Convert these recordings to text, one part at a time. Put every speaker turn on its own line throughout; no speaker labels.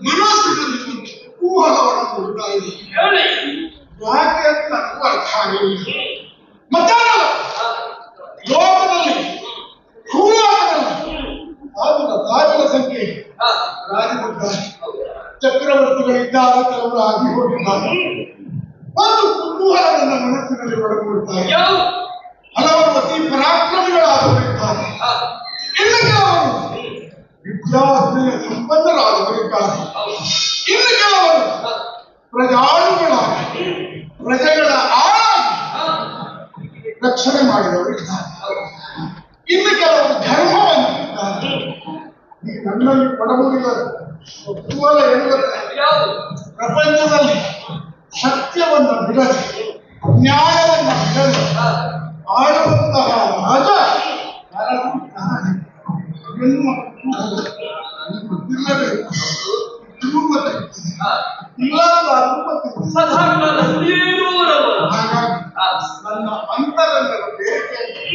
ಮನಸ್ಸಿನಲ್ಲಿ ಕುತೂಹಲವನ್ನು ಕೊಡ್ತಾ ಇದೆ. ಯಾಕೆ ಅಂತ ನನಗೂ ಅರ್ಥ ಆಗಲಿಲ್ಲ. ಮತ್ತೆ ಲೋಕದಲ್ಲಿ ಭೂಲೋಕದಲ್ಲಿ ರಾಜನ ಸಂಖ್ಯೆ ರಾಜರಿದ್ದಾರೆ, ಚಕ್ರವರ್ತಿಗಳಿದ್ದಾರೆ, ಕೆಲವರು ಆಗಿ ಹೋಗಿದ್ದಾರೆ. ಒಂದು ಕುತೂಹಲ ನನ್ನ ಮನಸ್ಸಿನಲ್ಲಿ ಒಳಗೊಳ್ತಾ ಇದೆ. ಹಲವರು ಅತಿ ಪರಾಕ್ರಮಿಗಳಾದವರಿದ್ದಾರೆ, ಇನ್ನು ಕೆಲವರು ವಿದ್ಯಾರ್ಥಿಯ ಸಂಪನ್ನರಾದವರಿದ್ದಾರೆ, ಇನ್ನು ಕೆಲವರು ಪ್ರಜಾಳುಗಳಾಗಿ ಪ್ರಜೆಗಳ ಆಳಾಗಿ ರಕ್ಷಣೆ ಮಾಡಿದವರಿದ್ದಾರೆ, ಇನ್ನು ಕೆಲವರು ಧರ್ಮವನ್ನು ಇದ್ದಾರೆ. ನನ್ನಲ್ಲಿ ಒಡಗೂಡಿದ ಕುತೂಹಲ ಎನ್ನುವಂತೆ ಪ್ರಪಂಚದಲ್ಲಿ ಸತ್ಯವನ್ನ ಬಿಡದೆ ನ್ಯಾಯವನ್ನ ಬಿಡದೆ ಆಳುವಂತಹ ರಾಜ ಎನ್ನುವ ಗೊತ್ತಿಲ್ಲದೆ ಹಾಗಾಗಿ ನನ್ನ ಅಂತರಂಗದ ಬೇಡಿಕೆಯನ್ನು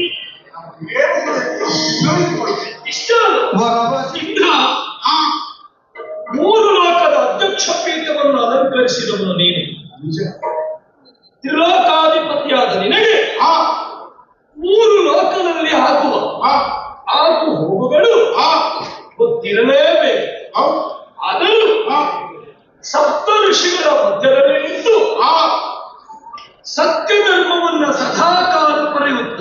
ಮೂರು ಲೋಕದ ಅಧ್ಯಕ್ಷ ಪೀಠವನ್ನು ಅಲಂಕರಿಸಿದವನು ನೀನು. ತ್ರಿಲೋಕಾಧಿಪತಿಯಾದ ನಿನಗೆ ಮೂರು ಲೋಕದಲ್ಲಿ ಆಗುವ ಆಗು ಹೋಗುಗಳು ಗೊತ್ತಿರಲೇಬೇಕು. ಆದರೂ ಸಪ್ತ ಋಷಿಗಳ ಮಧ್ಯದಲ್ಲಿ ನಿಂತು ಸತ್ಯ ಧರ್ಮವನ್ನ ಸದಾಕಾಲ ಪಡೆಯುತ್ತ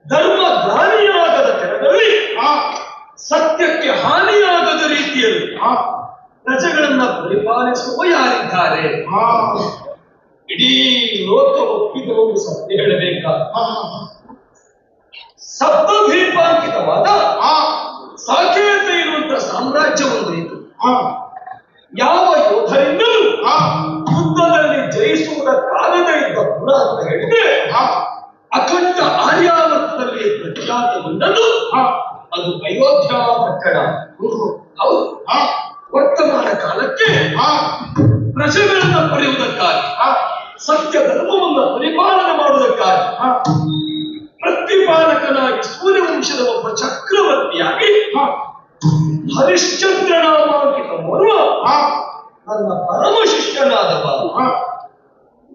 ಧರ್ಮ ದಾನಿಯಾಗದ ತೆರದಲ್ಲಿ ಸತ್ಯಕ್ಕೆ ಹಾನಿಯಾಗದ ರೀತಿಯಲ್ಲಿ ಪ್ರಜೆಗಳನ್ನ ಪರಿಪಾಲಿಸುವ ಯಾರಿದ್ದಾರೆ? ಇಡೀ ಲೋಕ ಒಪ್ಪಿದ ಒಂದು ಸತ್ಯ ಹೇಳಬೇಕಾ? ಸಪ್ತದ್ವೀಪಾಂಕಿತವಾದ ಸಾಕೇತ ಇರುವಂತಹ ಸಾಮ್ರಾಜ್ಯ ಒಂದು ಇತ್ತು. ಯಾವ ಯೋಧರಿಂದಲೂ ಯುದ್ಧದಲ್ಲಿ ಜಯಿಸುವುದಕ್ಕಾಗದೇ ಇದ್ದ ಪುರ ಅಂತ ಹೇಳಿದ್ರೆ ಅಖಂಡ ಆರ್ಯಾವರ್ತದಲ್ಲಿ ಪ್ರಖ್ಯಾತಗೊಂಡದ್ದು ಅದು ಅಯೋಧ್ಯ ಪಟ್ಟಣ. ಹೌದು, ವರ್ತಮಾನ ಕಾಲಕ್ಕೆ ಪ್ರಜೆಗಳನ್ನ ಪಡೆಯುವುದಕ್ಕಾಗಿ ಸತ್ಯ ಧರ್ಮವನ್ನು ಪರಿಪಾಲನೆ ಮಾಡುವುದಕ್ಕಾಗಿ ಪ್ರತಿಪಾಲಕನಾಗಿ ಸೂರ್ಯವಂಶದ ಒಬ್ಬ ಚಕ್ರವರ್ತಿಯಾಗಿ ಹರಿಶ್ಚಂದ್ರನಾಮಾಂಕಿತವರು ನನ್ನ ಪರಮ ಶಿಷ್ಯನಾದವ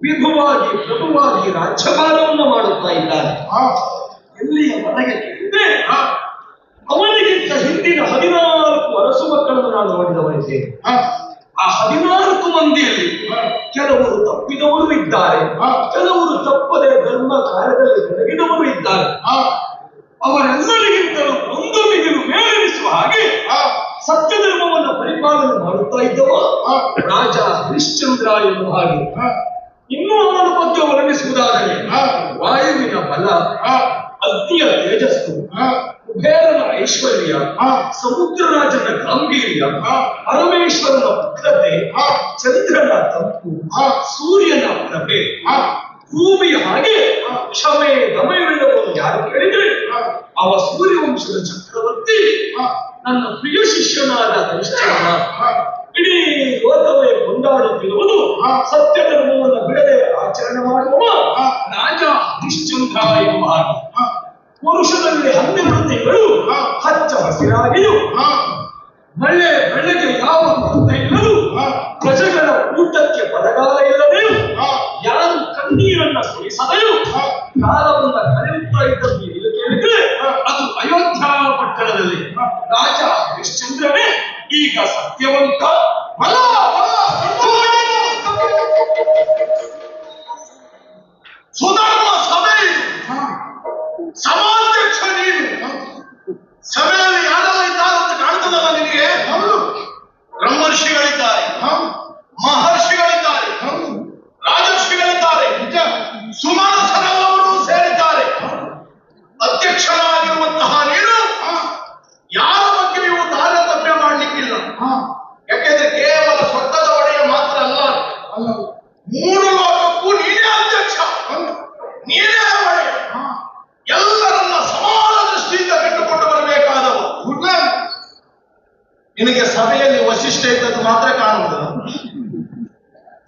ವಿಭುವಾಗಿ ಪ್ರಭುವಾಗಿ ರಾಜ್ಯಭಾರವನ್ನು ಮಾಡುತ್ತಾ ಇದ್ದಾನೆ. ಎಲ್ಲಿಯ ಮನೆಗೆ ಕೇಳಿದ್ರೆ ಅವನಿಗಿಂತ ಹಿಂದಿನ 14 ಅರಸು ಮಕ್ಕಳನ್ನು ನಾನು ನೋಡಿದವನಿದ್ದೇನೆ. ಆ 14 ಮಂದಿಯಲ್ಲಿ ಕೆಲವರು ತಪ್ಪಿದವರು ಇದ್ದಾರೆ, ಕೆಲವರು ತಪ್ಪದೆ ಧರ್ಮ ಕಾರ್ಯದಲ್ಲಿ ತೊಡಗಿದವರು ಇದ್ದಾರೆ. ಅವರೆಲ್ಲರಿಗಿಂತಲೂ ಒಂದು ಮಿಗಿಲು ಮೇಲೆನಿಸುವ ಹಾಗೆ ಸತ್ಯ ಧರ್ಮವನ್ನು ಪರಿಪಾಲನೆ ಮಾಡುತ್ತಾ ಇದ್ದವ ರಾಜ ಹರಿಶ್ಚಂದ್ರ ಎನ್ನುವ ಹಾಗೆ. ಇನ್ನೂ ಅವನ ಬಗ್ಗೆ ವರ್ಣಿಸುವುದಾದರೆ ವಾಯುವಿನ ಬಲ, ಅಗ್ನಿಯ ತೇಜಸ್ಸು, ಕುಬೇರನ ಐಶ್ವರ್ಯ, ಸಮುದ್ರರಾಜನ ಗಾಂಭೀರ್ಯ, ಪರಮೇಶ್ವರನ ಭದ್ರತೆ, ಚಂದ್ರನ ತಂಪು, ಸೂರ್ಯನ ಪ್ರಭೆ, ಭೂಮಿಯ ಹಾಗೆ ಕ್ಷಮೆ ದಮಯವಿಲ್ಲವನ್ನು ಯಾರು ಕೇಳಿದ್ರೆ ಅವ ಸೂರ್ಯವಂಶದ ಚಕ್ರವರ್ತಿ ನನ್ನ ಪ್ರಿಯ ಶಿಷ್ಯನಾದ ಹರಿಶ್ಚಂದ್ರ. ಇಡೀ ಲೋಕವೇ ಕೊಂಡಾಡುತ್ತಿರುವುದು ಸತ್ಯ ಧರ್ಮವನ್ನು ಬಿಡದೆ ಆಚರಣೆ ಮಾಡುವ ರಾಜ ಹರಿಶ್ಚಂದ್ರ ಎಂಬ ಹಾಗೆ. ಪುರುಷದಲ್ಲಿ 12 ತಿಂಗಳು ಹಚ್ಚ ಹಸಿರಾಗಿಯೂ ಮಳೆ ಬೆಳೆಗೆ ಯಾವ ಅರ್ಥ ಇಲ್ಲದು, ಪ್ರಜೆಗಳ ಊಟಕ್ಕೆ ಬರಗಾಲ ಇಲ್ಲದೆಯೂ ಯಾರು ಕಣ್ಣೀರನ್ನ ಸುರಿಸದೆಯೂ ಕಾಲವನ್ನ ಕಳೆಯುತ್ತಾ ಇದ್ದದ್ದು ಇದು ಕೇಳಿದ್ರೆ ಅದು ಅಯೋಧ್ಯ ಪಟ್ಟಣದಲ್ಲಿ ರಾಜ ಹರಿಶ್ಚಂದ್ರನೇ ಈಗ ಸತ್ಯವಂತ.
ಸುಧರ್ಮ ಸಭೆ ಸಮಾಧ್ಯಕ್ಷ ನೀನು. ಸಭೆಯಲ್ಲಿ ಯಾರೆಲ್ಲ ಇದ್ದಾರೆ ಅಂತ ಕಾಣ್ತದಲ್ಲ ನಿನಗೆ? ಬ್ರಹ್ಮರ್ಷಿಗಳಿದ್ದಾರೆ, ಮಹರ್ಷಿಗಳಿದ್ದಾರೆ, ರಾಜರ್ಷಿಗಳಿದ್ದಾರೆ, ಸುಮನಸರೆಲ್ಲರೂ ಸೇರಿದ್ದಾರೆ. ಅಧ್ಯಕ್ಷರಾಗಿರುವಂತಹ ನೀನು ಯಾರ ಬಗ್ಗೆ ನೀವು ತಾರತಮ್ಯ ಮಾಡಲಿಕ್ಕಿಲ್ಲ. ಯಾಕೆಂದ್ರೆ ಕೇವಲ ಸ್ವರ್ಗದ ಒಡೆಯ ಮಾತ್ರ ಅಲ್ಲ, 3 ಲೋಕಕ್ಕೂ ನೀನೇ ಅಧ್ಯಕ್ಷ, ನೀನೇ ಒಡೆಯ. ಎಲ್ಲರನ್ನ ಸಮಾನ ದೃಷ್ಟಿಯಿಂದ ಕಂಡುಕೊಂಡು ಬರಬೇಕಾದವು. ನಿನಗೆ ಸಭೆಯಲ್ಲಿ ವಶಿಷ್ಠ ಇದ್ದದ್ದು ಮಾತ್ರ ಕಾಣುವುದು,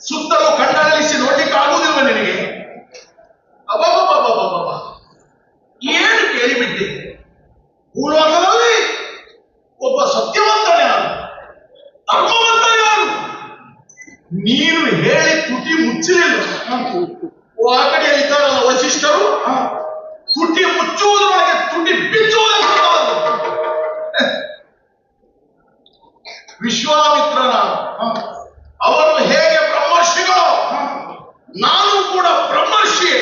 ಸುತ್ತಲೂ ಕಣ್ಣರಳಿಸಿ ನೋಡ್ಲಿಕ್ಕೆ ಆಗುವುದಿಲ್ಲ ನಿನಗೆ. ಅಬ್ಬಬ್ಬಬ್ಬಬ್ಬಬ್ಬ, ಏನು ಕೇಳಿಬಿಟ್ಟಿದ್ದೆ. ಭೂಲೋಕದಲ್ಲಿ ಒಬ್ಬ
ನೀನು ಹೇಳಿ ತುಟಿ ಮುಚ್ಚಲಿಲ್ಲ. ಆ ಕಡೆಯಲ್ಲಿದ್ದಾರಲ್ಲ ವಸಿಷ್ಠರು, ತುಟಿ ಮುಚ್ಚುವುದರೊಳಗೆ ತುಟಿ ಬಿಚ್ಚುವುದಕ್ಕೆ ವಿಶ್ವಾಮಿತ್ರನ ಅವರು ಹೇಗೆ ಬ್ರಹ್ಮರ್ಷಿಗಳು, ನಾನು ಕೂಡ ಬ್ರಹ್ಮರ್ಷಿ.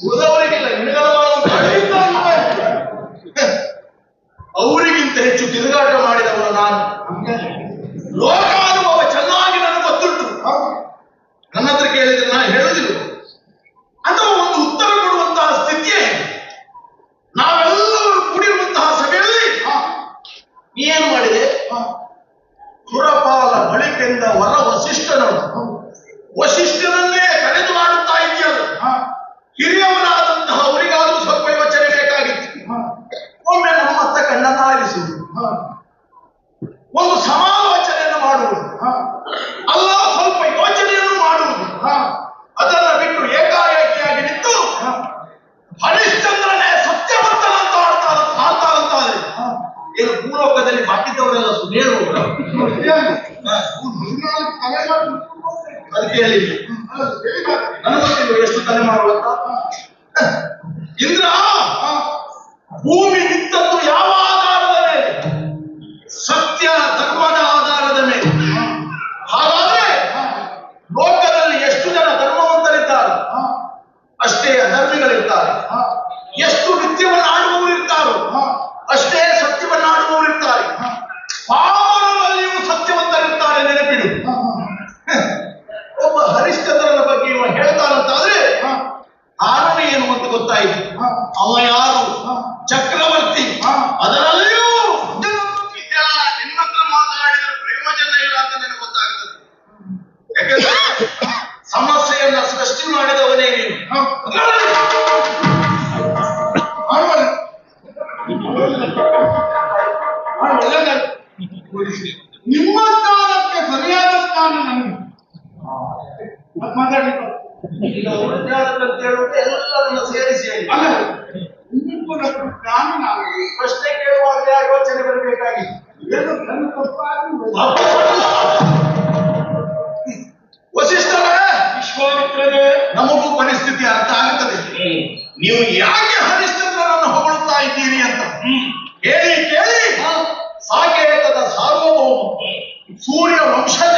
ಉಳಿದವರಿಗಿಲ್ಲ, ಅವರಿಗಿಂತ ಹೆಚ್ಚು ತಿರುಗಾಟ ಮಾಡಿದವರು ನಾನು. ಲೋಕಾನುಭವ ಚೆನ್ನಾಗಿ ನನಗೆ ಗೊತ್ತುಂಟು. ನನ್ನ ಹತ್ರ ಕೇಳಿದ್ರೆ ನಾನು ಹೇಳುದಿಲ್ಲ. ಅಥವಾ ಒಂದು ಉತ್ತರ ಕೊಡುವಂತಹ ಸ್ಥಿತಿಯೇ ನಾವೆಲ್ಲರೂ ಕೂಡಿರುವಂತಹ ಸಭೆಯಲ್ಲಿ ನೀನು ಮಾಡಿದೆ. ಸುರಪಾಲ ಬಳಿಕೆಂದ ವರ ವಸಿಷ್ಠನವರು, ವಸಿಷ್ಠನನ್ನೇ ಕರೆದು ಮಾಡುತ್ತಾ ಇದೆಯಲ್ಲ. ಹಿರಿಯವರಾದಂತಹ ಅವರಿಗಾದರೂ ಸ್ವಲ್ಪ ಯೋಚನೆ ಬೇಕಾಗಿತ್ತು. ಒಮ್ಮೆ ನಮ್ಮತ್ತ ಕಣ್ಣನ್ನು ಆಲಿಸುವುದು, ಒಂದು ಸಮಾಲೋಚನೆಯನ್ನು ಮಾಡುವುದು, ಅಲ್ಲ ಸ್ವಲ್ಪ ಯೋಚನೆಯನ್ನು ಮಾಡುವುದು. ಅದನ್ನ ಬಿಟ್ಟು ಏಕಾಏಕಿಯಾಗಿ ನಿಂತು ಹರಿಶ್ಚಂದ್ರನೇ ಸತ್ಯವಂತನಂತ ಆಡ್ತಾರಂತಾದ್ರೆ ಏನು ಭೂಲೋಕದಲ್ಲಿ ಬಾಕಿದ್ದವರೆಲ್ಲ ಸುನೇರು. ಅದಕ್ಕೆ ಹೇಳಿದ್ವಿ, ನನಗೊತ್ತಿಲ್ಲ ಎಷ್ಟು ತಲೆ ಮಾಡುವಂತ. ಇಂದ್ರ ಭೂಮಿ ನಿಂತದ್ದು ಯಾವ ಆಧಾರದ ಮೇಲೆ? ಸತ್ಯ ಧರ್ಮದ ಆಧಾರದ ಮೇಲೆ. ಹಾಗಾದ್ರೆ ಲೋಕದಲ್ಲಿ ಎಷ್ಟು ಜನ ಧರ್ಮವಂತರಿದ್ದಾರೆ, ಅಷ್ಟೇ ಅಧರ್ಮಿಗಳಿರ್ತಾರೆ. ಎಷ್ಟು ನಿತ್ಯವನ್ನು ಆಡುವವರು ಇರ್ತಾರೋ ಅಷ್ಟೇ ಸತ್ಯವನ್ನು ಆಡುವವರು ಇರ್ತಾರೆ. ಪಾಮರರಲ್ಲಿಯೂ ಸತ್ಯವಂತರಿರ್ತಾರೆ, ನೆನಪಿಡು. ಒಬ್ಬ ಹರಿಶ್ಚಂದ್ರನ ಬಗ್ಗೆ ಇವ ಹೇಳ್ತಾನಂತಾದ್ರೆ ಕಾರಣ ಏನು ಅಂತ ಗೊತ್ತಾಯಿತು. ಅವ ಯಾರು? ಚಕ್ರವರ್ತಿ. ಅದರಲ್ಲಿಯೂ ಇದೆಲ್ಲ ನಿನ್ನ ಹತ್ರ ಮಾತನಾಡಿದ್ರೆ ಪ್ರಯೋಜನ ಇಲ್ಲ ಅಂತ ನನಗೆ ಗೊತ್ತಾಗ್ತದೆ. ಯಾಕಂದ್ರೆ ಸಮಸ್ಯೆಯನ್ನ ಸೃಷ್ಟಿ ಮಾಡಿದವನೇ ನೀನು.
ನಿಮ್ಮ ಸ್ಥಾನಕ್ಕೆ ಸರಿಯಾದ ಸ್ಥಾನ ನನಗೆ ಮಾತಾಡಲಿಕ್ಕೆ
ಎಲ್ಲರನ್ನ ಸೇರಿಸಿ
ಅಲ್ಲ, ನಾನು
ಪ್ರಶ್ನೆ ಕೇಳುವಾಗ ಯೋಚನೆ ಬರಬೇಕಾಗಿತ್ತು. ವಸಿಷ್ಠರೇ,
ವಿಶ್ವಾಮಿತ್ರರೇ,
ನಮಗೂ ಪರಿಸ್ಥಿತಿ ಅರ್ಥ ಆಗುತ್ತದೆ. ನೀವು ಯಾಕೆ ಹರಿಶ್ಚಂದ್ರನನ್ನು ಹೊಗಳುತ್ತಾ ಇದ್ದೀರಿ ಅಂತ ಹೇಳಿ ಕೇಳಿ ಸಾಕೇತದ ಸಾರ್ವಭೌಮ ಸೂರ್ಯ ವಂಶಜ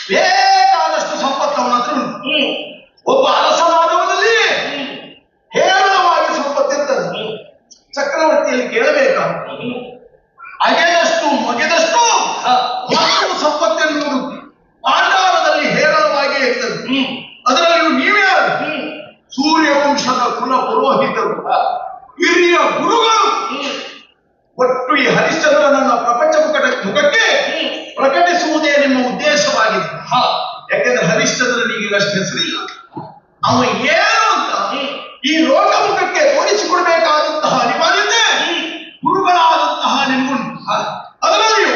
ಬೇಕಾದಷ್ಟು ಸಂಪತ್ತು ಅವನ ಹತ್ರ ಉಂಟು. ಒಬ್ಬ ಅರಸನಾದವನಲ್ಲಿ ಹೇರಳವಾಗಿ ಸಂಪತ್ತಿರ್ತದೆ. ಚಕ್ರವರ್ತಿಯಲ್ಲಿ ಕೇಳಬೇಕ ಅಗೆದಷ್ಟು ಮಗೆದಷ್ಟು ಮತ್ತು ಸಂಪತ್ತೆನ್ನುವುದು ಪಾಂಡವರದಲ್ಲಿ ಹೇರಳವಾಗಿ ಇರ್ತದೆ. ಅದರಲ್ಲಿಯೂ ನೀವ್ಯಾರು? ಸೂರ್ಯವಂಶದ ಕುಲ ಪುರೋಹಿತರು, ಹಿರಿಯ ಗುರುಗಳು. ಒಟ್ಟು ಈ ಹರಿಶ್ಚಂದ್ರನನ್ನ ಪ್ರಪಂಚ ಮುಖಕ್ಕೆ ಪ್ರಕಟಿಸುವುದೇ ನಿಮ್ಮ ಉದ್ದೇಶವಾಗಿದೆ. ಯಾಕೆಂದ್ರೆ ಹರಿಶ್ಚಂದ್ರನಿಗೆ ಅಷ್ಟು ಹೆಸರಿಲ್ಲ. ಅವ ಏನು ಅಂತ ಈ ಲೋಕಮುಖಕ್ಕೆ ತೋರಿಸಿಕೊಡ್ಬೇಕಾದಂತಹ ಅನಿವಾರ್ಯತೆ ಗುರುಗಳಾದಂತಹ ನಿಮ್ಗುಂಟು. ಅದರಲ್ಲಿಯೂ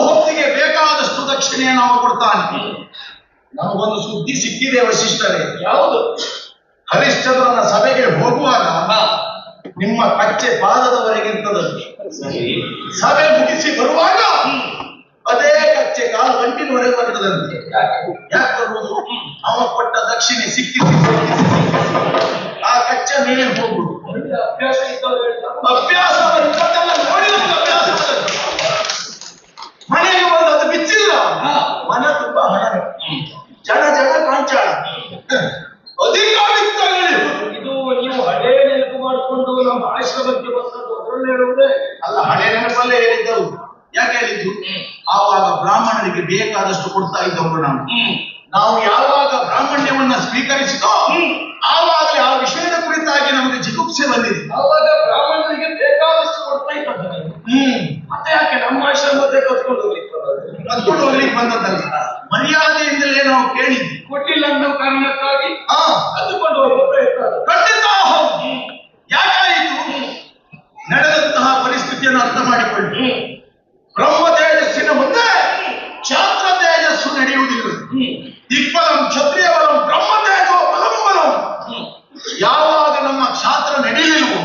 ಹೊತ್ತಿಗೆ ಬೇಕಾದಷ್ಟು ದಕ್ಷಿಣೆಯನ್ನು ಅವ ಕೊಡ್ತಾನೆ. ನಮಗೊಂದು ಸುದ್ದಿ ಸಿಕ್ಕಿದೆ ವಸಿಷ್ಠರೇ.
ಯಾವುದು?
ಹರಿಶ್ಚಂದ್ರನ ಸಭೆಗೆ ಹೋಗುವಾಗ ನಿಮ್ಮ ಕಚ್ಚೆ ಪಾದದವರೆಗಿರ್ತದೆ. ಸಭೆ ಮುಗಿಸಿ ಬರುವಾಗ ಅದೇ ಕಚ್ಚೆ ಕಾಲು ಗಂಟಿನವರೆಗೆ ಬರ್ತದಂತೆ. ಯಾಕೆ ಬರುವುದು? ಅವ ಕೊಟ್ಟ ದಕ್ಷಿಣೆ ಸಿಕ್ಕಿ ಆ ಕಚ್ಚೆ ಮೇಲೆ ಹೋಗುದು.
ಅಭ್ಯಾಸ ಇದ್ದವರು
ಅಭ್ಯಾಸ ನೋಡಿ ಅಭ್ಯಾಸ ಮನೆಗೆ ಬಂದು ಅದು ಬಿಚ್ಚಿಲ್ಲ. ಮನ ತುಂಬಾ ಹಣ, ಜನ ಕಾಂಚಾಳ ಅಧಿಕಾರಿಗಳು.
ಇದು ನೀವು ಹಳೇ ನೆನಪು ಮಾಡಿಕೊಂಡು ನಮ್ಮ ಆಶ್ರಮಕ್ಕೆ ಬಂದದ್ದು ಅದರಲ್ಲಿ ಹೇಳುವುದೇ
ಅಲ್ಲ, ಹಳೆ ನೆನಪಲ್ಲೇ ಹೇಳಿದ್ದವು. ಯಾಕೆ ಹೇಳಿದ್ದು? ಆವಾಗ ಬ್ರಾಹ್ಮಣರಿಗೆ ಬೇಕಾದಷ್ಟು ಕೊಡ್ತಾ ಇದ್ದವರು ನಾವು ಯಾವಾಗ ಬ್ರಾಹ್ಮಣ್ಯವನ್ನ ಸ್ವೀಕರಿಸಿದೋ ಆವಾಗಲೇ ಆ ವಿಷಯದ ಕುರಿತಾಗಿ ನಮಗೆ ಜಿಗುಪ್ಸೆ ಬಂದಿದೆ.
ಆವಾಗ ಬ್ರಾಹ್ಮಣರಿಗೆ ಬೇಕಾದಷ್ಟು ಕೊಡ್ತಾ ಇದ್ದಾರೆ. ಮತ್ತೆ ಯಾಕೆ ನಮ್ಮ ಆಶ್ರಮಕ್ಕೆ ಕತ್ಕೊಂಡು
ಹೋಗ್ಲಿಕ್ಕೆ ಬಂದದ್ದಲ್ಲ, ಮರ್ಯಾದೆಯಿಂದಲೇ ನಾವು ಕೇಳಿದ್ವಿ.
ಕೊಟ್ಟಿಲ್ಲ ಅನ್ನೋ ಕಾರಣಕ್ಕಾಗಿ ಕದ್ದುಕೊಂಡು ಹೋಗುವ ಪ್ರಯತ್ನ.
ಖಂಡಿತ ಯಾಕಾಯಿತು? ನಡೆದಂತಹ ಪರಿಸ್ಥಿತಿಯನ್ನು ಅರ್ಥ ಮಾಡಿಕೊಳ್ಳಿ. ಬ್ರಹ್ಮ ತೇಜಸ್ಸಿನ ಮುಂದೆ ಕ್ಷಾತ್ರ ತೇಜಸ್ಸು ನಡೆಯುವುದಿಲ್ಲ. ದಿಕ್ಬಲಂ ಕ್ಷತ್ರಿಯ ಬಲಂ ಬ್ರಹ್ಮ ತೇಜೋ ಬಲಂ ಬಲಂ. ಯಾವಾಗ ನಮ್ಮ ಕ್ಷಾತ್ರ ನಡೆಯಲಿಲ್ವೋ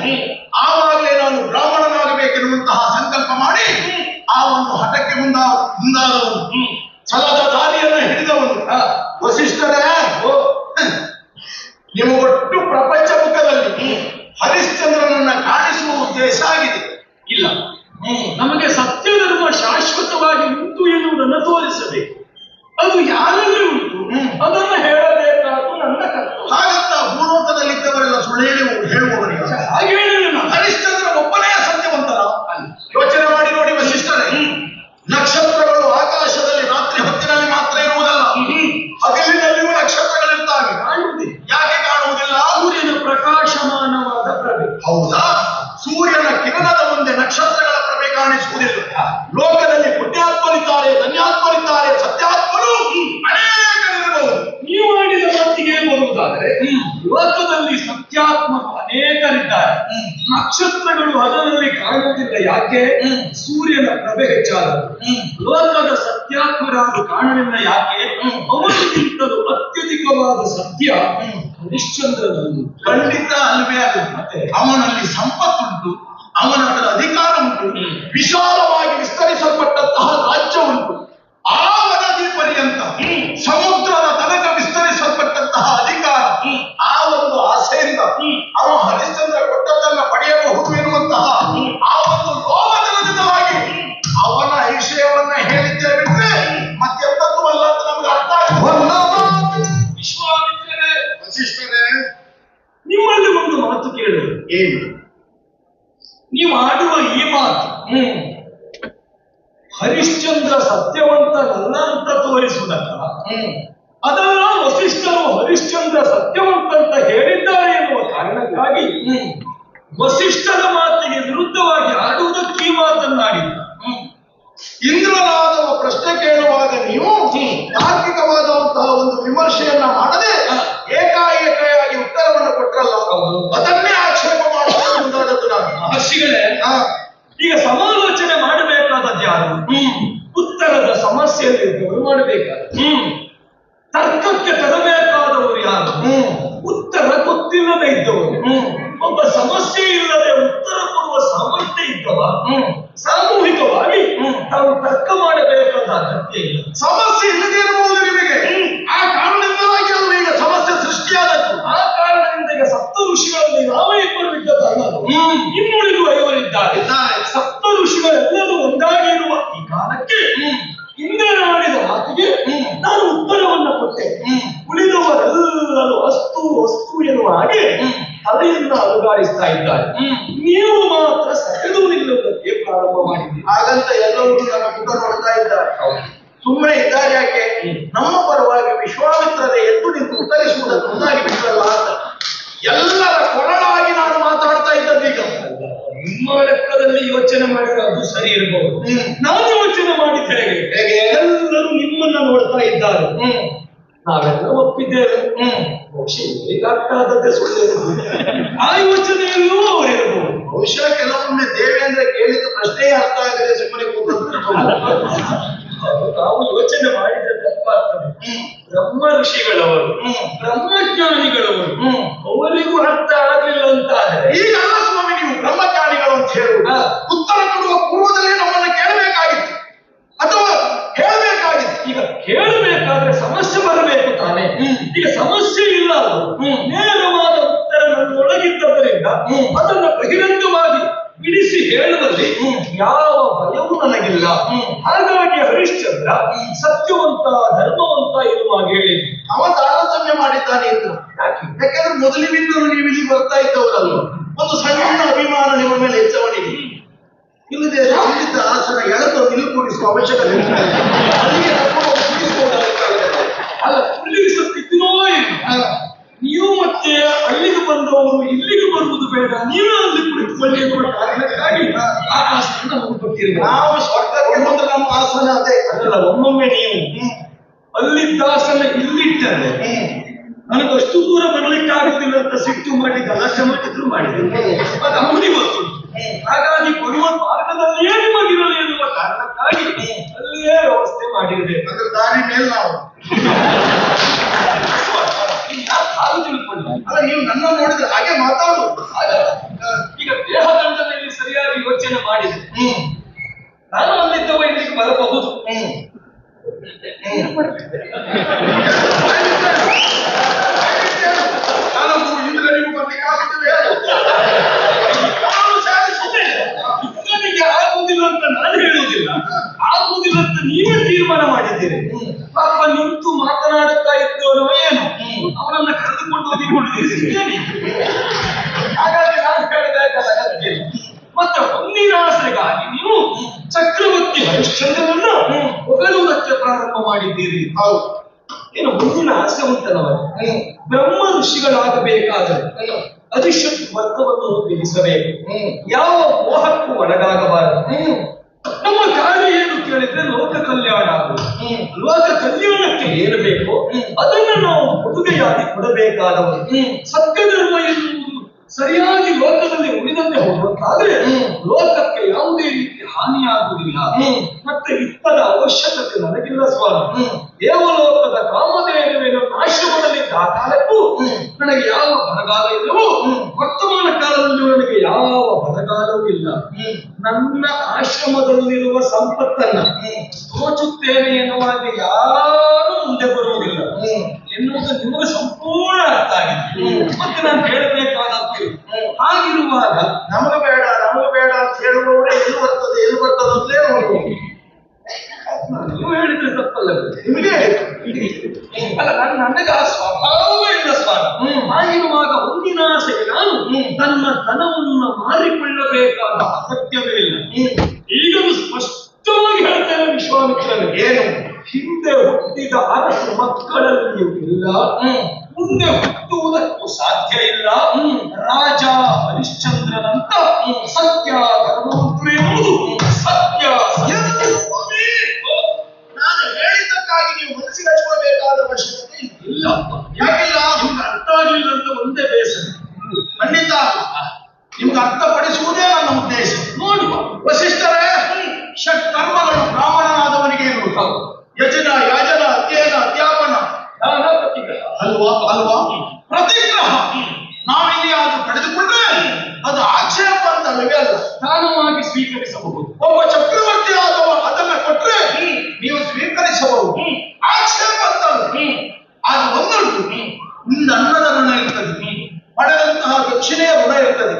ಇದ್ದಾರೆ. ನಕ್ಷತ್ರಗಳು ಅದರಲ್ಲಿ ಕಾಣುವುದಿಲ್ಲ. ಯಾಕೆ? ಸೂರ್ಯನ ಪ್ರಭೆ ಹೆಚ್ಚಾದದ್ದು. ಲೋಕದ ಸತ್ಯಾತ್ಮರಾರು ಕಾಣಲಿಲ್ಲ. ಯಾಕೆ? ಅವನಿಗಿಂತಲೂ ಅತ್ಯಧಿಕವಾದ ಸತ್ಯ ಹರಿಶ್ಚಂದ್ರನಲ್ಲಿ.
ಖಂಡಿತ ಅಲ್ವೇ ಅಲ್ಲ.
ಮತ್ತೆ
ಅವನಲ್ಲಿ ಸಂಪತ್ತುಂಟು, ಅವನ ಹತ್ರ ಅಧಿಕಾರ ಉಂಟು, ವಿಶಾಲವಾಗಿ ವಿಸ್ತರಿಸಲ್ಪಟ್ಟಂತಹ ರಾಜ್ಯ ಉಂಟು. ಆ ವನದಿ ಪರ್ಯಂತ ಸಮುದ್ರದ ತನಕ ವಿಸ್ತರಿಸಲ್ಪಟ್ಟಂತಹ ಅಧಿಕಾರ, ಆ ಒಂದು ಆಸೆಯಿಂದ ಅವ ಹರಿಶ್ಚಂದ್ರ ಕೊಟ್ಟದ್ದನ್ನ ಪಡೆಯಬಹುದು ಎನ್ನುವಂತಹ ಆ ಒಂದು ಲೋಭದನವಾಗಿ ಅವನ ವಿಷಯವನ್ನ ಹೇಳಿದ್ದೇ ಬಿಟ್ರೆ ಮತ್ತೆಂತದ್ದು ಅಲ್ಲ ಅಂತ ನಮ್ಗೆ ಅರ್ಥ ಆಗುತ್ತೆ.
ವಿಶ್ವಾಮಿತ್ರರೇ,
ವಸಿಷ್ಠರೇ,
ನಿಮ್ಮಲ್ಲಿ ಒಂದು ಮಾತು ಕೇಳುವುದು.
ಏನು?
ನೀವು ಆಡುವ ಈ ಮಾತು ಹರಿಶ್ಚಂದ್ರ ಸತ್ಯವಂತನಲ್ಲ ಅಂತ ತೋರಿಸುವುದಲ್ಲ. ಅದಲ್ಲ, ವಸಿಷ್ಠರು ಹರಿಶ್ಚಂದ್ರ ಸತ್ಯವಂತ ಅಂತ ಹೇಳಿದ್ದಾರೆ ಎನ್ನುವ ಕಾರಣಕ್ಕಾಗಿ ವಸಿಷ್ಠರ ಮಾತಿಗೆ ವಿರುದ್ಧವಾಗಿ ಆಡುವುದಕ್ಕೆ ಈ ಮಾತನ್ನಾಡಿದ್ದ.
ಇಂದ್ರನಾದವ ಪ್ರಶ್ನೆ ಕೇಳುವಾಗ ನೀವು ತಾರ್ಕಿಕವಾದಂತಹ ಒಂದು ವಿಮರ್ಶೆಯನ್ನ ಮಾಡದೆ ಏಕಾಏಕಿಯಾಗಿ ಉತ್ತರವನ್ನು ಕೊಟ್ಟರಲ್ಲ, ಅದನ್ನೇ ಆಕ್ಷೇಪ ಮಾಡಬಹುದು ಮುಂದಾದದ್ದು ನಾನು.
ಮಹರ್ಷಿಗಳೇ, ಈಗ ಸಮಾಲೋಚನೆ ಮಾಡಬೇಕಾದದ್ದು ಯಾರು? ಉತ್ತರದ ಸಮಸ್ಯೆಯಲ್ಲಿ ಮಾಡಬೇಕಾದ ತರ್ಕಕ್ಕೆ ತರಬೇಕಾದವರು ಯಾರು? ಉತ್ತರ ಗೊತ್ತಿಲ್ಲದೆ ಇದ್ದವರು. ಒಬ್ಬ ಸಮಸ್ಯೆ ಇಲ್ಲದೆ ಉತ್ತರ ಕೊಡುವ ಸಾಮರ್ಥ್ಯ ಇದ್ದವ ಸಾಮೂಹಿಕವಾಗಿ ತಾವು ತರ್ಕ ಮಾಡಬೇಕಾದ ಅಗತ್ಯ ಇಲ್ಲ.
ಸಮಸ್ಯೆ ಇಲ್ಲದೆ ಇರಬಹುದು ನಿಮಗೆ. ಆ ಕಾರಣದಿಂದಾಗಿ ಅಲ್ವ ಈಗ ಸಮಸ್ಯೆ ಸೃಷ್ಟಿಯಾದದ್ದು.
ಆ ಕಾರಣದಿಂದ ಈಗ ಸಪ್ತ ಋಷಿಗಳಲ್ಲಿ ನಾವೇ ಇಬ್ಬರು ಇದ್ದದ್ದು, ಇನ್ನುಳಿದು ಐವರಿದ್ದಾರೆ. ಸಪ್ತ ಋಷಿಗಳೆಲ್ಲರೂ ಒಂದಾಗಿ ಇರುವ ಈ ಕಾಲಕ್ಕೆ ಇಂದ್ರನ ಮಾಡಿದ ಮಾತಿಗೆ ನಾನು ಉತ್ತರವನ್ನ ಕೊಟ್ಟೆ. ಉಳಿದವರೆಲ್ಲರೂ ಅಸ್ತು ಅಸ್ತು ಎನ್ನುವ ಹಾಗೆ ತಲೆಯಿಂದ ಅಲುಗಾಡಿಸ್ತಾ ಇದ್ದಾರೆ. ನೀವು ಮಾತ್ರ ಸೆಳೆದು ನಿಲ್ಲುವುದಕ್ಕೆ ಪ್ರಾರಂಭ ಮಾಡಿದ್ದೀರಿ.
ಹಾಗಂತ ಎಲ್ಲರೂ ನಮ್ಮ ಮುಖ ನೋಡ್ತಾ ಇದ್ದಾರೆ. ಸುಮ್ಮನೆ ಇದ್ದಾರೆ ಯಾಕೆ? ನಮ್ಮ ಪರವಾಗಿ ವಿಶ್ವಾಮಿತ್ರರೇ ಎದ್ದು ನಿಂತು ಉತ್ತರಿಸುವುದನ್ನು ಮುಂದಾಗಿ ಬಿಟ್ಟಲ್ಲ ಅಂತ ಎಲ್ಲರ ಕೊರಳಾಗಿ ನಾನು ಮಾತಾಡ್ತಾ ಇದ್ದದ್ದೀಗ.
ನಿಮ್ಮ ಲೆಕ್ಕದಲ್ಲಿ ಯೋಚನೆ ಮಾಡಿದ್ರೆ ಅದು ಸರಿ ಇರಬಹುದು. ನಾನು ಯೋಚನೆ ಮಾಡಿದ್ರೆ ಹೇಗೆ? ಎಲ್ಲರೂ ನಿಮ್ಮನ್ನ ನೋಡ್ತಾ ಇದ್ದಾರೆ, ನಾವೆಲ್ಲ ಒಪ್ಪಿದ್ದೇವೆ. ಬಹುಶಃ ಈಗಾಗ್ತಾದದ್ದೇ ಸುಳ್ಳು. ಆ ಯೋಚನೆಯಲ್ಲೂ ಅವರಿರಬಹುದು.
ಬಹುಶಃ ಕೆಲವೊಮ್ಮೆ ದೇವೇಂದ್ರ ಕೇಳಿದ ಪ್ರಶ್ನೆಯೇ ಅರ್ಥ ಆಗದೆ ಸುಮ್ಮನೆ
ನಾವು ಯೋಚನೆ ಮಾಡಿದ್ರೆ ತಪ್ಪಾಗ್ತದೆ. ಬ್ರಹ್ಮ ಋಷಿಗಳವರು, ಬ್ರಹ್ಮಜ್ಞಾನಿಗಳವರು, ಅವರಿಗೂ ಅರ್ಥ ಆಗಲಿಲ್ಲ ಅಂತ ಆದ್ರೆ
ಈಗಲ್ಲ ಸ್ವಾಮಿ ನೀವು ಬ್ರಹ್ಮಜ್ಞಾನಿಗಳು ಅಂತ ಹೇಳುವುದು. ಉತ್ತರ ಕೊಡುವ ಪೂರ್ವದಲ್ಲೇ ನಮ್ಮನ್ನು ಕೇಳಬೇಕಾಗಿತ್ತು ಅಥವಾ ಹೇಳಬೇಕಾಗಿತ್ತು.
ಈಗ ಕೇಳಬೇಕಾದ್ರೆ ಸಮಸ್ಯೆ ಬರಬೇಕು ತಾನೆ. ಈಗ ಸಮಸ್ಯೆ ಇಲ್ಲ, ನೇರವಾದ ಉತ್ತರ ನನ್ನೊಳಗಿದ್ದರಿಂದ ಅದನ್ನ ಬಹಿರಂಗವಾಗಿ ಬಿಡಿಸಿ ಹೇಳುವಲ್ಲಿ ಯಾವ ಭಯವೂ ನನಗಿಲ್ಲ. ಹಾಗಾಗಿ ಹರಿಶ್ಚಂದ್ರ ಸತ್ಯವಂತ ಧರ್ಮವಂತ ಎನ್ನುವಾಗ ಹೇಳಿದ್ವಿ.
ಅವ ತಾರತಮ್ಯ ಮಾಡಿದ್ದಾನೆ ಎಂದು. ಯಾಕಂದ್ರೆ ಮೊದಲಿನಿಂದಲೂ ನೀವು ಇಲ್ಲಿ ಬರ್ತಾ ಇದ್ದವರಲ್ಲ, ಒಂದು ಸಣ್ಣ ಅಭಿಮಾನ ನಿಮ್ಮ ಮೇಲೆ ಹೆಚ್ಚವಣಿಗೆ ಇಲ್ಲದೆ ಅಲ್ಲಿದ್ದ ಆಸನ ಎಳೆದು ನಿಲ್ಕೂಡಿಸುವ ಅವಶ್ಯಕತೆ ಇಲ್ಲ. ಅಲ್ಲಿಗೆ
ಅಲ್ಲ, ಕುಳ್ಳಿರಿಸುತ್ತಿದ್ದನೋ ಏನು? ನೀವು ಮತ್ತೆ ಅಲ್ಲಿಗೆ ಬಂದವರು ಇಲ್ಲಿಗೆ ಬರುವುದು ಬೇಡ, ನೀವೇ ಅಲ್ಲಿ ಕುಳಿತುಕೊಳ್ಳಿ ಎನ್ನುವ ಕಾರಣಕ್ಕಾಗಿ ಆ ಆಸನ ನಮಗೆ ಕೊಟ್ಟಿರುವ.
ನಾವು ಸ್ವರ್ಗಕ್ಕೆ ಬಂದ ನಮ್ಮ ಆಸನ ಅದೇ
ಅಲ್ಲ. ಒಮ್ಮೊಮ್ಮೆ ನೀವು ಅಲ್ಲಿದ್ದ ಆಸನ ಇಲ್ಲಿಟ್ಟರೆ ನನಗಷ್ಟು ದೂರ ಬರ್ಲಿಕ್ಕೆ ಆಗುದಿಲ್ಲ ಅಂತ ಸಿಟ್ಟು ಮಾಡಿ ಗಲಾಟೆ ಮಾಡಿದ್ರು ಮಾಡಿದ್ರು. ಅದು ಅವನಿಗೆ ಗೊತ್ತು. ಹಾಗಾಗಿ ಕೊಡುವ ಮಾರ್ಗದಲ್ಲಿಯೇ ನಿಮಗಿರಲಿ ಎನ್ನುವ ಕಾರಣಕ್ಕಾಗಿ ಅಲ್ಲಿಯೇ ವ್ಯವಸ್ಥೆ ಮಾಡಿರಬೇಕು.
ಅದ್ರ ದಾರಿ ಮೇಲೆ ನಾವು
ಹಾಲು ತಿಳ್ಕೊಳ್ಳಿ.
ಅಲ್ಲ, ನೀವು ನನ್ನ ನೋಡಿದ್ರೆ ಹಾಗೆ ಮಾತಾಡುವುದು.
ಈಗ ದೇಹದಂಡದಲ್ಲಿ ಸರಿಯಾಗಿ ಯೋಚನೆ ಮಾಡಿದೆ, ನಾನು ಅಲ್ಲಿದ್ದವ ಇಲ್ಲಿಗೆ ಬರಬಹುದು.
ನಾನು ಇಂದ್ರನಿಗೂ ಬರ್ಲಿಕ್ಕೆ ಆಗುತ್ತದೆ.
ನನಗೆ ಆಗುವುದಿಲ್ಲ ಅಂತ ನಾನು ಹೇಳುವುದಿಲ್ಲ, ಆಗುವುದಿಲ್ಲ ಅಂತ ನೀವೇ ತೀರ್ಮಾನ ಮಾಡಿದ್ದೀರಿ. ಪಾಪ ನಿಂತು ಮಾತನಾಡುತ್ತಾ ಇದ್ದವನು ಏನು ಅವನನ್ನ ಕರೆದುಕೊಂಡು ಹೋಗಿದ್ದೇನೆ. ಹಾಗಾಗಿ ನಾನು ಹೇಳಬೇಕಾದ ಅಗತ್ಯ ಇಲ್ಲ. ಮತ್ತೆ ಒಂದಿನ ಆಸೆಗಾಗಿ ನೀವು ಚಕ್ರವರ್ತಿ ಹರಿಶ್ಚಂದ್ರನನ್ನ ಹೊಗಳುವುದಕ್ಕೆ ಪ್ರಾರಂಭ ಮಾಡಿದ್ದೀರಿ.
ಹೌದು,
ಏನು ಮುಂದಿನ ಆಸೆ ಉಂಟನವರು ಬ್ರಹ್ಮ ಋಷಿಗಳಾಗಬೇಕಾದರೆ ಅಧಿಶಕ್ತಿ ವರ್ಗವನ್ನು ತಿಳಿಸಬೇಕು. ಯಾವ ಮೋಹಕ್ಕೂ ಒಳಗಾಗಬಾರದು. ನಮ್ಮ ಕಾರ್ಯ ಏನು ಕೇಳಿದ್ರೆ ಲೋಕ ಕಲ್ಯಾಣ ಆಗುವುದು. ಲೋಕ ಕಲ್ಯಾಣಕ್ಕೆ ಏನು ಬೇಕೋ ಅದನ್ನು ನಾವು ಕೊಡುಗೆಯಾಗಿ ಕೊಡಬೇಕಾದವರು. ಸತ್ಯಧರ್ಮ ಎನ್ನುವುದು ಸರಿಯಾಗಿ ಲೋಕದಲ್ಲಿ ಉಳಿದಂತೆ ಹೋಗುವಂತಾದ್ರೆ ಲೋಕಕ್ಕೆ ಯಾವುದೇ ರೀತಿ ಹಾನಿಯಾಗುವುದಿಲ್ಲ. ಮತ್ತೆ ವಿತ್ತದ ಅವಶ್ಯಕತೆ ನನಗಿಲ್ಲ ಸ್ವಾಮಿ. ದೇವಲೋಕದ ಕಾಮಧೇನುವಿನ ಆಶ್ರಮದಲ್ಲಿದ್ದ ಆ ಕಾಲಕ್ಕೂ ನನಗೆ ಯಾವ ಬರಗಾಲ ಇಲ್ಲವೋ ವರ್ತಮಾನ ಕಾಲದಲ್ಲಿ ನನಗೆ ಯಾವ ಬರಗಾಲವೂ ಇಲ್ಲ. ನನ್ನ ಆಶ್ರಮದಲ್ಲಿರುವ ಸಂಪತ್ತನ್ನ ದೋಚುತ್ತೇನೆ ಎನ್ನುವಾಗ ಯಾರು ಮುಂದೆ ಬರುವುದಿಲ್ಲ ಎನ್ನುವುದು ನಿಮಗೆ ಸಂಪೂರ್ಣ ಅರ್ಥ ಆಗಿದೆ. ಮತ್ತೆ ನಾನು ಹೇಳಬೇಕಾದದ್ದು ಹಾಗಿರುವಾಗ
ನಮಗೆ ಬೇಡ ಅಂತ ಹೇಳುವವರೇ ಎಲ್ಲಿ ಬರ್ತದೆ ಅಂತಲೇ ನೋಡುವುದು.
ನೀವು ಹೇಳಿದ್ರೆ ತಪ್ಪಲ್ಲ,
ನಿಮಗೆ
ಅಲ್ಲ. ನನಗೆ ಆ ಸ್ವಭಾವವೇ ಇಲ್ಲ ಸ್ವಾಮಿ. ಹಾಗಿರುವಾಗ ಒಂದಿನ ಆಸೆಗೆ ನಾನು ನನ್ನ ಧನವನ್ನು ಮಾರಿಕೊಳ್ಳಬೇಕಾದ ಅಗತ್ಯವೇ ಇಲ್ಲ. ಈಗಲೂ ಸ್ಪಷ್ಟವಾಗಿ ಹೇಳ್ತೇನೆ ವಿಶ್ವಾಮಿತ್ರನಿಗೆ,
ಏನು
ಹಿಂದೆ ಹುಟ್ಟಿದ ಅರಸ ಮಕ್ಕಳಲ್ಲಿಯೂ ಇಲ್ಲ, ಮುಂದೆ ಹುಟ್ಟುವುದಕ್ಕೂ ಸಾಧ್ಯ ಇಲ್ಲ. ರಾಜ ಹರಿಶ್ಚಂದ್ರನಂತ ಸತ್ಯ ಧರ್ಮವಂತರು ಎಂಬುದು ಸತ್ಯ.
ನಾನು ಹೇಳಿದ್ದಕ್ಕಾಗಿ ನೀವು ಮನಸ್ಸಿಗೆ ಹಚ್ಕೊಳ್ಬೇಕಾದ ಅವಶ್ಯಕತೆ
ಇಲ್ಲ.
ಯಾಕಿಲ್ಲ?
ನಿಮ್ಗೆ ಅರ್ಥ ಆಗಲಿಲ್ಲ ಅಂತ ಒಂದೇ ಬೇಸರ.
ಖಂಡಿತ ನಿಮ್ಗೆ ಅರ್ಥಪಡಿಸುವುದೇ ನನ್ನ ಉದ್ದೇಶ.
ನೋಡುವ
ವಸಿಷ್ಠರೇ, ಷಟ್ ಕರ್ಮಗಳು ಬ್ರಾಹ್ಮಣನಾದವನಿಗೆ ಇರುವುದು. ಯಜನ, ಯಾಜನ, ಅಧ್ಯಯನ, ಅಧ್ಯಾಪನ,
ದಾನ, ಪ್ರತಿಗ್ರಹ
ಅಲ್ವಾ ಪ್ರತಿಗ್ರಹ ನಾವಿಲ್ಲಿ ಅದು ಪಡೆದುಕೊಂಡ್ರೆ ಅದು ಆಕ್ಷೇಪ ಅಂತ ಅಲ್ಲವೇ ಅಲ್ಲ,
ದಾನವಾಗಿ ಸ್ವೀಕರಿಸಬಹುದು.
ಒಬ್ಬ ಚಕ್ರವರ್ತಿ ಆದವ ಅದನ್ನ ಕೊಟ್ರೆ ನೀವು ಸ್ವೀಕರಿಸಬಹುದು, ಆಕ್ಷೇಪ ಅಂತ ಅದು ಒಂದುಂಟು. ನಿಂದ ಅನ್ನದ ಋಣ ಇರ್ತದೆ, ಪಡೆದಂತಹ ದಕ್ಷಿಣೆಯ ಋಣ ಇರ್ತದೆ,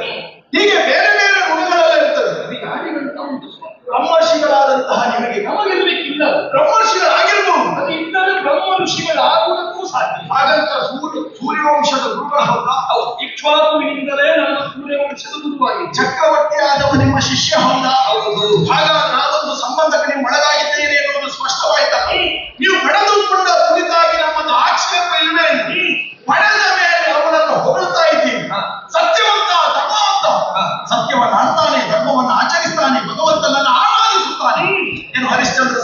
ಹೀಗೆ ಬೇರೆ ಬೇರೆ ಋಣಗಳೆಲ್ಲ ಇರ್ತದೆ.
ಯಾರಿಗಂತ ಉಂಟು
ಬ್ರಹ್ಮರ್ಷಿಗಳಾದಂತಹ ನಿಮಗೆ,
ನಮಗಿರ್ಲಿಕ್ಕಿಲ್ಲ.
ಬ್ರಹ್ಮರ್ಷಿಗಳಾಗಿರ್ಬಹುದು,
ಅದು ಇದ್ದರೆ ಬ್ರಹ್ಮ ಋಷಿಗಳಾಗುವುದಕ್ಕೂ ಸಾಧ್ಯ.
ಹಾಗಂತ ಸೂರ್ಯವಂಶದ ಗುರುಗಳ ಹೌದಾ?
ಇಕ್ಷ್ವಾಕುವಿನಿಂದಲೇ ನಾನು ಸೂರ್ಯವಂಶದ ಗುರುವಾಗಿದೆ.
ಚಕ್ರವರ್ತಿ ಆದವ ನಿಮ್ಮ ಶಿಷ್ಯ ಹೌದಾ?
ಹೌದು.
ಹಾಗಾದ್ರೆ ನಾವೊಂದು ಸಂಬಂಧಕ್ಕೆ ನೀವು ಒಳಗಾಗಿದ್ದೇನೆ ಎನ್ನುವುದು ಸ್ಪಷ್ಟವಾಯ್ತಾ? ನೀವು ಪಡೆದುಕೊಂಡ ಕುರಿತಾಗಿ ನಮ್ಮದು ಆಕ್ಷೇಪ ಇಲ್ವೇ? ಪಡೆದ ಮೇಲೆ ಅವನನ್ನು ಹೊಗಳ್ತಾ ಇದ್ದೀನಿ. ಸತ್ಯವಂತ, ಧರ್ಮವಂತ, ಸತ್ಯವನ್ನು ಆಡ್ತಾನೆ, ಧರ್ಮವನ್ನು ಆಚರಿಸ್ತಾನೆ, ಭಗವಂತನನ್ನು ಆರಾಧಿಸುತ್ತಾನೆ. ಏನು ಹರಿಶ್ಚಂದ್ರ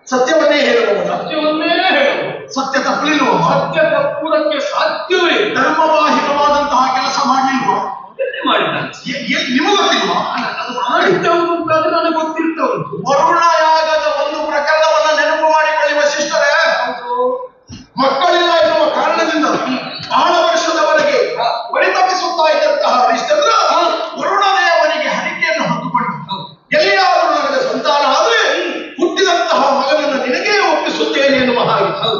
ಸತ್ಯವನ್ನೇ ಹೇಳುವವನು,
ಸತ್ಯವನ್ನೇ ಹೇಳುವುದು.
ಸತ್ಯ ತಪ್ಪಲಿಲ್ವ?
ಸತ್ಯ ತಪ್ಪುವುದಕ್ಕೆ ಸಾಧ್ಯವೇ.
ಧರ್ಮವಾಹಿಕವಾದಂತಹ ಕೆಲಸ ಮಾಡಲಿಲ್ವ?
ಮಾಡಿದ್ದಾನೆ.
ನಿಮಗೆ ಗೊತ್ತಿಲ್ವಾ?
ಅದು ಮಾಡಿದ್ದವನು ಅಂತಾದ್ರೆ ನನಗೆ ಗೊತ್ತಿರ್ತಾ ಉಂಟು.
ವರುಣಯಾಗದ ಒಂದು ಪ್ರಕರಣವನ್ನ ನೆನಪು ಮಾಡಿಕೊಳ್ಳಿ ವಸಿಷ್ಠರೇ. ಮಕ್ಕಳಿಲ್ಲ ಎನ್ನುವ ಕಾರಣದಿಂದ ಬಹಳ ವರ್ಷದವರೆಗೆ ಪರಿತಪಿಸುತ್ತಾ ಇದ್ದಂತಹ ಹರಿಶ್ಚಂದ್ರ ವರುಣದೇವನಿಗೆ ಹರಿಕೆಯನ್ನು ಹೊತ್ತುಕೊಂಡು, ಎಲ್ಲಿಯಾದರೂ ನನಗೆ ಸಂತಾನ ಆದರೆ ಹುಟ್ಟಿದಂತಹ ಮಗನನ್ನು ನಿನಗೇ ಒಪ್ಪಿಸುತ್ತೇನೆ ಎನ್ನುವ ಹಾಗೆ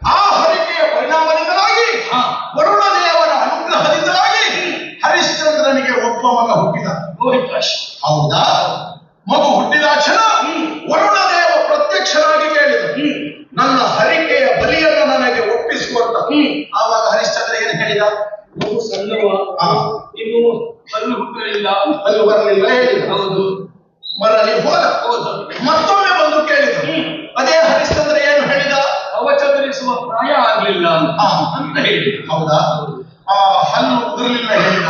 ಆ ಹರಿಕೆಯ ಪರಿಣಾಮದಿಂದಾಗಿ, ವರುಣದೇವರ ಅನುಗ್ರಹದಿಂದಾಗಿ ಹರಿಶ್ಚಂದ್ರನಿಗೆ ಒಬ್ಬ ಮಗ ಹುಟ್ಟಿದ. ಹೌದಾ? ಮಗು ಹುಟ್ಟಿದ ಕ್ಷಣ ವರುಣದೇವ ಪ್ರತ್ಯಕ್ಷನಾಗಿ ಕೇಳಿದ, ನನ್ನ ಹರಿಕೆಯ ಬಲಿಯನ್ನು ನನಗೆ ಒಪ್ಪಿಸುವಂತ. ಆವಾಗ ಹರಿಶ್ಚಂದ್ರ ಏನು ಹೇಳಿದ?
ಮಗು ಸಣ್ಣವ, ಇನ್ನು ಹಲ್ಲು ಹುಟ್ಟಲಿಲ್ಲ,
ಹಲ್ಲು ಬರಲಿಲ್ಲ ಹೇಳಿದ.
ಹೌದು,
ಮರಳಿ ಹೋದ. ಮತ್ತೊಮ್ಮೆ ಬಂದು ಕೇಳಿದ. ಅದೇ ಹರಿಶ್ಚಂದ್ರ ಏನು ಹೇಳಿದ?
ಕವಚ ಧರಿಸುವ ಪ್ರಾಯ ಆಗ್ಲಿಲ್ಲ ಅಂತ ಹೇಳಿದ.
ಹೌದಾ? ಹಲ್ಲು ಉದುರಲಿಲ್ಲ ಹೇಳಿದ.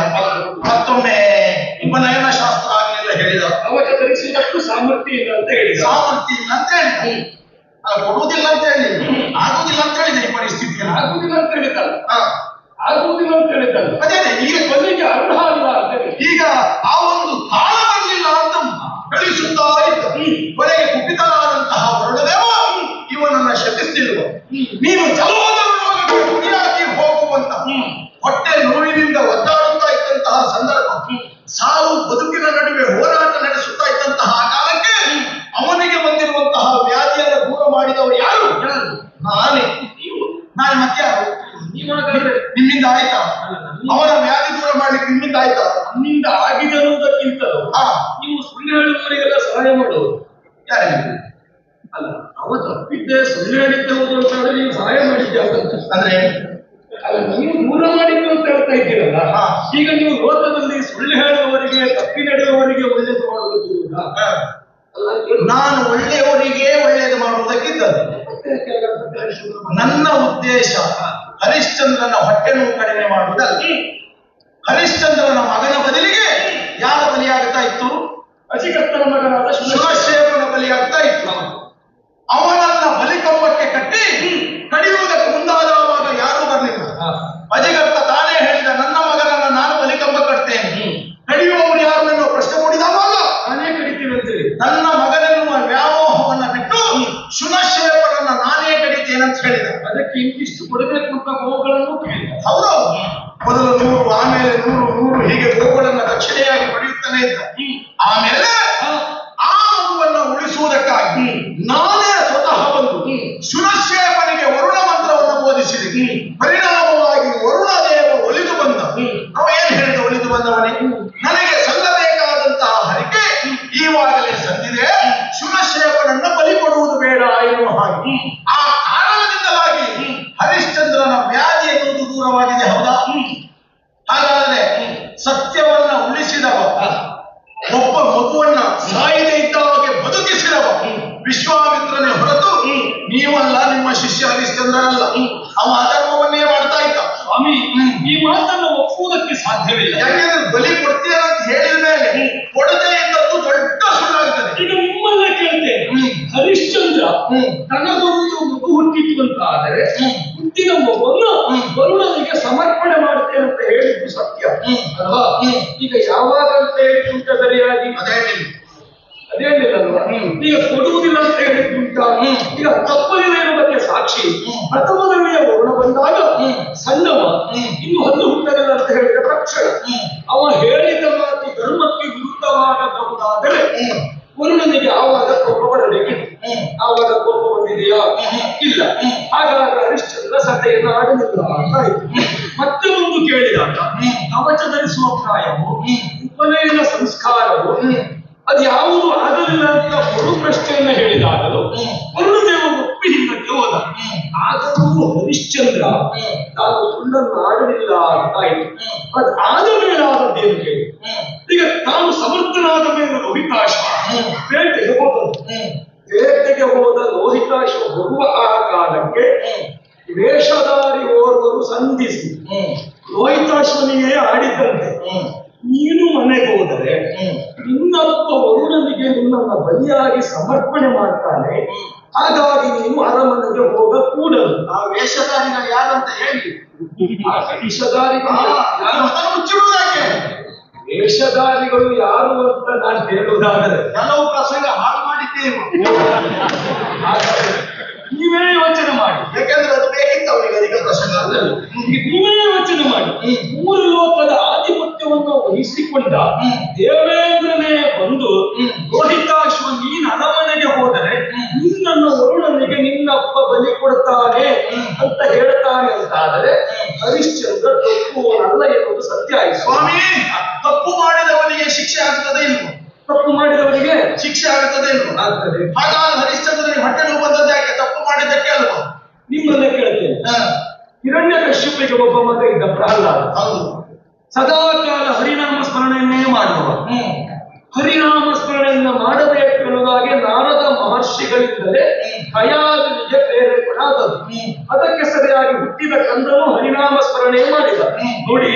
ಮತ್ತೊಮ್ಮೆ ಉಪನಯನ ಶಾಸ್ತ್ರ ಆಗಲಿಲ್ಲ ಹೇಳಿದ.
ಕವಚ ಧರಿಸುವುದಕ್ಕೂ ಸಾಮರ್ಥ್ಯ ಇಲ್ಲ ಅಂತ ಹೇಳಿದ.
ಸಾಮರ್ಥ್ಯ ಇಲ್ಲ ಅಂತ ಹೇಳಿದ. ಕೊಡುವುದಿಲ್ಲ ಅಂತ ಹೇಳಿ, ಆಗುವುದಿಲ್ಲ ಅಂತ ಹೇಳಿದ. ಈ ಪರಿಸ್ಥಿತಿ
ಆಗುವುದಿಲ್ಲ ಅಂತ ಹೇಳಿದ್ದಲ್ಲ, ಆಗುವುದಿಲ್ಲ ಅಂತ ಹೇಳಿದ್ದಲ್ಲ.
ಅದೇ ಈಗ
ಬಲಿಗೆ ಅರ್ಹ ಅಲ್ಲ ಅಂತ ಹೇಳಿ.
ಈಗ ಆ ಒಂದು ಕಾಲ ಬರಲಿಲ್ಲ ಅಂತ ಬೆಳೆಸುತ್ತಾ ಇದ್ದ. ಕೊನೆಗೆ ಕುಪಿತನಾದಂತಹ ವರುಣದೇವ ಇವನನ್ನ ಶಪಿಸ್ತಿರುವ. ನೀನು ಜಲೋದರೊಳಗೆ ಗುರಿಯಾಗಿ ಹೋಗುವಂತ ಹೊಟ್ಟೆ ನೋವಿನಿಂದ ಒದ್ದಾಡುತ್ತಾ ಇದ್ದಂತಹ ಸಂದರ್ಭ, ಸಾವು ಬದುಕಿನ ನಡುವೆ ಹೋರಾಟ ನಡೆಸುತ್ತಾ ಇದ್ದಂತಹ ಕಾಲಕ್ಕೆ ಅವನಿಗೆ ಬಂದಿರುವಂತಹ ವ್ಯಾಧಿಯನ್ನು ದೂರ ಮಾಡಿದವರು ಯಾರು? ನಾನೇ. ನಾನು ಮತ್ತೆ ಯಾರು? ನಿಮ್ಮಿಂದ ಆಯ್ತಾ? ಅವನ ವ್ಯಾಧಿ ದೂರ ಮಾಡ್ಲಿಕ್ಕೆ ನಿಮ್ಮಿಂದ ಆಯ್ತಾ?
ನನ್ನಿಂದ ಆಗಿದೆ ಅನ್ನೋದಕ್ಕಿಂತಲೂ ನೀವು ಸುಳ್ಳು ಹೇಳುವವರಿಗೆಲ್ಲ ಸಹಾಯ ಮಾಡೋದು
ಯಾರಿಗೆ?
ಅಲ್ಲ, ಅವ ತಪ್ಪಿದ್ದೆ ಸುಳ್ಳು ಹೇಳಿದ್ದೆ ಅಂತಂದ್ರೆ ನೀವು ಸಹಾಯ ಮಾಡಿದ್ದೆ
ಅಂದ್ರೆ
ಅಲ್ಲ, ನೀವು ದೂರ ಮಾಡಿದ್ದು ಅಂತ ಹೇಳ್ತಾ ಇದ್ದೀರಲ್ಲ. ಈಗ ನೀವು ಲೋಕದಲ್ಲಿ ಸುಳ್ಳು ಹೇಳುವವರಿಗೆ, ತಪ್ಪಿ ನಡೆಯುವವರಿಗೆ ಒಳ್ಳೇದು ಮಾಡುವುದಿಲ್ಲ.
ನಾನು ಒಳ್ಳೆಯವರಿಗೆ ಒಳ್ಳೆಯದು ಮಾಡುವುದಕ್ಕಿದ್ದರು. ನನ್ನ ಉದ್ದೇಶ ಹರಿಶ್ಚಂದ್ರನ ಹೊಟ್ಟೆ ನೋವು ಕಡಿಮೆ ಮಾಡುವುದಲ್ಲ. ಹರಿಶ್ಚಂದ್ರನ ಮಗನ ಬದಲಿಗೆ ಯಾರ ಬಲಿಯಾಗ್ತಾ ಇತ್ತು?
ಅಜಿಕರ್ತನ ಮಗನಾದ
ಶುನಶೇಪನ ಬಲಿಯಾಗ್ತಾ ಇತ್ತು. ಅವನನ್ನ ಬಲಿಕಂಬಕ್ಕೆ ಕಟ್ಟಿ ಕಡಿಯುವುದಕ್ಕೆ ಮುಂದಾದವಾಗ ಯಾರೂ ಬರಲಿಲ್ಲ. ಅಜಿಗರ್ತ ತಾನೇ ಹೇಳಿದ, ನನ್ನ ಮಗನ ಹೇಳಿದ ಉಳಿದು ಬಂದವನೇ, ನನಗೆ ಸಲ್ಲಬೇಕಾದಂತಹ ಹರಿಕೆ ಈವಾಗಲೇ ಸಂದಿದೆ. ಶುನಶೇಖರನ್ನ ಬಲಿ ಕೊಡುವುದು ಬೇಡ ಎನ್ನುವ ಹಾಗೆ ಆ ಕಾರಣದಿಂದಲಾಗಿ ಹರಿಶ್ಚಂದ್ರನ ವ್ಯಾಧಿ ಎನ್ನುವುದು ದೂರವಾಗಿದೆ. ಹೌದಾ? ಹಾಗಾದ್ರೆ ಸತ್ಯವನ್ನ ಉಳಿಸಿದವ, ಒಬ್ಬ ಮಗುವನ್ನ ಸಾಯದೆ ಇದ್ದವಗೆ ಬದುಕಿಸಿದವ ವಿಶ್ವಾಮಿತ್ರನೇ ಹೊರತು ನೀವಲ್ಲ, ನಿಮ್ಮ ಶಿಷ್ಯ ಹರಿಶ್ಚಂದ್ರನಲ್ಲ. ಅವ ಅಧರ್ಮವನ್ನೇ ಮಾಡ್ತಾ ಇದ್ದ.
ಸ್ವಾಮಿ, ಈ ಮಾತನ್ನು ಒಪ್ಪುವುದಕ್ಕೆ ಸಾಧ್ಯವಿಲ್ಲ.
ಯಾಕೆಂದ್ರೆ ಬಲಿ ಕೊಡ್ತೀಯ ಅಂತ ಹೇಳಿದ ಮೇಲೆ ಕೊಡದೆ ಇದ್ದದ್ದು ದೊಡ್ಡ ಸುಳ್ಳಾಗ್ತದೆ.
ಈಗ ನಿಮ್ಮನ್ನ ಕೇಳ್ತೇನೆ, ಹರಿಶ್ಚಂದ್ರ ತನಗೊಂದು ಮಗು ಹುಟ್ಟಿತು ಅಂತ ಆದರೆ ಹುಟ್ಟಿದ ಮಗುವನ್ನು ವರುಣನಿಗೆ ಸಮರ್ಪಣೆ ಮಾಡ್ತೇನೆ ಅಂತ ಹೇಳಿದ್ದು ಸತ್ಯ ಅಲ್ವಾ? ಈಗ ಯಾವಾಗ ಅಂತ ಹೇಳಿದ್ದುಂಟ ಸರಿಯಾಗಿ? ಅದೇನಿಲ್ಲಲ್ವಾ? ಈಗ ಕೊಡುವುದಿಲ್ಲ ಅಂತ ಹೇಳಿದ್ದುಂಟ. ಈಗ ತಪ್ಪಲಿದೆ ಎನ್ನುವುದಕ್ಕೆ ಸಾಕ್ಷಿ ಪ್ರಥಮದಲ್ಲಿಯ ವರುಣ ಬಂದಾಗ ಸಣ್ಣವ ಇನ್ನು ಹಲ್ಲು ಹುಟ್ಟಲಿಲ್ಲ ಅಂತ ಹೇಳಿದ ತಕ್ಷಣ ಅವ ಹೇಳಿದ ಮಾತು ಧರ್ಮಕ್ಕೆ ವಿರುದ್ಧವಾಗಬಹುದಾದರೆ ವರುಣನಿಗೆ ಆವಾಗ ಕೋಪ ಬರಬೇಕಿತ್ತು. ಆವಾಗ ಕೋಪ ಬಂದಿದೆಯಾ? ಇಲ್ಲ. ಹಾಗಾದ್ರೆ ಹರಿಶ್ಚಂದ್ರ ಸಭೆಯನ್ನು ಆಡಲಿಲ್ಲ ಅಂತ ಆಯ್ತು. ಮತ್ತೆ ಒಂದು ಕೇಳಿದಾಗ ಕವಚ ಧರಿಸುವ ಪ್ರಾಯವು, ಉಪನಯನ ಸಂಸ್ಕಾರವು ಅದು ಯಾವುದು ಆಗಲಿಲ್ಲ ಅಂತ ಮರು ಪ್ರಶ್ನೆಯನ್ನ ಹೇಳಿದಾಗಲೂ ವರುಣದೇವ ಒಪ್ಪಿ ಹಿಂದಕ್ಕೆ ಹೋದ. ಆದರೂ ಹರಿಶ್ಚಂದ್ರ ತಾನು ಸುಳ್ಳನ್ನು ಆಡಲಿಲ್ಲ ಅಂತ ಆಯ್ತು. ಅದು ಆದ ಮೇಲೆ ಆದದ್ದೇನು ಕೇಳಿ. ಈಗ ತಾನು ಸಮರ್ಥನಾದ ಮೇಲೆ ಲೋಹಿತಾಶ್ವ ಬೇಟೆಗೆ ಹೋದನು. ಬೇಟೆಗೆ ಹೋದ ಲೋಹಿತಾಶ್ವ ಬರುವ ಆ ಕಾಲಕ್ಕೆ ವೇಷಧಾರಿ ಓರ್ವರು ಸಂಧಿಸಿ ಲೋಹಿತಾಶ್ವನಿಗೆ ಆಡಿದಂತೆ, ನೀನು ಮನೆಗೆ ಹೋದರೆ ನಿನ್ನಪ್ಪ ವರುಣನಿಗೆ ನಿನ್ನನ್ನ ಬಲಿಯಾಗಿ ಸಮರ್ಪಣೆ ಮಾಡ್ತಾನೆ, ಹಾಗಾಗಿ ನೀನು ಅರಮನೆಗೆ ಹೋಗ ಕೂಡದು.
ಆ ವೇಷಧಾರಿನ ಯಾರಂತ ಹೇಳಿ.
ಮುಚ್ಚಿಡುವುದಾಕೆ ವೇಷಧಾರಿಗಳು ಯಾರು ಅಂತ ನಾನು ಹೇಳುವುದಾದರೆ
ಕೆಲವು ಪ್ರಸಂಗ ಹಾಳು ಮಾಡಿದ್ದೇವೆ.
ನೀವೇ ಯೋಚನೆ ಮಾಡಿ.
ಯಾಕಂದ್ರೆ ಅದು ಬೇಕಿತ್ತು ಅವರಿಗೆ ಅಧಿಕ ಪ್ರಸಂಗ.
ನೀವೇ ಯೋಚನೆ ಮಾಡಿ. ಮೂರು ಲೋಕದ ಆಧಿಪತ್ಯವನ್ನು ವಹಿಸಿಕೊಂಡ ದೇವೇಂದ್ರನೇ ಬಂದು ಲೋಹಿತಾಶ್ವ ನೀನ್ ಅರಮನೆಗೆ ಹೋದರೆ ನಿನ್ನನ್ನು ವರುಣನಿಗೆ ನಿನ್ನಪ್ಪ ಬಲಿ ಕೊಡ್ತಾನೆ ಅಂತ ಹೇಳ್ತಾನೆ ಅಂತಾದರೆ ಹರಿಶ್ಚಂದ್ರ ತಪ್ಪುವನಲ್ಲ ಎನ್ನುವುದು ಸತ್ಯ ಆಯ್ತು.
ಸ್ವಾಮಿ, ತಪ್ಪು ಮಾಡಿದವನಿಗೆ ಶಿಕ್ಷೆ ಆಗ್ತದೆ ಇಲ್ವೋ?
ತಪ್ಪು ಮಾಡಿದವರಿಗೆ
ಶಿಕ್ಷೆ ಆಗ್ತದೆ ಇಲ್ವೋ?
ಆಗ್ತದೆ.
ಹಾಗಾದ್ರೆ ಹರಿಶ್ಚಂದ್ರನಿಗೆ ಹೊಟ್ಟೆ ನೋವು ಬಂದದ್ದು ಯಾಕೆ? ತಪ್ಪು ಮಾಡಿದ್ದಕ್ಕೆ ಅಲ್ವಾ?
ನಿಮ್ಮನ್ನೇ ಕೇಳ್ತೇನೆ. ಹಿರಣ್ಯಕಶ್ಯಪಿಗೆ ಒಬ್ಬ ಮಗ ಇದ್ದ, ಪ್ರಹ್ಲಾದ.
ಹೌದು.
ಸದಾಕಾಲ ಹರಿನಾಮ ಸ್ಮರಣೆಯನ್ನೇ ಮಾಡುವ. ಹರಿನಾಮ ಸ್ಮರಣೆಯನ್ನ ಮಾಡಬೇಕೆನ್ನುವುದಾಗಿ ನಾರದ ಮಹರ್ಷಿಗಳಿಂದಲೇ ಕಯಾದನಿಗೆ ಪ್ರೇರೇಪಣೆ ಆದದ್ದು. ಅದಕ್ಕೆ ಸರಿಯಾಗಿ ಹುಟ್ಟಿದ ಕಂದನು ಹರಿನಾಮ ಸ್ಮರಣೆ ಮಾಡಿದ. ನೋಡಿ,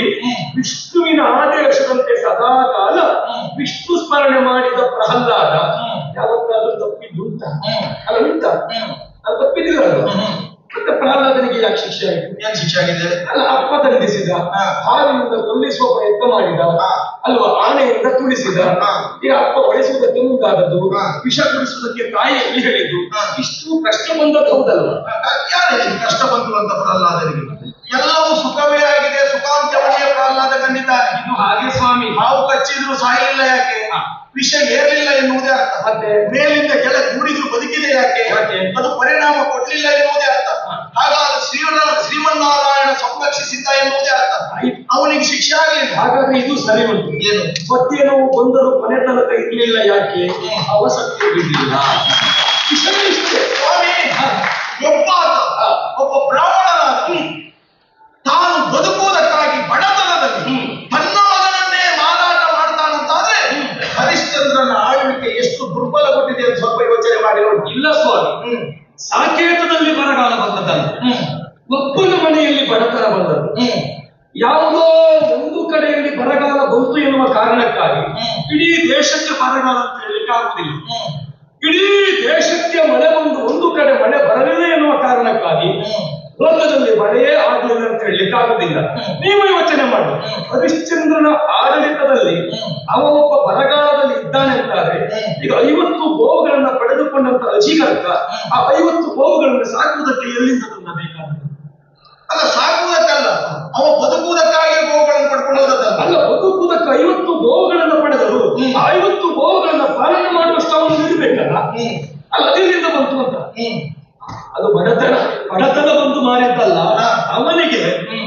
ವಿಷ್ಣುವಿನ ಆದೇಶದಂತೆ ಸದಾಕಾಲ ವಿಷ್ಣು ಸ್ಮರಣೆ ಮಾಡಿದ ಪ್ರಹ್ಲಾದ ಯಾವತ್ತಾದ್ರೂ ತಪ್ಪಿದ್ದುಂಟ? ಅಲ್ಲ, ಉಂಟ? ಅದು ತಪ್ಪಿದಿಲ್ಲ. ಮತ್ತೆ ಪ್ರಹ್ಲಾದನಿಗೆ ಯಾಕೆ ಶಿಕ್ಷೆ ಆಯಿತು?
ಏನ್ ಶಿಕ್ಷೆ ಆಗಿದೆ?
ಅಲ್ಲ, ಅಪ್ಪ ತಂದಿಸಿದ, ಹಾವಿನಿಂದ ಕೊಲ್ಲಿಸುವ ಪ್ರಯತ್ನ ಮಾಡಿದ ಅಲ್ವಾ, ಆನೆಯಿಂದ ತುಳಿಸಿದ. ಈಗ ಅಪ್ಪ ಹೊಡೆಸುವುದಕ್ಕೆ ಮುಂದಾದದ್ದು, ವಿಷ ಕುಡಿಸುವುದಕ್ಕೆ ತಾಯಿಯಲ್ಲಿ ಹೇಳಿದ್ದು. ಇಷ್ಟು ಕಷ್ಟ ಬಂದದ್ದು ಹೌದಲ್ವಾ?
ಯಾರಿಗೆ ಕಷ್ಟ ಬಂತು ಅಂತ ಪ್ರಹ್ಲಾದನಿಗೆ? ಎಲ್ಲವೂ ಸುಖವೇ ಆಗಿದೆ, ಸುಖಾಂತ್ಯವನ್ನೇ ಪ್ರಹ್ಲಾದ ಕಂಡಿದ್ದಾನೆ.
ಇದು ಹಾಗೆ ಸ್ವಾಮಿ.
ಹಾವು ಕಚ್ಚಿದ್ರು ಸಾಯಲಿಲ್ಲ ಯಾಕೆ? ವಿಷ ಏರಲಿಲ್ಲ ಎನ್ನುವುದೇ ಅರ್ಥ.
ಮತ್ತೆ
ಮೇಲಿಂದ ಕೆಳ ಕೂಡಿದ್ರು ಬದುಕಿದೆ ಯಾಕೆ? ಅದು ಪರಿಣಾಮ ಕೊಡ್ಲಿಲ್ಲ ಎನ್ನುವುದೇ ಅರ್ಥ. ಹಾಗಾದ್ರೆ ಶ್ರೀಮನ್ನಾರಾಯಣ ಸಂರಕ್ಷಿಸಿದ್ದ ಎನ್ನುವುದೇ ಅರ್ಥ. ಅವನಿಗೆ ಶಿಕ್ಷೆ ಆಗಲಿಲ್ಲ.
ಹಾಗಾದ್ರೆ ಇದು ಸರಿ ಉಂಟು.
ಏನು?
ಮತ್ತೇನೋ ಬಂದರೂ ಕೊನೆ ತನಕ ಇರ್ಲಿಲ್ಲ ಯಾಕೆ? ಅವ ಸತ್ಯ ಬಿಡಲಿಲ್ಲ.
ಸ್ವಾಮಿ, ಒಬ್ಬ ಬ್ರಾಹ್ಮಣನಾದ ತಾನು ಬದುಕುವುದಕ್ಕಾಗಿ ಬಡತನದಲ್ಲಿ ತನ್ನ ಮಗನನ್ನೇ ಮಾರಾಟ ಮಾಡ್ತಾನಂತಾದ್ರೆ ಹರಿಶ್ಚಂದ್ರನ ಆಳ್ವಿಕೆ ಎಷ್ಟು ದುರ್ಬಲಗೊಂಡಿದೆ ಅಂತ ಸ್ವಲ್ಪ ಯೋಚನೆ ಮಾಡಿ ನೋಡಿ.
ಇಲ್ಲ ಸ್ವಾಮಿ, ಸಾಕೇತದಲ್ಲಿ ಬರಗಾಲ ಬಂದದ್ದಲ್ಲ, ಒಬ್ಬನ ಮನೆಯಲ್ಲಿ ಬಡತನ ಬಂದದ್ದು. ಯಾವುದೋ ಒಂದು ಕಡೆಯಲ್ಲಿ ಬರಗಾಲ ಬಂತು ಎನ್ನುವ ಕಾರಣಕ್ಕಾಗಿ ಇಡೀ ದೇಶಕ್ಕೆ ಬರಗಾಲ ಅಂತ ಹೇಳಲಿಕ್ಕೆ ಆಗುದಿಲ್ಲ. ಇಡೀ ದೇಶಕ್ಕೆ ಮಳೆ ಬಂದು ಒಂದು ಕಡೆ ಮಳೆ ಬರಲಿಲ್ಲ ಎನ್ನುವ ಕಾರಣಕ್ಕಾಗಿ ಲೋಕದಲ್ಲಿ ಮಳೆಯೇ ಆಗಲಿಲ್ಲ ಅಂತ ಹೇಳಲಿಕ್ಕೆ ಆಗುದಿಲ್ಲ. ನೀವು ಯೋಚನೆ ಮಾಡಿ, ಹರಿಶ್ಚಂದ್ರನ ಆಡಳಿತದಲ್ಲಿ ಅವ ಒಬ್ಬ ಬರಗಾಲದಲ್ಲಿ ಇದ್ದಾನೆ ಅಂತಾದ್ರೆ ಈಗ 50 ಗೋವುಗಳನ್ನ ಪಡೆದುಕೊಂಡಂತ ಅಜಿಗರ್ಕ ಆ 50 ಗೋವುಗಳನ್ನು ಸಾಕುವುದಕ್ಕೆ ಎಲ್ಲಿಂದ ತಂದಬೇಕಾದ?
ಅಲ್ಲ, ಸಾಕುವುದಕ್ಕಲ್ಲ, ಅವ ಬದುಕುವುದಕ್ಕಾಗಿ ಗೋವುಗಳನ್ನು ಪಡ್ಕೊಂಡು ಹೋದದ್ದಲ್ಲ.
ಅಲ್ಲ, ಬದುಕುವುದಕ್ಕೆ 50 ಗೋವುಗಳನ್ನ ಪಡೆದರು. ಆ 50 ಗೋವುಗಳನ್ನ ಪಾಲನೆ ಮಾಡುವಷ್ಟು ಅವನು ಇರಬೇಕಲ್ಲ. ಅಲ್ಲ, ಅದರಿಂದ ಬಂತು ಅಂತ. ಅದು ಬಡತನ ಬಂದು ಮಾರಿದ್ದಲ್ಲ. ಅವನಿಗೆ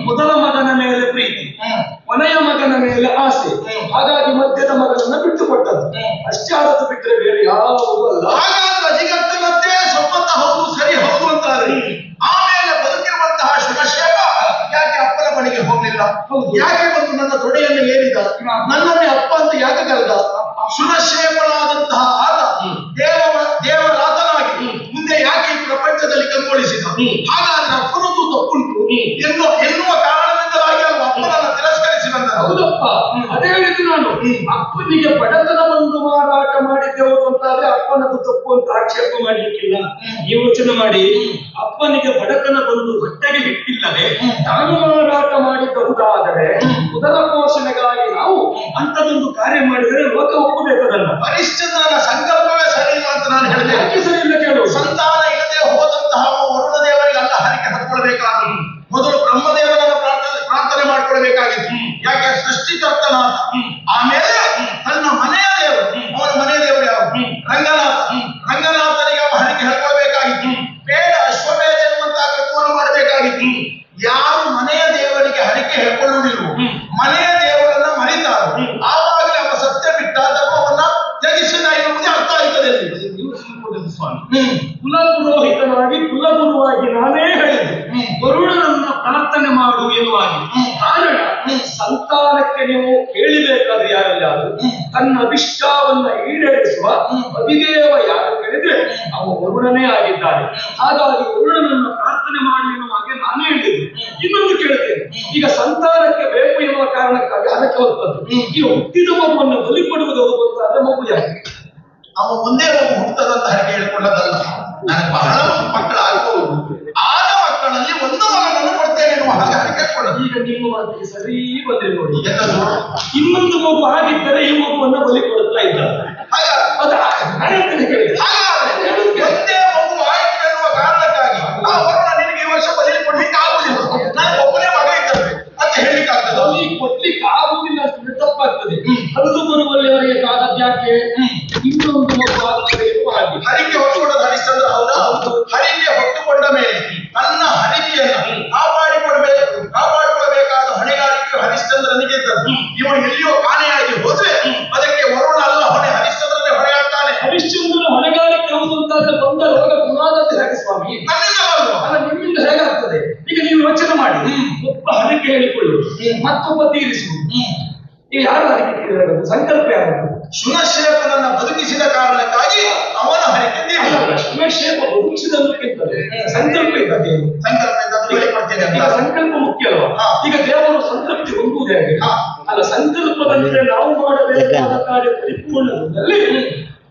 ಮೊದಲ ಮಗನ ಮೇಲೆ ಪ್ರೀತಿ, ಕೊನೆಯ ಮಗನ ಮೇಲೆ ಮಗನಿಗೆ ಆಸೆ, ಹಾಗಾಗಿ ಮಧ್ಯದ ಮಗನನ್ನ ಬಿಟ್ಟು ಕೊಟ್ಟದ್ದು. ಅಷ್ಟೇ ಆದದ್ದು ಬಿಟ್ಟರೆ ಬೇರೆ ಯಾವುದೂ ಅಲ್ಲ.
ಹಾಗಾದ್ರೆ ಅಜಿಗತ್ತನದ್ದೇ ಸಮ್ಮತ ಹೌದು, ಸರಿ ಹೌದು ಅಂತಾರೆ. ಆಮೇಲೆ ಬದುಕಿರುವಂತಹ ಶುನಶೇಪ ಯಾಕೆ ಅಪ್ಪನ ಮನೆಗೆ ಹೋಗ್ಲಿಲ್ಲ? ಯಾಕೆ ಬಂದು ನನ್ನ ತೊಡೆಯನ್ನು ಏರಿದ? ನನ್ನನ್ನೇ ಅಪ್ಪ ಅಂತ ಯಾಕೆ ಕರೆದ? ಶುನಶೇಪನಾದಂತಹ ಆತ ದೇವರಾತನಾಗಿ ಮುಂದೆ ಯಾಕೆ ಈ ಪ್ರಪಂಚದಲ್ಲಿ ಕಂಗೊಳಿಸಿದ? ಹಾಗಾದ್ರೆ ಅಪ್ಪನದ್ದು ತಪ್ಪುಂಟು ಎನ್ನುವ ಕಾರಣದಿಂದಲಾಗಿ ಅಲ್ವ ಅಪ್ಪನನ್ನ ತಿರಸ್ಕರಿಸಿ ಬಂದ.
ಹೌದಪ್ಪ, ಅದೇ ಹೇಳಿದ್ದು ನಾನು. ಅಪ್ಪನಿಗೆ ಬಡತನ ಬಂದು ಮಾರಾಟ ಮಾಡಿದ್ದೆವು ಅಂತಾದ್ರೆ ಅಪ್ಪನದ್ದು ತಪ್ಪು ಅಂತ ಆಕ್ಷೇಪ ಮಾಡ್ಲಿಕ್ಕಿಲ್ಲ. ಯೋಚನೆ ಮಾಡಿ, ಅಪ್ಪನಿಗೆ ಬಡತನ ಬಂದು ಹೊಟ್ಟೆಗೆ ಹಿಟ್ಟಿಲ್ಲದೆ ತಾನು ಮಾರಾಟ ಮಾಡಿದ್ದವುದಾದರೆ ಉದರ ಪೋಷಣೆಗಾಗಿ ನಾವು ಅಂತದೊಂದು ಕಾರ್ಯ ಮಾಡಿದರೆ ಲೋಕ ಒಪ್ಪಬೇಕದಲ್ಲ.
ಹರಿಶ್ಚಂದ್ರನ ಸಂಕಲ್ಪವೇ ಸರಿ ಇಲ್ಲ ಅಂತ ನಾನು ಹೇಳಿದೆ.
ಯಾಕೆ ಸರಿ ಇಲ್ಲ ಕೇಳು.
ಸಂತಾನ ಇಲ್ಲದೆ ಹೋದಂತಹ ವರುಣ ದೇವರಿಗೆ ಅಲ್ಲ ಹರಕೆ ಹೊತ್ಕೊಳ್ಬೇಕಾದ ಮೊದಲು ಬ್ರಹ್ಮದೇವನನ್ನ ಪ್ರಾರ್ಥನೆ ಮಾಡ್ಕೊಳ್ಬೇಕಾಗಿತ್ತು. ಯಾಕೆ? ಸೃಷ್ಟಿಕರ್ತನಾದ. ಆಮೇಲೆ ತನ್ನ ಮನೆಯ ದೇವರು, ಅವನ ಮನೆಯ ದೇವರು ಯಾರು? ರಂಗನಾಥ. ರಂಗನಾಥನಿಗೆ ಅವ ಹರಕೆ ಹೇಳ್ಕೊಳ್ಬೇಕಾಗಿತ್ತು. ಬೇಡ ಅಶ್ವಮೇಧ ಎನ್ನುವಂತಹ ಕೃತ್ಯವನ್ನು ಮಾಡಬೇಕಾಗಿತ್ತು. ಯಾರು ಮನೆಯ ದೇವರಿಗೆ ಹರಕೆ ಹೇಳ್ಕೊಳ್ಳುವುದಿಲ್ಲ, ಮನೆಯ ದೇವರನ್ನ ಮರಿತಾರೆ, ಆವಾಗಲೇ ಅವ ಸತ್ಯ ಬಿಟ್ಟ ಧರ್ಮವನ್ನ ತ್ಯಜಿಸಿದ ಎನ್ನುವುದೇ ಅರ್ಥ ಆಯ್ತದೆ.
ಕುಲಪುರೋಹಿತನಾಗಿ ಕುಲಗುರುವಾಗಿ ನಾನೇ ಹೇಳಿದೆ ವರುಣನನ್ನ ಪ್ರಾರ್ಥನೆ ಮಾಡು ಎನ್ನುವಾಗಿ. ಕಾರಣ, ಸಂತಾನಕ್ಕೆ ನೀವು ಕೇಳಬೇಕಾದ್ರೆ ಯಾರಲ್ಲಾದ್ರು ತನ್ನ ಅಭಿಷ್ಟವನ್ನ ಈಡೇರಿಸುವ ಅಧಿದೇವ ಯಾರು ಕೇಳಿದ್ರೆ ಅವ ವರುಣನೇ ಆಗಿದ್ದಾನೆ. ಹಾಗಾಗಿ ವರುಣನನ್ನ ಪ್ರಾರ್ಥನೆ ಮಾಡು ಎನ್ನುವಾಗೆ ನಾನೇ ಹೇಳಿದ್ದೆ. ಇನ್ನೊಂದು ಕೇಳ್ತೇನೆ, ಈಗ ಸಂತಾನಕ್ಕೆ ಬೇಕು ಎನ್ನುವ ಕಾರಣಕ್ಕಾಗಿ ಹರಕೆ ಹೊತ್ತದ್ದು. ಈಗ ಹುಟ್ಟಿದ ಮಗುವನ್ನು ಬಲಿ ಕೊಡುವುದು ಗೊತ್ತಾದ್ರೆ ಮಗು ಯಾಕೆ?
ಅವ ಒಂದೇ ಮಗು ಹುಟ್ಟದಂತ ಹರಕೆ ಹೇಳ್ಕೊಳ್ಳೋದಲ್ಲ. ನನಗೆ ಬಹಳ ಮಕ್ಕಳು ಆಗಬಹುದು, ಆದ ಮಕ್ಕಳಲ್ಲಿ ಒಂದು ಮಗನನ್ನು ಕೊಡ್ತೇನೆ ಎನ್ನುವ ಹಾಗೆ ಹರಕೆ ಕೊಡೋದು.
ಈಗ ನಿಮ್ಮ ಮಾತಿಗೆ ಸರಿ ಬಂದ್ರೆ ನೋಡಿ, ಇನ್ನೊಂದು ಮಗು ಆಗಿದ್ದರೆ ಈ ಮಗುವನ್ನ ಬಲಿ ಕೊಡುತ್ತಾ ಇದ್ದಾರೆ.
ಒಂದೇ ಮಗು ಆಯ್ತು ಎನ್ನುವ ಕಾರಣಕ್ಕಾಗಿ ಆ ವರುಣ ನಿನಗೆ ಈ ವರ್ಷ ಬಲಿ ಕೊಡ್ಲಿಕ್ಕೆ ಆಗುದಿಲ್ಲ, ನನಗೆ ಒಬ್ಬನೇ ಮಗ ಇದ್ದಾರೆ ಅಂತ ಹೇಳಿಕ್ಕೆ ಆಗ್ತದೆ.
ಕೊಡ್ಲಿಕ್ಕೆ ಆಗುದಿಲ್ಲ ಅಂತ ತಪ್ಪಾಗ್ತದೆ. ಹರಿದು ಬರುವಲ್ಲಿವರೆಗೆ ಕಾದದ್ದು ಯಾಕೆ? ಇನ್ನೊಂದು ಮಗು ಆಗುತ್ತದೆ ಎನ್ನುವ ಹಾಗೆ.
ಹರಿಕೆ ಹೊತ್ತುಕೊಂಡದ್ದು ಹರಿಶ್ಚಂದ್ರ ಹೌದಾ? ಹರಿಕೆ ಹೊತ್ತುಕೊಂಡ ಮೇಲೆ ತನ್ನ ಹರಿಕೆಯನ್ನು ಕಾಪಾಡಿಕೊಳ್ಬೇಕಾದ ಹೊಣೆಗಾರಿಕೆ ಹರಿಶ್ಚಂದ್ರನಿಗೆ ಇದ್ದದ್ದು. ಇವ ಎಲ್ಲಿಯೋ ಕಾಣೆಯಾಗಿ ಹೋದ್ರೆ ಅದಕ್ಕೆ ವರುಣ ಅಲ್ಲ ಹೊಣೆ, ಹರಿಶ್ಚಂದ್ರನೇ ಹೊಣೆ ಆಗ್ತಾನೆ.
ಹರಿಶ್ಚಂದ್ರನ ಹೊಣೆಗಾರಿಕೆ ಹೌದು ಅಂತಾದ್ರೆ ಬಂದ ರೋಗ ಗುಣಾದದ್ದು ಹೇಗೆ ಸ್ವಾಮಿ?
ನನ್ನಿಂದ ಬರುವ
ಅಲ್ಲ, ನಿಮ್ಮಿಂದ ಹೇಗಾಗ್ತದೆ? ಈಗ ನೀವು ಯೋಚನೆ ಮಾಡಿ, ಒಬ್ಬ ಹರಕೆ ಹೇಳಿಕೊಳ್ಳುವುದು, ಮತ್ತೊಬ್ಬ ತೀರಿಸುವುದು. ಈಗ ಯಾರು ಹರಕೆ ತೀರಿಸಬೇಕು? ಸಂಕಲ್ಪ ಯಾರು?
ಶುನಶೇಪನನ್ನ ಬದುಕಿಸಿದ ಕಾರಣಕ್ಕಾಗಿ ಅವನ ಹರಕೆ ತೀರಿಸಬೇಕು.
ಶುನಶೇಪ ಬದುಕಿಸಿದಕ್ಕಿಂತಲೇ ಸಂಕಲ್ಪ ಇದ್ದದ್ದು.
ಸಂಕಲ್ಪ ಇದ್ದದ್ದು ಹೇಳಿಕೊಡ್ತೇನೆ ಅಂತ.
ಸಂಕಲ್ಪ ಮುಖ್ಯ ಅಲ್ವಾ? ಈಗ ದೇವರು ಸಂತೃಪ್ತಿ ಹೊಂದುವುದು ಹೇಗೆ? ಅಲ್ಲ, ಸಂಕಲ್ಪದಂತೆ ನಾವು ಮಾಡಬೇಕಾದ ಕಾರ್ಯ ಪರಿಪೂರ್ಣದಲ್ಲಿ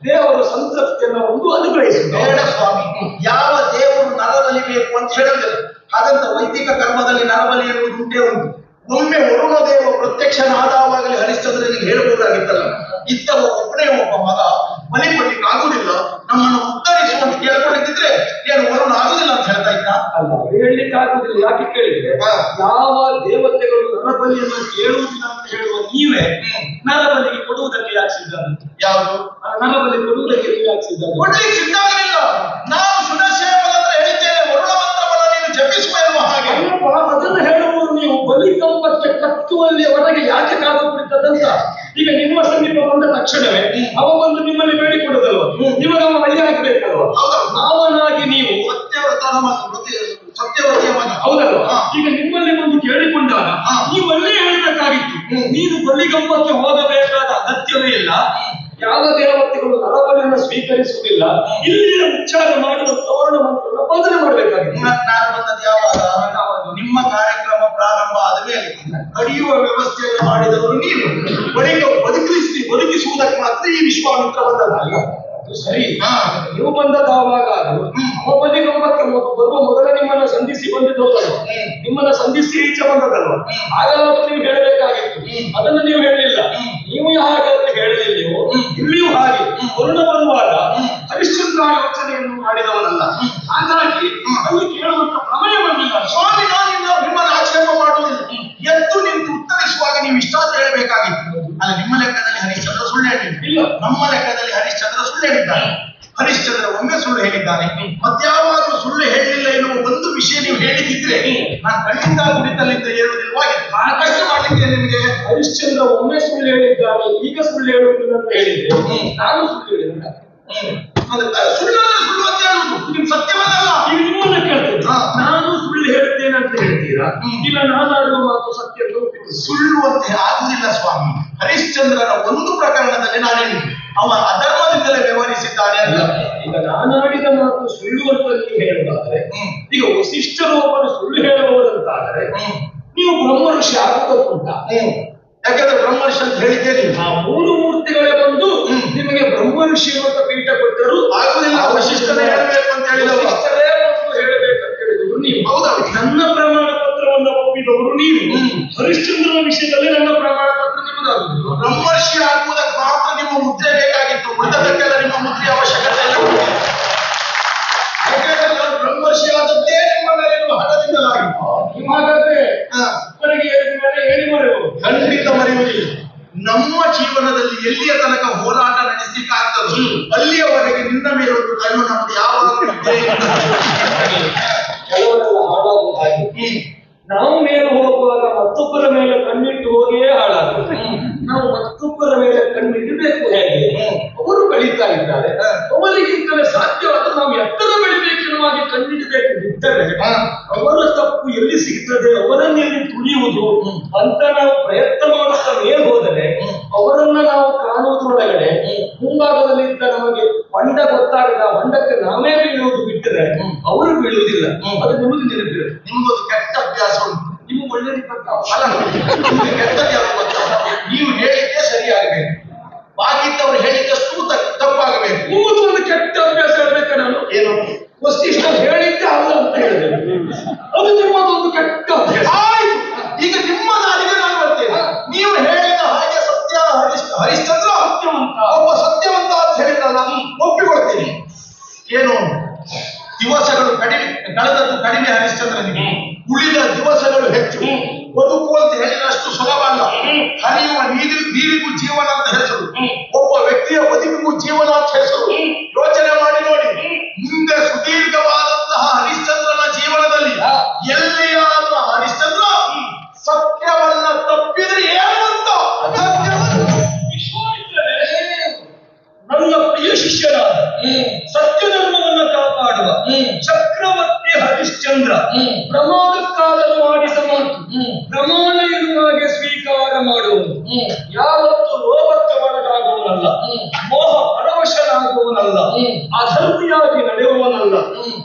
ದೇವರು ಸಂತೃಪ್ತಿಯನ್ನು ಹೊಂದು ಅನುಗ್ರಹಿಸುವುದು.
ಬೇಡ ಸ್ವಾಮಿ, ಯಾವ ದೇವರು ನರಬಲಿ ಬೇಕು ಅಂತ ಹೇಳುವುದಿಲ್ಲ. ಹಾಗಂತ ವೈದಿಕ ಕರ್ಮದಲ್ಲಿ ನರಬಲಿ ಎನ್ನುವುದು ಉಂಟೇ ಉಂಟು. ಒಮ್ಮೆ ವರುಣ ದೇವ ಪ್ರತ್ಯಕ್ಷನಾದವಾಗಲೇ ಹರಿಶ್ಚಂದ್ರನಿಗೆ ಹೇಳಬಹುದಾಗಿತ್ತಲ್ಲ, ಇದ್ದವ ಒಬ್ಬನೇ ಒಬ್ಬ ಮಗ ಬಲಿ ಕೊಡ್ಲಿಕ್ಕೆ ಆಗುದಿಲ್ಲ, ನಮ್ಮನ್ನು ಉತ್ತರಿಸುವಂತ ಕೇಳ್ಕೊಂಡಿದ್ರೆ ಏನು ವರುಣ ಆಗುದಿಲ್ಲ ಅಂತ ಹೇಳ್ತಾ ಇದ್ದ?
ಅಲ್ಲ, ಹೇಳಲಿಕ್ಕೆ ಆಗುದಿಲ್ಲ. ಯಾಕೆ ಕೇಳಿದ್ರೆ, ಯಾವ ದೇವತೆಗಳು ನರಬಲಿಯನ್ನು ಕೇಳುವುದಿಲ್ಲ ಅಂತ ಹೇಳುವ ನೀವೇ ನರಬಲಿಗೆ ಕೊಡುವುದಕ್ಕೆ ಯಾಕೆ ಸಿದ್ಧಾರ?
ಯಾವುದು
ನರಬಲಿ ಕೊಡುವುದಕ್ಕೆ ನೀವು ಯಾಕೆ ಸಿದ್ಧಾರ?
ಕೊಡ್ಲಿಕ್ಕೆ ಸಿದ್ಧವಾಗಿಲ್ಲ. ನಾವು ಶುನಶೇಪನ ಹತ್ರ ಹೇಳಿದ್ದೇವೆ, ವರುಣ ಮಂತ್ರವನ್ನು ನೀನು ಜಪಿಸುವ ಎನ್ನುವ ಹಾಗೆ.
ಅದನ್ನು ಹೇಳುವುದು ನೀವು ಬಲಿಕಂಬಕ್ಕೆ ಕಟ್ಟುವಲ್ಲಿ ಹೊರಗೆ ಯಾಕೆ ಕಾದು ಕುಳಿತದಂತ. ಈಗ ನಿಮ್ಮ ಸಮೀಪ ಬಂದ ತಕ್ಷಣವೇ ಅವ ಬಂದು ನಿಮ್ಮಲ್ಲಿ ಬೇಡಿಕೊಡುದಲ್ವ? ನಿಮಗೆ ಅವ ಬಲಿ ಹಾಕಬೇಕಲ್ವ? ಅವನಾಗಿ ನೀವು
ಸತ್ಯವತಿಯ ಮಗ
ಹೌದಲ್ವ? ಈಗ ನಿಮ್ಮಲ್ಲಿ ಒಂದು ಕೇಳಿಕೊಂಡಾಗ ನೀವು ಅಲ್ಲೇ ಹೇಳಬೇಕಾಗಿತ್ತು, ನೀನು ಬಲಿಗಂಬಕ್ಕೆ ಹೋಗಬೇಕಾದ ಅಗತ್ಯವೇ ಇಲ್ಲ. ಯಾವ ದೇವತೆಗಳು ನರಬಲಿಯನ್ನು ಸ್ವೀಕರಿಸುವುದಿಲ್ಲ, ಇಲ್ಲಿಯ ಉಚ್ಚಾರ ಮಾಡುವ ತೋರಣ ಮಂತ್ರವನ್ನು ಬೋಧನೆ ಮಾಡಬೇಕಾಗಿತ್ತು.
ನಾನು ಬಂದದ್ದು ಯಾವಾಗ? ನಿಮ್ಮ ಕಾರ್ಯಕ್ರಮ ಪ್ರಾರಂಭ ಆದ ಮೇಲೆ ಕಡಿಯುವ ವ್ಯವಸ್ಥೆಯನ್ನು ಮಾಡಿದವರು ನೀವು. ಬದುಕಿಸುವುದಕ್ಕೆ ಮಾತ್ರ ಈ ವಿಶ್ವಾಮಿತ್ರ ಬಂದಲ್ಲ.
ಸರಿ, ನೀವು ಬಂದದಾವಾಗ ಅವ ಬಲಿಗಂಬಕ್ಕೆ ಬರುವ ಮೊದಲ ನಿಮ್ಮನ್ನ ಸಂಧಿಸಿ ಬಂದಿದ್ದಲ್ವ? ನಿಮ್ಮನ್ನ ಸಂಧಿಸಿ ಈಚೆ ಬಂದದಲ್ವ? ಹಾಗಾದ್ರೆ ನೀವು ಹೇಳಬೇಕಾಗಿತ್ತು, ಅದನ್ನು ನೀವು ಹೇಳಲಿಲ್ಲ. ನೀವು ಹಾಗಾದ್ರೆ ಹೇಳಲಿಲ್ಲ. ಇಲ್ಲಿಯೂ ಹಾಗೆ ವರುಣ ಬರುವಾಗ ಹರಿಶ್ಚಂದ್ರ ಯೋಚನೆಯನ್ನು ಮಾಡಿದವನಲ್ಲ. ಹಾಗಾಗಿ ಅಲ್ಲಿ ಕೇಳುವಂತ ಪ್ರಮೇಯ ಬಂದಿಲ್ಲ.
ಸ್ವಾಮಿ, ನಾನು ನಿಮ್ಮನ್ನು ಆಕ್ಷೇಪ ಮಾಡುವುದಿಲ್ಲ. ಎದ್ದು ನಿಂತು ಉತ್ತರಿಸುವಾಗ ನೀವು ಇಷ್ಟಾದ್ರೂ ಹೇಳಬೇಕಾಗಿತ್ತು. ಅಲ್ಲ, ನಿಮ್ಮ ಲೆಕ್ಕದಲ್ಲಿ ಹರಿಶ್ಚಂದ್ರ ಸುಳ್ಳು ಹೇಳಿಲ್ಲ, ನಮ್ಮ ಲೆಕ್ಕದಲ್ಲಿ ಹರಿಶ್ಚಂದ್ರ ಸುಳ್ಳು ಹೇಳಿದ್ದಾನೆ. ಹರಿಶ್ಚಂದ್ರ ಒಮ್ಮೆ ಸುಳ್ಳು ಹೇಳಿದ್ದಾನೆ, ಮತ್ಯಾವಾದ್ರೂ ಸುಳ್ಳು ಹೇಳಲಿಲ್ಲ ಎನ್ನುವ ಒಂದು ವಿಷಯ ನೀವು ಹೇಳಿದಿದ್ರೆ ನಾನು ಖಂಡಿತ ಕುರಿತಲ್ಲಿಂದ ಹೇಳುವುದಿಲ್ವಾಗಿತ್ತು. ಕಷ್ಟ ಮಾಡ್ಲಿಕ್ಕೆ ನಿಮಗೆ
ಹರಿಶ್ಚಂದ್ರ ಒಮ್ಮೆ ಸುಳ್ಳು ಹೇಳಿದ್ದಾನೆ, ಈಗ ಸುಳ್ಳು ಹೇಳುವುದಿಲ್ಲ ಅಂತ ಹೇಳಿದ್ರೆ ನಾನು ಸುಳ್ಳು ಹೇಳಿದ
ಸುಳ್ಳು ಅಂತ ಹೇಳುದು ನಿಮ್ ಸತ್ಯವನ್ನಲ್ಲ.
ಈಗ ನಿಮ್ಮನ್ನ ಕೇಳ್ತೇನೆ, ನಾನು ಸುಳ್ಳು ಹೇಳ್ತೇನೆ ಅಂತ ಹೇಳ್ತೀರಾ, ಇಲ್ಲ ನಾನಾಡುವ ಮಾತು ಸತ್ಯ?
ಸುಳ್ಳು ಅಂತ ಆಗುದಿಲ್ಲ ಸ್ವಾಮಿ. ಹರಿಶ್ಚಂದ್ರನ ಒಂದು ಪ್ರಕರಣದಲ್ಲಿ ನಾನು ಹೇಳಿದ್ದೆ, ಅವ ಅಧರ್ಮದಿಂದಲೇ ವ್ಯವಹರಿಸಿದ್ದಾನೆ ಅಂತ.
ಈಗ ನಾನಾಡಿದ ಮಾತು ಸುಳ್ಳು ಅಂತ ನೀವು ಹೇಳುವುದಾದ್ರೆ, ಈಗ ವಸಿಷ್ಠರು ಒಬ್ಬರು ಸುಳ್ಳು ಹೇಳುವವರಂತಾದರೆ ನೀವು ಬ್ರಹ್ಮ ಋಷಿ ಆಗುತ್ತುಂಟ.
ಯಾಕಂದ್ರೆ ಬ್ರಹ್ಮ ಋಷಿ ಅಂತ ಹೇಳಿದ್ದೇನೆ.
ಆ ಮೂರು ಮೂರ್ತಿಗಳೇ ಬಂದು ನಿಮಗೆ ಬ್ರಹ್ಮ ಋಷಿ ಅಂತ ಪೀಠ ಕೊಟ್ಟರು
ಆಗುದಿಲ್ಲ. ವಸಿಷ್ಠನೇ ಹೇಳಬೇಕು ಅಂತ ಹೇಳಿದವರು,
ವಸಿಷ್ಠರೇ ಬಂದು ಹೇಳಬೇಕಂತ ಹೇಳಿದವರು ನೀವು.
ಹೌದಾ?
ನನ್ನ ಪ್ರಮಾಣ ಪತ್ರವನ್ನು ಒಪ್ಪಿದವರು ನೀವು. ಹರಿಶ್ಚಂದ್ರನ ವಿಷಯದಲ್ಲಿ ನನ್ನ ಪ್ರಮಾಣ ಪತ್ರ ನಿಮ್ಮದಾಗುದಿಲ್ಲ.
ಬ್ರಹ್ಮರ್ಷಿ ಆಗುವುದಕ್ಕೆ ಮಾತ್ರ ನಿಮ್ಮ ಮುದ್ರೆ ಬೇಕಾಗಿತ್ತು, ಉಳಿದದಕ್ಕೆಲ್ಲ ನಿಮ್ಮ ಮುದ್ರೆ ಅವಶ್ಯಕತೆ ಇಲ್ಲ. ಯಾಕಂದ್ರೆ ನಾನು ಬ್ರಹ್ಮರ್ಷಿ ಆದದ್ದೇ ನಿಮ್ಮ ಮೇಲೆ ಹಠದಿಂದಲಾಗಿತ್ತು.
ಹಾಗಾದ್ರೆ ಅವರಿಗೆ ಹೇಳಿ ಮರೆಯುವುದು
ಖಂಡಿತ ಮರೆಯುವುದಿಲ್ಲ. ನಮ್ಮ ಜೀವನದಲ್ಲಿ ಎಲ್ಲಿಯ ತನಕ ಹೋರಾಟ ನಡೆಸಲಿಕ್ಕಾಗ್ತದೆ ಅಲ್ಲಿಯವರೆಗೆ ನಿನ್ನ ಮೇಲೆ ಒಂದು ಕಣ್ಣು ನಮ್ದು ಯಾವಾಗಲೂ ಇದ್ದೇ ಇರ್ತದೆ.
ಕೆಲವರೆಲ್ಲ ಹಾಳಾಗುವುದು ಹಾಗೆ. ನಾವು ಮೇಲೆ ಹೋಗುವಾಗ ಮತ್ತೊಬ್ಬರ ಮೇಲೆ ಕಣ್ಣಿಟ್ಟು ಹೋಗಿಯೇ ಹಾಳಾಗುತ್ತೆ. ನಾವು ಮತ್ತೊಬ್ಬರ ಮೇಲೆ ಕಣ್ಣಿಡಬೇಕು ಹೇಗೆ? ಅವರು ಬೆಳೀತಾ ಇದ್ದಾರೆ, ಅವರಿಗಿಂತಲೇ ಸಾಧ್ಯವಾದ ನಾವು ಎತ್ತರ ಬೆಳಿಬೇಕೆನ್ನುವ ಹಾಗೆ ಕಣ್ಣಿಡಬೇಕು ಬಿಟ್ಟರೆ ಅವರ ತಪ್ಪು ಎಲ್ಲಿ ಸಿಗ್ತದೆ, ಅವರನ್ನೆಲ್ಲಿ ತುಳಿಯುವುದು ಅಂತ ನಾವು ಪ್ರಯತ್ನ ಮಾಡುತ್ತಾ ಮೇಲೆ ಹೋದರೆ ಅವರನ್ನ ನಾವು ಕಾಣುವುದರೊಳಗಡೆ ಮುಂಭಾಗದಲ್ಲಿದ್ದ ನಮಗೆ ಹೊಂಡ ಗೊತ್ತಾಗದ ಹೊಂಡಕ್ಕೆ ನಾವೇ ಬೀಳುವುದು ಬಿಟ್ಟರೆ ಅವರು ಬೀಳುವುದಿಲ್ಲ. ಅದು ನಿಮಗೆ ನೆನಪಿರುತ್ತೆ.
ನಿಮ್ಗೊಂದು ಕೆಟ್ಟ ಅಭ್ಯಾಸ ಉಂಟು.
ನೀವು ಒಳ್ಳೆಯ
ಅಲ್ಲ, ಕೆಟ್ಟದ್ದು ಯಾರು ಗೊತ್ತಾ? ನೀವು ಹೇಳಿದ್ದೇ ಸರಿಯಾಗಬೇಕು, ಬಾಕಿದ್ದವರು ಹೇಳಿದ್ದಷ್ಟು ತಪ್ಪಾಗಬೇಕು.
ನಿಮ್ಮದು ಒಂದು ಕೆಟ್ಟ ಅಭ್ಯಾಸ ಹೇಳ್ಬೇಕ ನಾನು.
ಏನು?
ವಸಿಷ್ಠ ಹೇಳಿದ್ದೆ ಅಲ್ಲ ಅಂತ ಹೇಳಿದೆ, ಅದು ನಿಮ್ಮದೊಂದು ಕೆಟ್ಟ ಅಭ್ಯಾಸ.
ಆಯ್ತು, ಈಗ ನಿಮ್ಮ ದಾರಿಗೆ ನಾನು ಬರ್ತೇನೆ. ನೀವು ಹೇಳಿದ ಹಾಗೆ ಸತ್ಯ ಹರಿಶ್ಚಂದ್ರ
ಸತ್ಯವಂತ,
ಒಬ್ಬ ಸತ್ಯವಂತ ಅಂತ ಹೇಳಿದ್ರಲ್ಲ, ಒಪ್ಪಿಕೊಳ್ತೀನಿ. ಏನು ದಿವಸಗಳು ಕಡಿಮೆ ಕಳೆದದ್ದು ಕಡಿಮೆ ಹರಿಶ್ಚಂದ್ರನಿಗೆ, ಉಳಿದ ದಿವಸಗಳು ಹೆಚ್ಚು. ಬದುಕು ಅಂತ ಹೇಳಿದಷ್ಟು ಸುಲಭ ಅಲ್ಲ. ಹರಿಯುವ ನೀರಿಗೂ ಜೀವನ ಅಂತ ಹೆಸರು, ಒಬ್ಬ ವ್ಯಕ್ತಿಯ ಬದುಕಿಗೂ ಜೀವನ ಅಂತ ಹೆಸರು. ಯೋಚನೆ ಮಾಡಿ ನೋಡಿ, ಮುಂದೆ ಸುದೀರ್ಘವಾದಂತಹ ಹರಿಶ್ಚಂದ್ರನ ಜೀವನದಲ್ಲಿ ಎಲ್ಲಿಯಾದ್ರೂ ಹರಿಶ್ಚಂದ್ರ ಸತ್ಯವನ್ನ ತಪ್ಪಿದ್ರೆ ಏನು ಅಂತ
ನನ್ನ ಪ್ರಿಯ ಶಿಷ್ಯರಾದ ಸತ್ಯಧರ್ಮವನ್ನು ಕಾಪಾಡುವ ಚಕ್ರವರ್ತಿ ಹರಿಶ್ಚಂದ್ರ ಪ್ರಮಾದಕ್ಕಾದರೂ ಮಾಡಿದ ಮಾತು ಪ್ರಮಾಣ ಎನ್ನುವಾಗೆ ಸ್ವೀಕಾರ ಮಾಡುವುದು. ಯಾವತ್ತು ಲೋಭಕ್ಕೆ ಒಳಗಾಗುವನಲ್ಲ, ಮೋಹ ಪರವಶನಾಗುವನಲ್ಲ, ಅಧರ್ಮಿಯಾಗಿ ನಡೆಯುವನಲ್ಲ,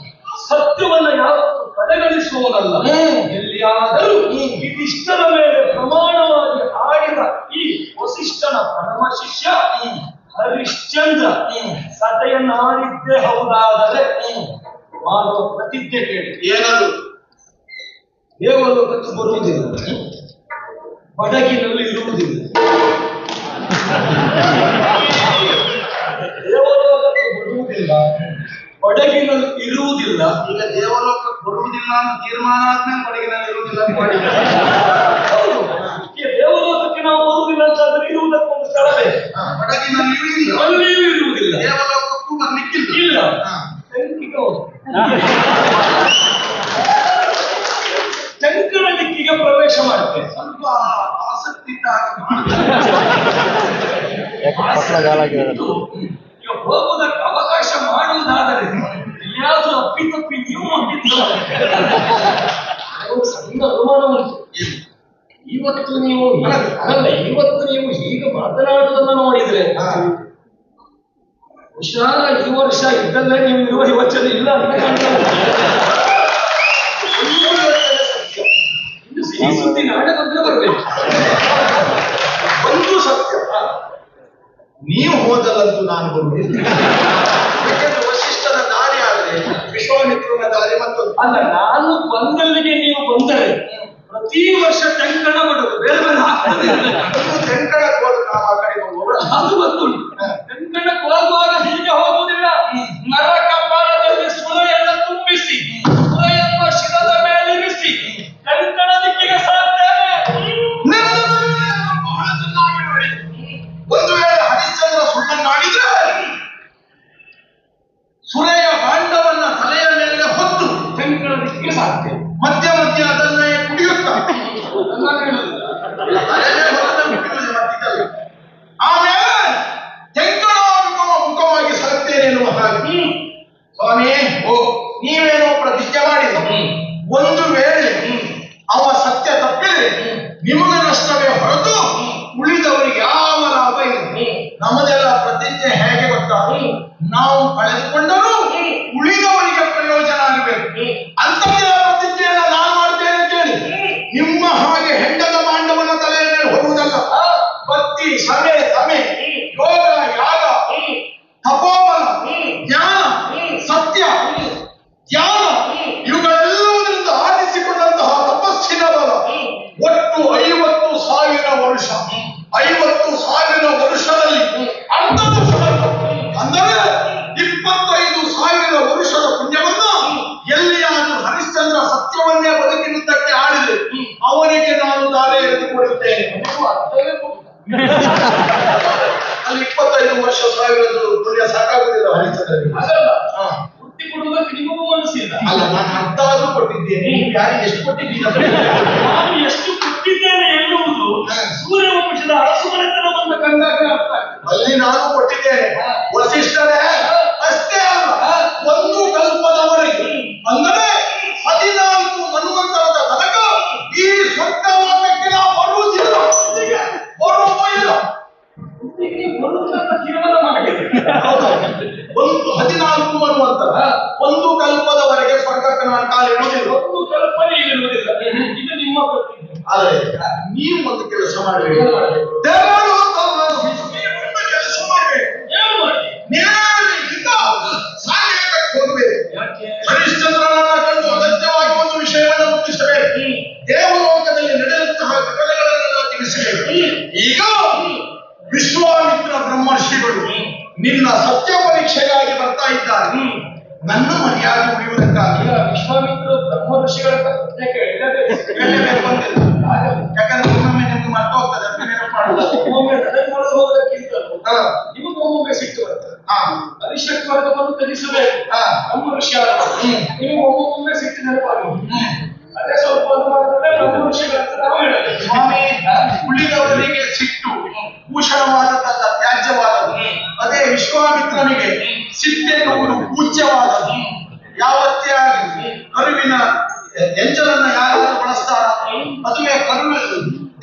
ಸತ್ಯವನ್ನ ಯಾವತ್ತು ಕಡೆಗಣಿಸುವನಲ್ಲ. ಎಲ್ಲಿಯಾದರೂ ಇದಿಷ್ಟರ ಮೇಲೆ ಪ್ರಮಾಣವಾಗಿ ಆಡಿದ ಈ ವಸಿಷ್ಠನ ಪರಮ ಶಿಷ್ಯ ಹರಿಶ್ಚಂದ್ರ ಸತೆಯನ್ನಾಡಿದ್ದೇ ಹೌದಾದರೆ ಮಾಡುವ ಪ್ರತಿಜ್ಞೆ ಕೇಳಿ.
ಏನದು?
ದೇವಲೋಕಕ್ಕೆ ಬರುವುದಿಲ್ಲ, ಬಡಗಿನಲ್ಲಿ ಇರುವುದಿಲ್ಲ. ದೇವಲೋಕಕ್ಕೆ ಬರುವುದಿಲ್ಲ, ಬಡಗಿನಲ್ಲಿ ಇರುವುದಿಲ್ಲ.
ಈಗ ದೇವಲೋಕಕ್ಕೆ ಬರುವುದಿಲ್ಲ ಅಂತ ತೀರ್ಮಾನ ಆದ್ಮೇಲೆ ಬಡಗಿನಲ್ಲಿ ಇರುವುದಿಲ್ಲ ಅಂತ ಮಾಡಿದ್ದಾರೆ.
ಹೌದು, ದೇವಲೋಕಕ್ಕೆ ನಾವು ಬರುವುದಿಲ್ಲ ಅಂತಂದ್ರೆ ಇರುವುದಕ್ಕೊಂದು ಸ್ಥಳವೇ.
ಬಡಗಿನಲ್ಲಿ ಇರುವುದಿಲ್ಲ,
ಅಲ್ಲಿಯೂ ಇರುವುದಿಲ್ಲ,
ದೇವಲೋಕಕ್ಕೂ ಬರ್ಲಿಕ್ಕಿಲ್ಲ.
ಇಲ್ಲ. ಚಂಕಣ ದಿಕ್ಕಿಗೆ ಪ್ರವೇಶ ಮಾಡುತ್ತೆ.
ಸ್ವಲ್ಪ ಆಸಕ್ತಿ
ಈಗ ಹೋಗುವುದಕ್ಕೆ ಅವಕಾಶ ಮಾಡುವುದಾದರೆ ಎಲ್ಲಿಯಾದ್ರೂ ಅಪ್ಪಿತಪ್ಪಿ ನೀವು ಸಣ್ಣ ಅನುಮಾನ ಉಂಟು. ಇವತ್ತು ನೀವು ಹೀಗೆ ಮಾತನಾಡುವುದನ್ನು ನೋಡಿದ್ರೆ ಬಹುಶಃ ಈ ವರ್ಷ ಇದ್ದಲ್ಲೇ ನೀವು ಇರುವ ಯೋಚನೆ ಇಲ್ಲ ಅಂತ ಕಾಣ್ತದೆ. ಇನ್ನು ಸಿಹಿ ಸುದ್ದಿ ನಾಳೆ ಬಂದ್ರೆ ಬರಬೇಕು. ಒಂದು ಸತ್ಯ,
ನೀವು ಹೋದಲ್ಲಂತೂ ನಾನು ಬರುವುದಿಲ್ಲ. ಯಾಕೆಂದ್ರೆ ವಸಿಷ್ಠನ ದಾರಿ ಆದ್ರೆ ವಿಶ್ವಾಮಿತ್ರನ ದಾರಿ ಮತ್ತೊಂದು
ಅಲ್ಲ. ನಾನು ಬಂದಲ್ಲಿಗೆ ನೀವು ಬಂದರೆ ಪ್ರತಿ ವರ್ಷ ತೆಂಕಣ ಮಾಡುದು, ಬೇರೆ ಬೇರೆ ಆಗ್ತದೆ.
ತೆಂಕಣಕ್ಕೆ ಹೋದ್ರೆ ನಾವು ಆ ಕಡೆ ಹೋಗುವ
ಅದು ಗೊತ್ತುಂಟು. ತೆಂಕಣಕ್ಕೆ ಹೋಗುವಾಗ ಹೀಗೆ ಹೋಗುವುದಿಲ್ಲ. ನರ ಕಪಾಲದಲ್ಲಿ ಸುಳೆಯನ್ನು ತುಂಬಿಸಿ ಸುಳೆಯನ್ನು ಶಿರದ ಮೇಲಿರಿಸಿ ತೆಂಕಣ ದಿಕ್ಕಿಗೆ ಸಾಕ್ತೇನೆ.
ಬಹಳ ಚೆನ್ನಾಗಿ ನೋಡಿ. ಒಂದು ವೇಳೆ ಹರಿಶ್ಚಂದ್ರ ಸುಳ್ಳನ್ನಾಡಿದ್ರೆ ಸುಳೆಯ ಕಾಂಡವನ್ನ ತಲೆಯ ಮೇಲೆ ಹೊತ್ತು
ತೆಂಕಣ ದಿಕ್ಕಿಗೆ ಸಾಕ್ತೇನೆ.
ಮಧ್ಯ ಮಧ್ಯ ಅದನ್ನೇ ಕುಡಿಯುತ್ತಾ ತಲೆ ಮೇಲೆ ಹೊತ್ತು ನಮ್ಮದೆಲ್ಲ ಪ್ರತಿಜ್ಞೆ ಹೇಗೆ ಗೊತ್ತಾ? ನಾವು ಕಳೆದುಕೊಂಡರೂ ಉಳಿದವರಿಗೆ ಪ್ರಯೋಜನ ಆಗಬೇಕು ಅಂತದೇ ಪ್ರತಿಜ್ಞೆಯನ್ನ ನಾನು ಮಾಡ್ತೇನೆ ಕೇಳಿ. ನಿಮ್ಮ ಹಾಗೆ ಹೆಂಡದ ಮಾಂಡವನ ತಲೆಯ ಮೇಲೆ ಹೊರುವುದಲ್ಲ. ಭಕ್ತಿ, ಸಭೆ, ತಮೆ, ಯೋಗ, ಯಾಗ, ತಪೋಬಲ, ಜ್ಞಾನ, ಸತ್ಯ, ಧ್ಯಾನ ಇವುಗಳೆಲ್ಲವುದರಿಂದ ಆರಿಸಿಕೊಂಡಂತಹ ತಪಸ್ಸಿನ ಬಲ ಒಟ್ಟು 50,000 ವರ್ಷ. 50,000 ವರ್ಷದಲ್ಲಿ ಅಂದರೆ 25,000 ವರ್ಷದ ಪುಣ್ಯವನ್ನ ಎಲ್ಲಿಯಾದರೂ ಹರಿಶ್ಚಂದ್ರ ಸತ್ಯವನ್ನೇ ಬದುಕಿನುದ್ದಕ್ಕೆ ಆಡಿದೆ ಅವನಿಗೆ ನಾನು ದಾರೆ ಎರೆದುಕೊಡುತ್ತೇನೆ. ಅಲ್ಲಿ 25 ವರ್ಷ ಸಾವಿರದ ಪುಣ್ಯ ಸಾಕಾಗುವುದಿಲ್ಲ ಹರಿಶ್ಚಂದ್ರನಿಗೆ.
ನಿಮಗೂ ಮನಸ್ಸಿಲ್ಲ
ಅಲ್ಲ, ನಾನು ಅರ್ಧ ಆದ್ರೂ ಕೊಟ್ಟಿದ್ದೇನೆ. ಯಾರಿಗೆ ಎಷ್ಟು ಕೊಟ್ಟಿದ್ದೀರ?
ನಾನು ಎಷ್ಟು ಕೊಟ್ಟಿದ್ದೇನೆ ಎನ್ನುವುದು ಸೂರ್ಯವಂಶದ ಅರಸುಮನೆತನವನ್ನು ಕಂಡಾಗ ಅರ್ಥ ಆಗ್ತದೆ.
ಅಲ್ಲಿ ನಾನು ಕೊಟ್ಟಿದ್ದೇನೆ. ವಸಿಷ್ಠರೇ ಅಷ್ಟೇ ಅಲ್ಲ, ಒಂದು ಕಲ್ಪದವರೆಗೆ ಅಂದರೆ 14 ಮನ್ವಂತರದ ತನಕ ಈ ಸ್ವರ್ಗ ಲೋಕಕ್ಕೆ ನಾವು ಬರುವುದಿಲ್ಲ. ಬರುವುದಿಲ್ಲ.
ತೀರ್ಮಾನ ಮಾಡಿದೆ.
ಒಂದು 14 ಮನ್ವಂತರ, ಒಂದು ಕಲ್ಪದವರೆಗೆ ಸ್ವರ್ಗಕ್ಕೆ ನಾನು ಕಾಲಿಡುವುದಿಲ್ಲ.
ಒಂದು ಕಲ್ಪನೆ ಇರುವುದಿಲ್ಲ. ಇದು ನಿಮ್ಮ ಪ್ರತಿಜ್ಞೆ.
ಆದರೆ ನೀವು ಒಂದು ಕೆಲಸ ಮಾಡಬೇಕು. ಕೆಲಸ ಮಾಡಬೇಕು.
ಏನು ಮಾಡಿ?
ನೇರದಿಂದ ಸಾಗರಕ್ಕೆ ಹೋಗಬೇಕು. ಹರಿಶ್ಚಂದ್ರನನ್ನ ಕಂಡು ಅಗತ್ಯವಾಗಿ ಒಂದು ವಿಷಯವನ್ನು ಮುಟ್ಟಿಸಬೇಕು. ದೇವಲೋಕದಲ್ಲಿ ನಡೆದಂತಹ ಘಟನೆಗಳನ್ನೆಲ್ಲ ತಿಳಿಸಬೇಕು. ಈಗ ವಿಶ್ವಾಮಿತ್ರ ಬ್ರಹ್ಮರ್ಷಿಗಳು ನಿನ್ನ ಸತ್ಯ ಪರೀಕ್ಷೆಗಾಗಿ ಬರ್ತಾ ಇದ್ದಾರೆ. ನನ್ನ ಮರ್ಯಾದೆ ಉಳಿಯುವುದಕ್ಕಾಗಿ
ವಿಶ್ವಾಮಿತ್ರ ಬ್ರಹ್ಮರ್ಷಿಗಳ ಪ್ರಶ್ನೆ
ಯಾಕಂದ್ರೆ ಒಮ್ಮೊಮ್ಮೆ ನಿಮ್ಗೆ ಮರ್ತ ಹೋಗ್ತದೆ, ಅದನ್ನ ನೆನಪು ಮಾಡುವುದು.
ಒಮ್ಮೊಮ್ಮೆ ನನಗೆ ಮಾಡೋದು ಹೋಗೋದಕ್ಕಿಂತಲೂ ನಿಮಗೂ ಒಮ್ಮೊಮ್ಮೆ ಸಿಟ್ಟು ಬರ್ತದೆ. ಅರಿಶಕ್ತಿ ವರ್ಗವನ್ನು ತ್ಯಜಿಸಬೇಕು. ಬ್ರಹ್ಮರ್ಷಿ ನಿಮಗೆ ಒಮ್ಮೊಮ್ಮೆ ಸಿಟ್ಟು ನೆನಪಾಗುವುದು. ಅದೇ ಸ್ವಲ್ಪ ಬ್ರಹ್ಮರ್ಷಿಗಳ ನಾವು ಹೇಳಬೇಕು.
ಸ್ವಾಮಿ, ಉಳಿದವರಿಗೆ ಸಿಟ್ಟು ಭೂಷಣವಾದದ್ದಲ್ಲ, ತ್ಯಾಜ್ಯವಾದದ್ದು. ಅದೇ ವಿಶ್ವಾಮಿತ್ರನಿಗೆ ಸಿಟ್ಟೆನ್ನುವುದು ಪೂಜ್ಯವಾದದ್ದು. ಯಾವತ್ತೇ ಆಗಲಿ ಕರುವಿನ ಎಂಜಲನ್ನ ಯಾರಾದ್ರೂ ಬಳಸ್ತಾರ? ಅದುವೇ ಕರುವಿನ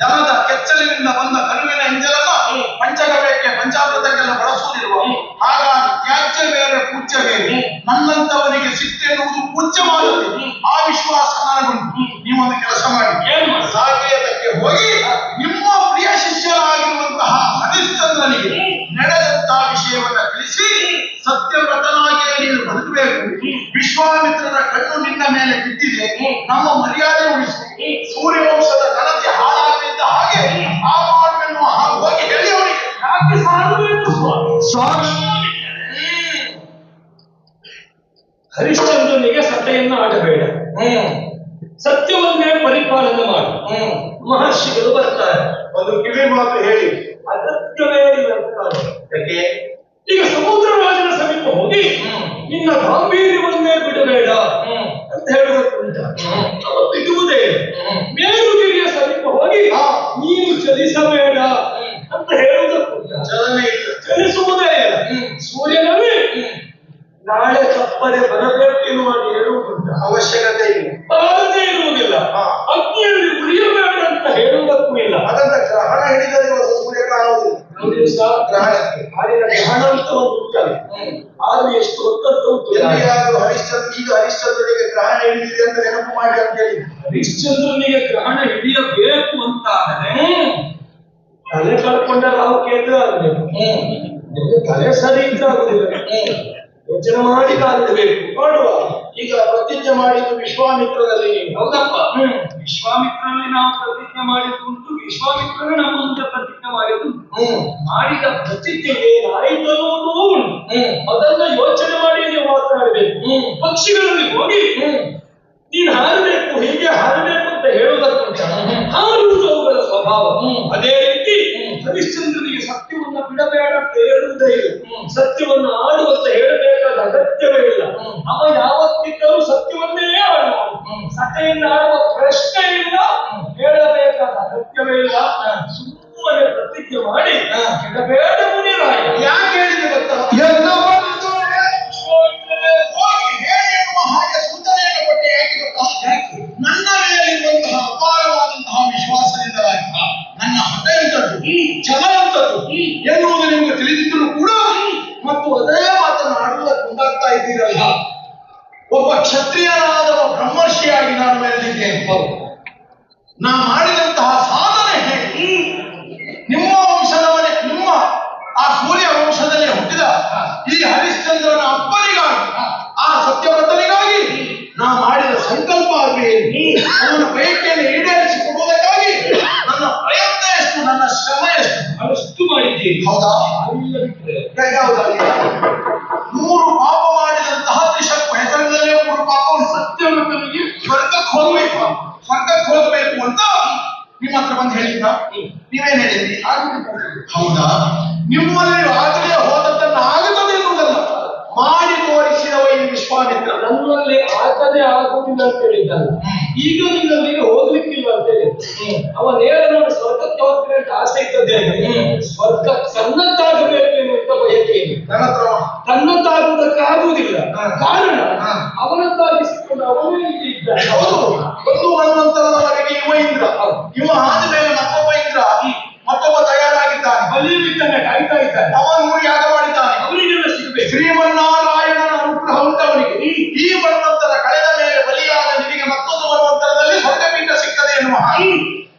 ದನದ ಕೆಚ್ಚಲಿನಿಂದ ಬಂದ ಕರುವಿನ ಎಂಜಲನ್ನ ಪಂಚಗವ್ಯಕ್ಕೆ ಪಂಚಾಮೃತಕ್ಕೆಲ್ಲ ಬಳಸುವುದಿರುವ. ಹಾಗಾಗಿ ತ್ಯಾಜ್ಯ ಬೇರೆ, ಪೂಜ್ಯ ಬೇರೆ. ನನ್ನಂತವನಿಗೆ ಸಿಟ್ಟೆನ್ನುವುದು ಪೂಜ್ಯವಾದದ್ದು. ಆ ವಿಶ್ವಾಸ ನನಗುಂಟು. ನೀವೊಂದು ಕೆಲಸ ಮಾಡಿ, ಸಾಕೇತಕ್ಕೆ ಹೋಗಿ ನಿಮ್ಮ ಪ್ರಿಯ ಶಿಷ್ಯರಾಗಿರುವಂತಹ ಹರಿಶ್ಚಂದ್ರನಿಗೆ ನಡೆದಂತಹ ವಿಷಯವನ್ನ ತಿಳಿಸಿ ಸತ್ಯವ್ರತನಾಗಿಯೇ ನೀನು ಬದುಕಬೇಕು. ವಿಶ್ವಾಮಿತ್ರನ ಕಣ್ಣು ನಿನ್ನ ಮೇಲೆ ಬಿದ್ದಿದೆ, ನಮ್ಮ ಮರ್ಯಾದೆ ಉಳಿಸು. ಸೂರ್ಯವಂಶದ ಗಣತಿ ಹಾಳಾಗಲಿದ್ದ ಹಾಗೆ ಆ ಮಾಡುವೆನ್ನುವ ಹಾಗೆ ಹೋಗಿ ಹೇಳಿ ಅವರಿಗೆ.
ಯಾಕೆ ಸಾಧಬೇಕು ಸ್ವಾಮಿ? ಹರಿಶ್ಚಂದ್ರನಿಗೆ ಸಭೆಯನ್ನು ಆಡಬೇಡ. ಸತ್ಯವನ್ನೇ ಪರಿಪಾಲನೆ ಮಾಡು. ಮಹರ್ಷಿಗಳು ಬರ್ತಾರೆ.
ಒಂದು ಕಿವಿ ಮಾತು ಹೇಳಿ.
ಅಗತ್ಯವೇ ಇರುತ್ತಾರೆ.
ಯಾಕೆ?
ಈಗ ಸಮುದ್ರ ರಾಜನ ಸಮೀಪ ಹೋಗಿ ನಿನ್ನ ಗಾಂಭೀರ್ಯವನ್ನೇ ಬಿಡಬೇಡ ಅಂತ ಹೇಳುವುದುಂಟ. ಬಿಡುವುದೇ ಮೇಲುಗಿರಿಯ ಸಮೀಪ ಹೋಗಿ ನೀನು ಚಲಿಸಬೇಡ ಅಂತ ಹೇಳುವುದಕ್ಕುಂಟ. ಚಲಿಸುವುದೇ ಇಲ್ಲ. ಸೂರ್ಯನಲ್ಲಿ ನಾಳೆ ತಪ್ಪದೆ ಬರಬೇಕು ಎನ್ನುವ ಹೇಳುವುದುಂಟ.
ಅವಶ್ಯಕತೆ ಇಲ್ಲ,
ಬಾರದೇ ಇರುವುದಿಲ್ಲ. ಅಗ್ನಿಯಲ್ಲಿ ಉಳಿಯಬೇಡ ಅಂತ ಹೇಳುವುದಕ್ಕೂ ಇಲ್ಲ.
ಅದಂತ ಗ್ರಹಣ ಹಿಡಿದ ದಿವಸ ಸೂರ್ಯಗ್ರಹಣವುದಿಲ್ಲ. ಗ್ರಹಣಕ್ಕೆ
ಗ್ರಹಣ ಅಂತ ಒಂದು ಉಂಟಲ್ಲ, ಆದ್ರೆ ಎಷ್ಟು ಹೊತ್ತದ್ದು ಉಂಟು.
ಎಲ್ಲಿಯಾದ್ರೂ ಹರಿಶ್ಚಂದ್ರನಿಗೆ ಗ್ರಹಣ ಹಿಡಿದಿದೆ ಅಂತ ನೆನಪು ಮಾಡಿ ಅಂತ ಹೇಳಿ.
ಹರಿಶ್ಚಂದ್ರನಿಗೆ ಗ್ರಹಣ ಹಿಡಿಯಬೇಕು ಅಂತಾದರೆ ತಲೆ ಕಳ್ಕೊಂಡ ರಾವು ಕೇಂದ್ರ ಆಗಬೇಕು. ನಿಮಗೆ ತಲೆ ಸರಿ ಅಂತ ಆಗುದಿಲ್ಲ. ಯೋಚನೆ ಮಾಡಿ ಕಾಲಿಡಬೇಕು.
ನೋಡುವ, ಈಗ ಪ್ರತಿಜ್ಞೆ ಮಾಡಿದ್ದು ವಿಶ್ವಾಮಿತ್ರರಲ್ಲಿ.
ಹೌದಪ್ಪ, ವಿಶ್ವಾಮಿತ್ರನಲ್ಲಿ ನಾವು ಪ್ರತಿಜ್ಞೆ ಮಾಡಿದ್ದು ಉಂಟು. ವಿಶ್ವಾಮಿತ್ರನು ನಮ್ಮ ಮುಂದೆ ಪ್ರತಿಜ್ಞೆ ಮಾಡಿದ್ದು ಮಾಡಿದ ಪ್ರತಿಜ್ಞೆ ಏನಾಯಿತು ಅನ್ನೋದು ಉಂಟು. ಅದನ್ನ ಯೋಚನೆ ಮಾಡಿ ನೀವು ಮಾತನಾಡಬೇಕು. ಪಕ್ಷಿಗಳಲ್ಲಿ ಹೋಗಿ ನೀನು ಹಾರಬೇಕು, ಹೀಗೆ ಹಾರಬೇಕು ಅಂತ ಹೇಳುವುದಕ್ಕುಂಟ. ಹಾರುವುದು ಅವುಗಳ ಸ್ವಭಾವ. ಅದೇ ರೀತಿ ಹರಿಶ್ಚಂದ್ರನಿಗೆ ಸತ್ಯವನ್ನು ಬಿಡಬೇಡ ಅಂತ ಹೇಳುವುದೇ ಇಲ್ಲ. ಸತ್ಯವನ್ನು ಆಡುವಂತ ಹೇಳಬೇಕಾದ ಅಗತ್ಯವೇ ಇಲ್ಲ. ಅವ ಯಾವತ್ತಿದ್ದರೂ ಸತ್ಯವನ್ನೇ ಆಡುವ. ಸತ್ಯವನ್ನು ಆಡುವ ಪ್ರಶ್ನೆ ಇಲ್ಲ, ಹೇಳಬೇಕಾದ ಅಗತ್ಯವೇ ಇಲ್ಲ. ಸುಮ್ಮನೆ ಪ್ರತಿಜ್ಞೆ ಮಾಡಿ ಬಿಡಬೇಡ ಮುನಿರಾಯ.
ಯಾಕೆ ಹೇಳಿದೆ ಗೊತ್ತಾ? ಹಾಗೆ ಸೂಚನೆಯನ್ನು ಕೊಟ್ಟೆ. ಯಾಕೆ ಗೊತ್ತಾ? ನನ್ನ ಮೇಲಿರುವಂತಹ ಅಪಾರವಾದಂತಹ ವಿಶ್ವಾಸದಿಂದಲಾಗಿ ನನ್ನ ಹಠ ಎಂತದ್ದು, ಛಲ ಎಂತದ್ದು ಎನ್ನುವುದು ನಿಮಗೆ ತಿಳಿದು ಮತ್ತು ಅದೇ ಮಾತನ್ನು ಆಡುವುದಕ್ಕೆ ಮುಂದಾಗ್ತಾ ಇದ್ದೀರಲ್ಲ. ಒಬ್ಬ ಕ್ಷತ್ರಿಯನಾದವ ಬ್ರಹ್ಮರ್ಷಿಯಾಗಿ ನಾನು ಮೆರೆದಿದ್ದೇನೆ. ನಾ ಮಾಡಿದಂತಹ ಸಾಧನೆ ಹೇಳಿ ನಿಮ್ಮ ವಂಶದವನೇ, ನಿಮ್ಮ ಆ ಸೂರ್ಯ ವಂಶದಲ್ಲಿ ಹುಟ್ಟಿದ ಈ ಹರಿಶ್ಚಂದ್ರನ ಅಪ್ಪನಿಗಾಗಿ, ಆ ಸತ್ಯವ್ರತನಿಗಾಗಿ ನಾ ಮಾಡಿದ ಸಂಕಲ್ಪ ಆಗಲಿ, ಅವನ ಬಯಕೆಯನ್ನು ಈಡೇರಿಸಿಕೊಡುವುದಕ್ಕಾಗಿ ನನ್ನ ಪ್ರಯತ್ನ ಎಷ್ಟು, ನನ್ನ ಶ್ರಮ ಎಷ್ಟು,
ಅಷ್ಟು ಮಾಡಿದ್ದೀರಿ.
ಹೌದಾ? ನೂರು ಪಾಪ ಮಾಡಿದಂತಹ ತ್ರಿಶಕ್ಕು ಹೆಸರಿನಲ್ಲೇ 3 ಪಾಪ
ಸತ್ಯವ್ರತನಿಗೆ
ಸ್ವರ್ಗಕ್ಕೆ ಹೋಗ್ಬೇಕು ಅಂತ ನಿಮ್ಮ ಹತ್ರ ಬಂದು ಹೇಳಿದ್ದ. ನೀವೇನ್ ಹೇಳಿದ್ರಿ? ಹೌದಾ? ನಿಮ್ಮಲ್ಲಿ ಆಗಲೇ ಹೋದದ್ದನ್ನು ಆಗುತ್ತದೆ ಎನ್ನುವುದಲ್ಲ, ಮಾಡಿ ತೋರಿಸಿದವ ಈ ವಿಶ್ವಾಮಿತ್ರ.
ನನ್ನಲ್ಲಿ ಆಗದೆ ಆಗುವುದಿಲ್ಲ ಅಂತ ಹೇಳಿದ್ದಾನೆ. ಈಗ ನಿನ್ನಲ್ಲಿಗೆ ಹೋಗ್ಲಿಕ್ಕಿಲ್ಲ ಅಂತ ಹೇಳಿದ್ದೆ. ಅವ ನೇರ ನಾನು ಸ್ವರ್ಗಕ್ಕೆ ಹೋಗ್ತೇನೆ ಅಂತ ಆಸೆ ಇದ್ದದ್ದೇ, ಸ್ವರ್ಗ ತನ್ನದ್ದಾಗಬೇಕು ಎನ್ನುವಂತ ಬಯಕೆ
ನನ್ನ ಹತ್ರ
ತನ್ನದ್ದಾಗುವುದಕ್ಕಾಗುವುದಿಲ್ಲ. ಕಾರಣ ಅವನದ್ದಾಗಿಸಿಕೊಂಡು ಅವನೇ ಇಲ್ಲಿ ಇದ್ದಾನೆ.
ಹೌದು, ಒಂದು ಹನುಮಂತನವರೆಗೆ ಇವ ಇಂದ್ರ, ಇವ ಆದ್ಮೇಲೆ ಮತ್ತೊಬ್ಬ ಇಂದ್ರ, ಮತ್ತೊಬ್ಬ ತಯಾರಾಗಿದ್ದಾನೆ,
ಬಲಿಯಿದ್ದಾನೆ, ಕಾಯ್ತಾ ಇದ್ದಾನೆ.
ಅವನು ಯಾಗ ಮಾಡಿದ್ದಾನೆ.
ಅವನಿಗೆಲ್ಲ ಸಿಗಬೇಕು.
ಶ್ರೀಮನ್ನಾರಾಯಣನ ಅನುಗ್ರಹ ಉಂಟವನಿಗೆ. ಈ ಮನ್ವಂತರ ಕಳೆದ ಮೇಲೆ ಬಲಿಯಾದ ನಿನಗೆ ಮತ್ತೊಂದು ಮನ್ವಂತರದಲ್ಲಿ ಸ್ವರ್ಗಪೀಠ ಸಿಗ್ತದೆ ಎನ್ನುವ ಹಾಗೆ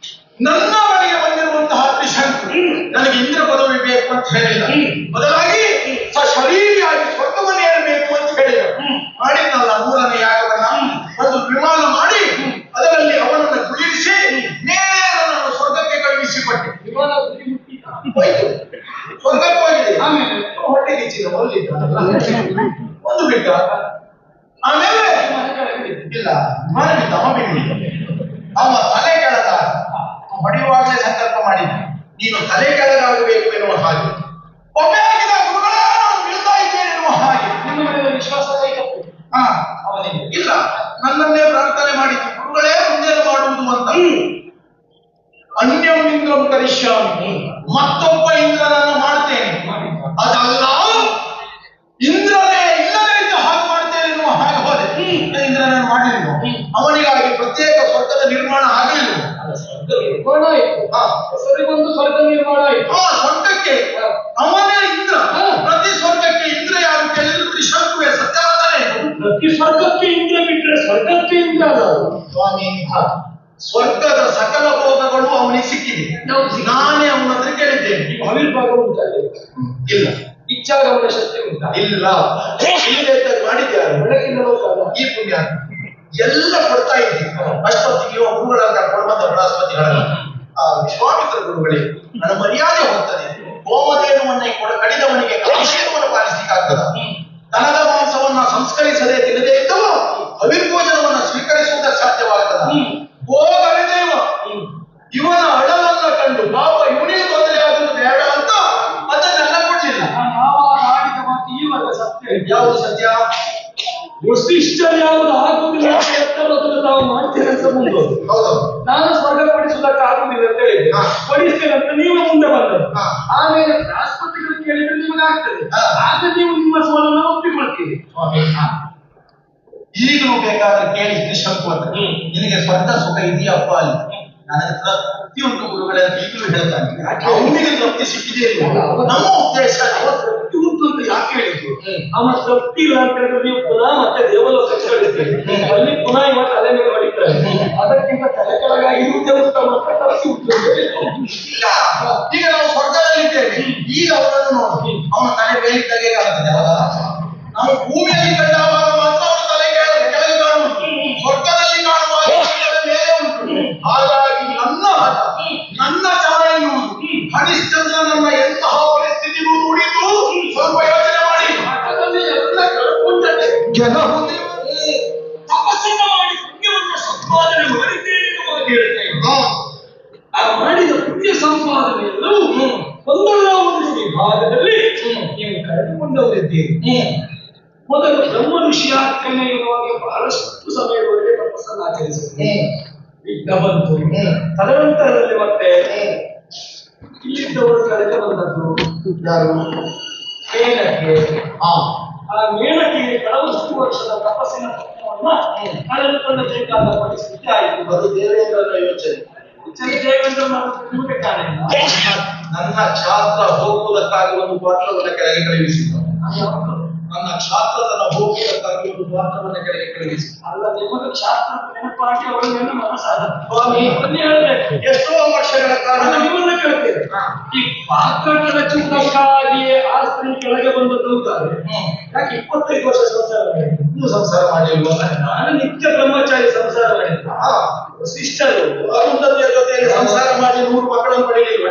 ನನ್ನ ಬಳಿಗೆ ಬಂದಿರುವಂತಹ ತ್ರಿಶಂಕು ನನಗೆ ಇಂದ್ರ ಪದವಿ ಬೇಕು ಅಂತ ಹೇಳಿಲ್ಲ, ಬದಲಾಗಿ ಸಶರೀರಿಯಾಗಿ ಸ್ವರ್ಗವನ್ನು ಏರಬೇಕು ಅಂತ ಹೇಳಿದ. ಮಾಡಿದ್ನಲ್ಲ 3ನೇ ಯಾಗವನ್ನ ಒಂದು ವಿಮಾನ ಮಾಡಿ ಅದರಲ್ಲಿ ಅವನನ್ನು ಕುಳ್ಳಿರಿಸಿ ನೇರ ನಾನು ಸ್ವರ್ಗಕ್ಕೆ ಕಳುಹಿಸಿಕೊಟ್ಟೆ.
ವಿಮಾನ
ಹೋಯ್ತು, ಸ್ವರ್ಗಕ್ಕೆ ಹೋಗಿದೆ.
ಆಮೇಲೆ
ಹೊಟ್ಟೆಗೆ ಚಿನ್ನ ಒಂದು ಬಿಟ್ಟ. ಆಮೇಲೆ ಇಲ್ಲ ಮಾನವಿದ್ದ ಅವ ಬಿಟ್ಟಿದ್ದ. ಅವ ತಲೆ ಕೆಳಗ ಹೊಡೆಯುವಾಗಲೇ ಸಂಕಲ್ಪ ಮಾಡಿದ್ದ, ನೀನು ತಲೆ ಕೆಳಗಾಗಬೇಕು ಎನ್ನುವ ಹಾಗೆ. ಒಮ್ಮೆ ಆಗಿದ ಗುರುಗಳೇ ನಾನು ಬೀಳ್ತಾ ಇದ್ದೇನೆ ಎನ್ನುವ ಹಾಗೆ.
ನಿಮ್ಮ ಮೇಲೆ ವಿಶ್ವಾಸ
ಅವನಿಗೆ ಇಲ್ಲ, ನನ್ನನ್ನೇ ಪ್ರಾರ್ಥನೆ ಮಾಡಿದ್ದು, ಗುರುಗಳೇ ಮುಂದೇನು ಮಾಡುವುದು ಅಂತ. ಅನ್ಯಂ ಇಂದ್ರಂ ಕರಿಷ್ಯಾಮಿ, ಮತ್ತೊಬ್ಬ ಇಂದ್ರನನ್ನು ಮಾಡ್ತೇನೆ, ಅದಲ್ಲ ಇಂದ್ರನೇ ಇಲ್ಲದೇ ಇದ್ದ ಹಾಗೆ ಮಾಡ್ತೇನೆ ಎನ್ನುವ ಹಾಗೆ ಹೋದೆ. ಇಂದ್ರನನ್ನು ಮಾಡಲಿಲ್ಲ, ಅವನಿಗಾಗಿ ಪ್ರತ್ಯೇಕ ಸ್ವರ್ಗದ ನಿರ್ಮಾಣ ಆಗಲಿಲ್ಲ.
ನಿರ್ಮಾಣ ಆಯಿತು, ಹೆಸರಿಗೊಂದು ಸ್ವರ್ಗ ನಿರ್ಮಾಣ ಆಯಿತು.
ಸ್ವರ್ಗಕ್ಕೆ ಅವನೇ ಇಂದ್ರ. ಪ್ರತಿ ಸ್ವರ್ಗಕ್ಕೆ ಇಂದ್ರ ಯಾರು ಕೇಳಿದ್ರು ತ್ರಿಶಂಕುವೆ, ಸತ್ಯವತನೇ.
ಪ್ರತಿ ಸ್ವರ್ಗಕ್ಕೆ ಇಂದ್ರ ಬಿಟ್ಟರೆ ಸ್ವರ್ಗಕ್ಕೆ ಇಂದ್ರ ಅಲ್ಲ
ಸ್ವಾಮಿ. ಸ್ವರ್ಗದ ಸಕಲ ಭೋಗಗಳು ಅವನಿಗೆ ಸಿಕ್ಕಿದೆ, ನಾನೇ ಅವನ ಹತ್ರ ಕೇಳಿದ್ದೇನೆ.
ಆವಿರ್ಭಾಗ ಉಂಟಾ?
ಇಲ್ಲ.
ಇಚ್ಛಾಗಮನ ಶಕ್ತಿ ಉಂಟಾ?
ಇಲ್ಲ. ಮಾಡಿದ್ಯಾರು?
ಬೆಳಕಿನ ಲೋಕ
ಈ ಪುಣ್ಯ ಎಲ್ಲ ಕೊಡ್ತಾ ಇದ್ದೀವಿ. ಅಷ್ಟೊತ್ತಿಗೆ ಇವ ಗುರುಗಳಾದ ಕೊಡುವಂತ ಬೃಹಸ್ಪತಿಗಳಲ್ಲ, ಆ ವಿಶ್ವಾಮಿತ್ರ ಗುರುಗಳೇ ನನ್ನ ಮರ್ಯಾದೆ ಹೋಗ್ತದೆ. ಹೋಮಧೇನುವನ್ನೇ ಕಡಿದವನಿಗೆ ಕಾಶೇನವನ್ನು ಪಾಲಿಸಲಿಕ್ಕಾಗ್ತದ? ದನದ ಮಾಂಸವನ್ನ ಸಂಸ್ಕರಿಸದೆ ತಿನ್ನದೇ ಇದ್ದವ ಅವಿರ್ಭೋಜನವನ್ನ ಸ್ವೀಕರಿಸುವುದಕ್ಕೆ ಸಾಧ್ಯವಾಗ್ತದ? ಹೋಗಲಿದೇವ ಇವನ ಅಳಲನ್ನ ಕಂಡು ಪಾಪ ಇವನಿಗೆ ತೊಂದರೆ ಆಗುವುದು ಬೇಡ ಅಂತ ಅದನ್ನೆಲ್ಲ ಕೊಡ್ಲಿಲ್ಲ.
ಆಡಿದ ಮಾತು ಈವಾಗ ಸತ್ಯ.
ಯಾವುದು ಸತ್ಯ?
ವಸಿಷ್ಠ ಯಾವುದು ಆಗುದಿಲ್ಲ ತಾವು ಮಾಡ್ತೇನೆ ಅಂತ ಮುಂದೋದು.
ಹೌದು,
ನಾನು ಸ್ವರ್ಗ ಪಡಿಸುವುದಕ್ಕೆ ಆಗುದಿಲ್ಲ ಅಂತ ಹೇಳಿದೆ, ಪಡಿಸ್ತೇನೆ ಅಂತ ನೀವು ಮುಂದೆ ಬಂದದ್ದು. ಆಮೇಲೆ ಬೃಹಸ್ಪತಿಗಳು ಕೇಳಿದ್ರೆ ನಿಮಗೆ ಆಗ್ತದೆ, ಆಗ ನೀವು ನಿಮ್ಮ ಸೋಲನ್ನು ಒಪ್ಪಿಕೊಳ್ತೀರಿ.
ಈಗಲೂ ಬೇಕಾದ್ರೆ ಕೇಳಿ ತ್ರಿಶಂಕು ಅಂತ, ನಿನಗೆ ಸ್ವರ್ಗ ಸುಖ ಇದೆಯಪ್ಪ ಅಲ್ಲಿ? ನನಗೆ ತೃಪ್ತಿ ಉಂಟು ಗುರುಗಳೇ ಅಂತ ಈಗಲೂ ಹೇಳ್ತಾನೆ. ಅವನಿಗೆ ತೃಪ್ತಿ ಸಿಕ್ಕಿದೆ ನಮ್ಮ ಉದ್ದೇಶ.
ತೃಪ್ತಿ ಉಂಟು ಅಂತ ಯಾಕೆ ಹೇಳಿದ್ರು? ಅವನ ತೃಪ್ತಿ ಇಲ್ಲ ಅಂತ ಹೇಳಿದ್ರೆ ನೀವು ಪುನಃ ಮತ್ತೆ ದೇವಲೋಕಕ್ಕೆ ಕಳಿಸ್ತೇವೆ, ಅಲ್ಲಿ ಪುನಃ ಇವ ತಲೆ ಮೇಲೆ ಹೊಡಿತಾರೆ. ಅದಕ್ಕಿಂತ ತಲೆ ಕೆಳಗಾಗಿರುವುದೇ ಉತ್ತಮ ಅಂತ ತೃಪ್ತಿ ಉಂಟು.
ಈಗ ನಾವು ಸ್ವರ್ಗದಲ್ಲಿದ್ದೇವೆ, ಈಗ ಅವರನ್ನು ನೋಡಿ ಅವನ ತಲೆ ಬೇಲಿದ್ದಾಗೆ ಕಾಣುತ್ತದೆ. ನಾವು ಭೂಮಿಯಲ್ಲಿ ಕಂಡಾಗ ಮಾತ್ರ ಅವನ ತಲೆ ಕೆಳಗೆ ಕಾಣುವುದು, ಸ್ವರ್ಗದಲ್ಲಿ ಕಾಣುವಾಗ ಮೇಲೆ ಉಂಟು. ಹಾಗಾಗಿ ನನ್ನ ಚಾರ ಎನ್ನುವುದು ಹರಿಶ್ಚಂದ್ರನನ್ನ ಎಂತಹ ಪರಿಸ್ಥಿತಿಗೂ ನುಡಿದು ಸ್ವಲ್ಪ ಯೋಚನೆ ಮಾಡಿ.
ಎಲ್ಲ ಕಳ್ಕೊಂಡರೆ ತಪಸ್ಸನ್ನು ಮಾಡಿ ಪುಣ್ಯವನ್ನು ಸಂಪಾದನೆ ಮಾಡಿದ್ದೇನೆ ಆ ಮಾಡಿದ ಪುಣ್ಯ ಸಂಪಾದನೆಯಲ್ಲೂ ಒಂದಲ್ಲ ಒಂದು ವಿಭಾಗದಲ್ಲಿ ನೀವು ಕಳೆದುಕೊಂಡವರಿದ್ದೀರಿ. ಮೊದಲು ಬ್ರಹ್ಮ ಋಷಿಯಾಗ್ತಾನೆ ಇರುವಾಗ ಬಹಳಷ್ಟು ಸಮಯದವರೆಗೆ ತಪಸ್ಸನ್ನು ಆಚರಿಸಿದೆ, ವಿಘ್ನ ಬಂತು. ತದನಂತರದಲ್ಲಿ ಮತ್ತೆ ಇಲ್ಲಿದ್ದವರು ಕಳೆದು ಬಂದದ್ದು
ಯಾರು?
ಮೇನಕ್ಕೆ. ಆ ಮೇನಕ್ಕೆ ಕೆಲವಷ್ಟು ವರ್ಷದ ತಪಸ್ಸಿನ ಫಲವನ್ನ ಕಳೆದುಕೊಳ್ಳಬೇಕಾದ ಪರಿಸ್ಥಿತಿ ಆಯಿತು.
ಅದು ದೇವೇಂದ್ರನ ಯೋಚನೆ.
ದೇವೇಂದ್ರ ನಿಮಗೆ ಕಾರಣ
ನನ್ನ ಶಾಸ್ತ್ರ ಹೋಗುವುದಕ್ಕಾಗಿ ಒಂದು ಪಾತ್ರವನ್ನು ಕೆಳಗೆ ಕಳುಹಿಸಿದ್ದು. ನನ್ನ ಕ್ಷಾತ್ರದನ್ನ ಹೋಗುವುದಕ್ಕಾಗಿ ಒಂದು ಮಾತ್ರವನ್ನ ಕೆಳಗೆ ಕಳುಹಿಸಿ.
ಅಲ್ಲ, ನಿಮಗೆ ಶಾಸ್ತ್ರ ನೆನಪಾಗಿ ಅವರನ್ನು ಮನಸ್ಸಾದ ಸ್ವಾಮಿ ಹೇಳ್ಬೇಕು.
ಎಷ್ಟೋ ವರ್ಷಗಳ ಕಾಲ
ನಿಮ್ಮನ್ನ ಕೇಳ್ತೇವೆ. ಈ ಪಾತ್ರದ ಚೂಟಕ್ಕಾಗಿಯೇ ಆ ಸ್ತ್ರೀ ಕೆಳಗೆ ಬಂದದ್ದು ಅಂತಾರೆ. ಯಾಕೆ 25 ವರ್ಷ ಸಂಸಾರ ಮಾಡಿದ್ರು?
ಇನ್ನೂ ಸಂಸಾರ ಮಾಡಿಲ್ವ?
ನಾನು ನಿತ್ಯ ಬ್ರಹ್ಮಚಾರಿ ಸಂಸಾರ ಮಾಡಿದ್ರು. ಸಿಸ್ಟರು
ಅರುಂಧತಿಯ ಜೊತೆಯಲ್ಲಿ ಸಂಸಾರ ಮಾಡಿ 100 ಮಕ್ಕಳನ್ನು ಪಡೆಯಲಿಲ್ವ?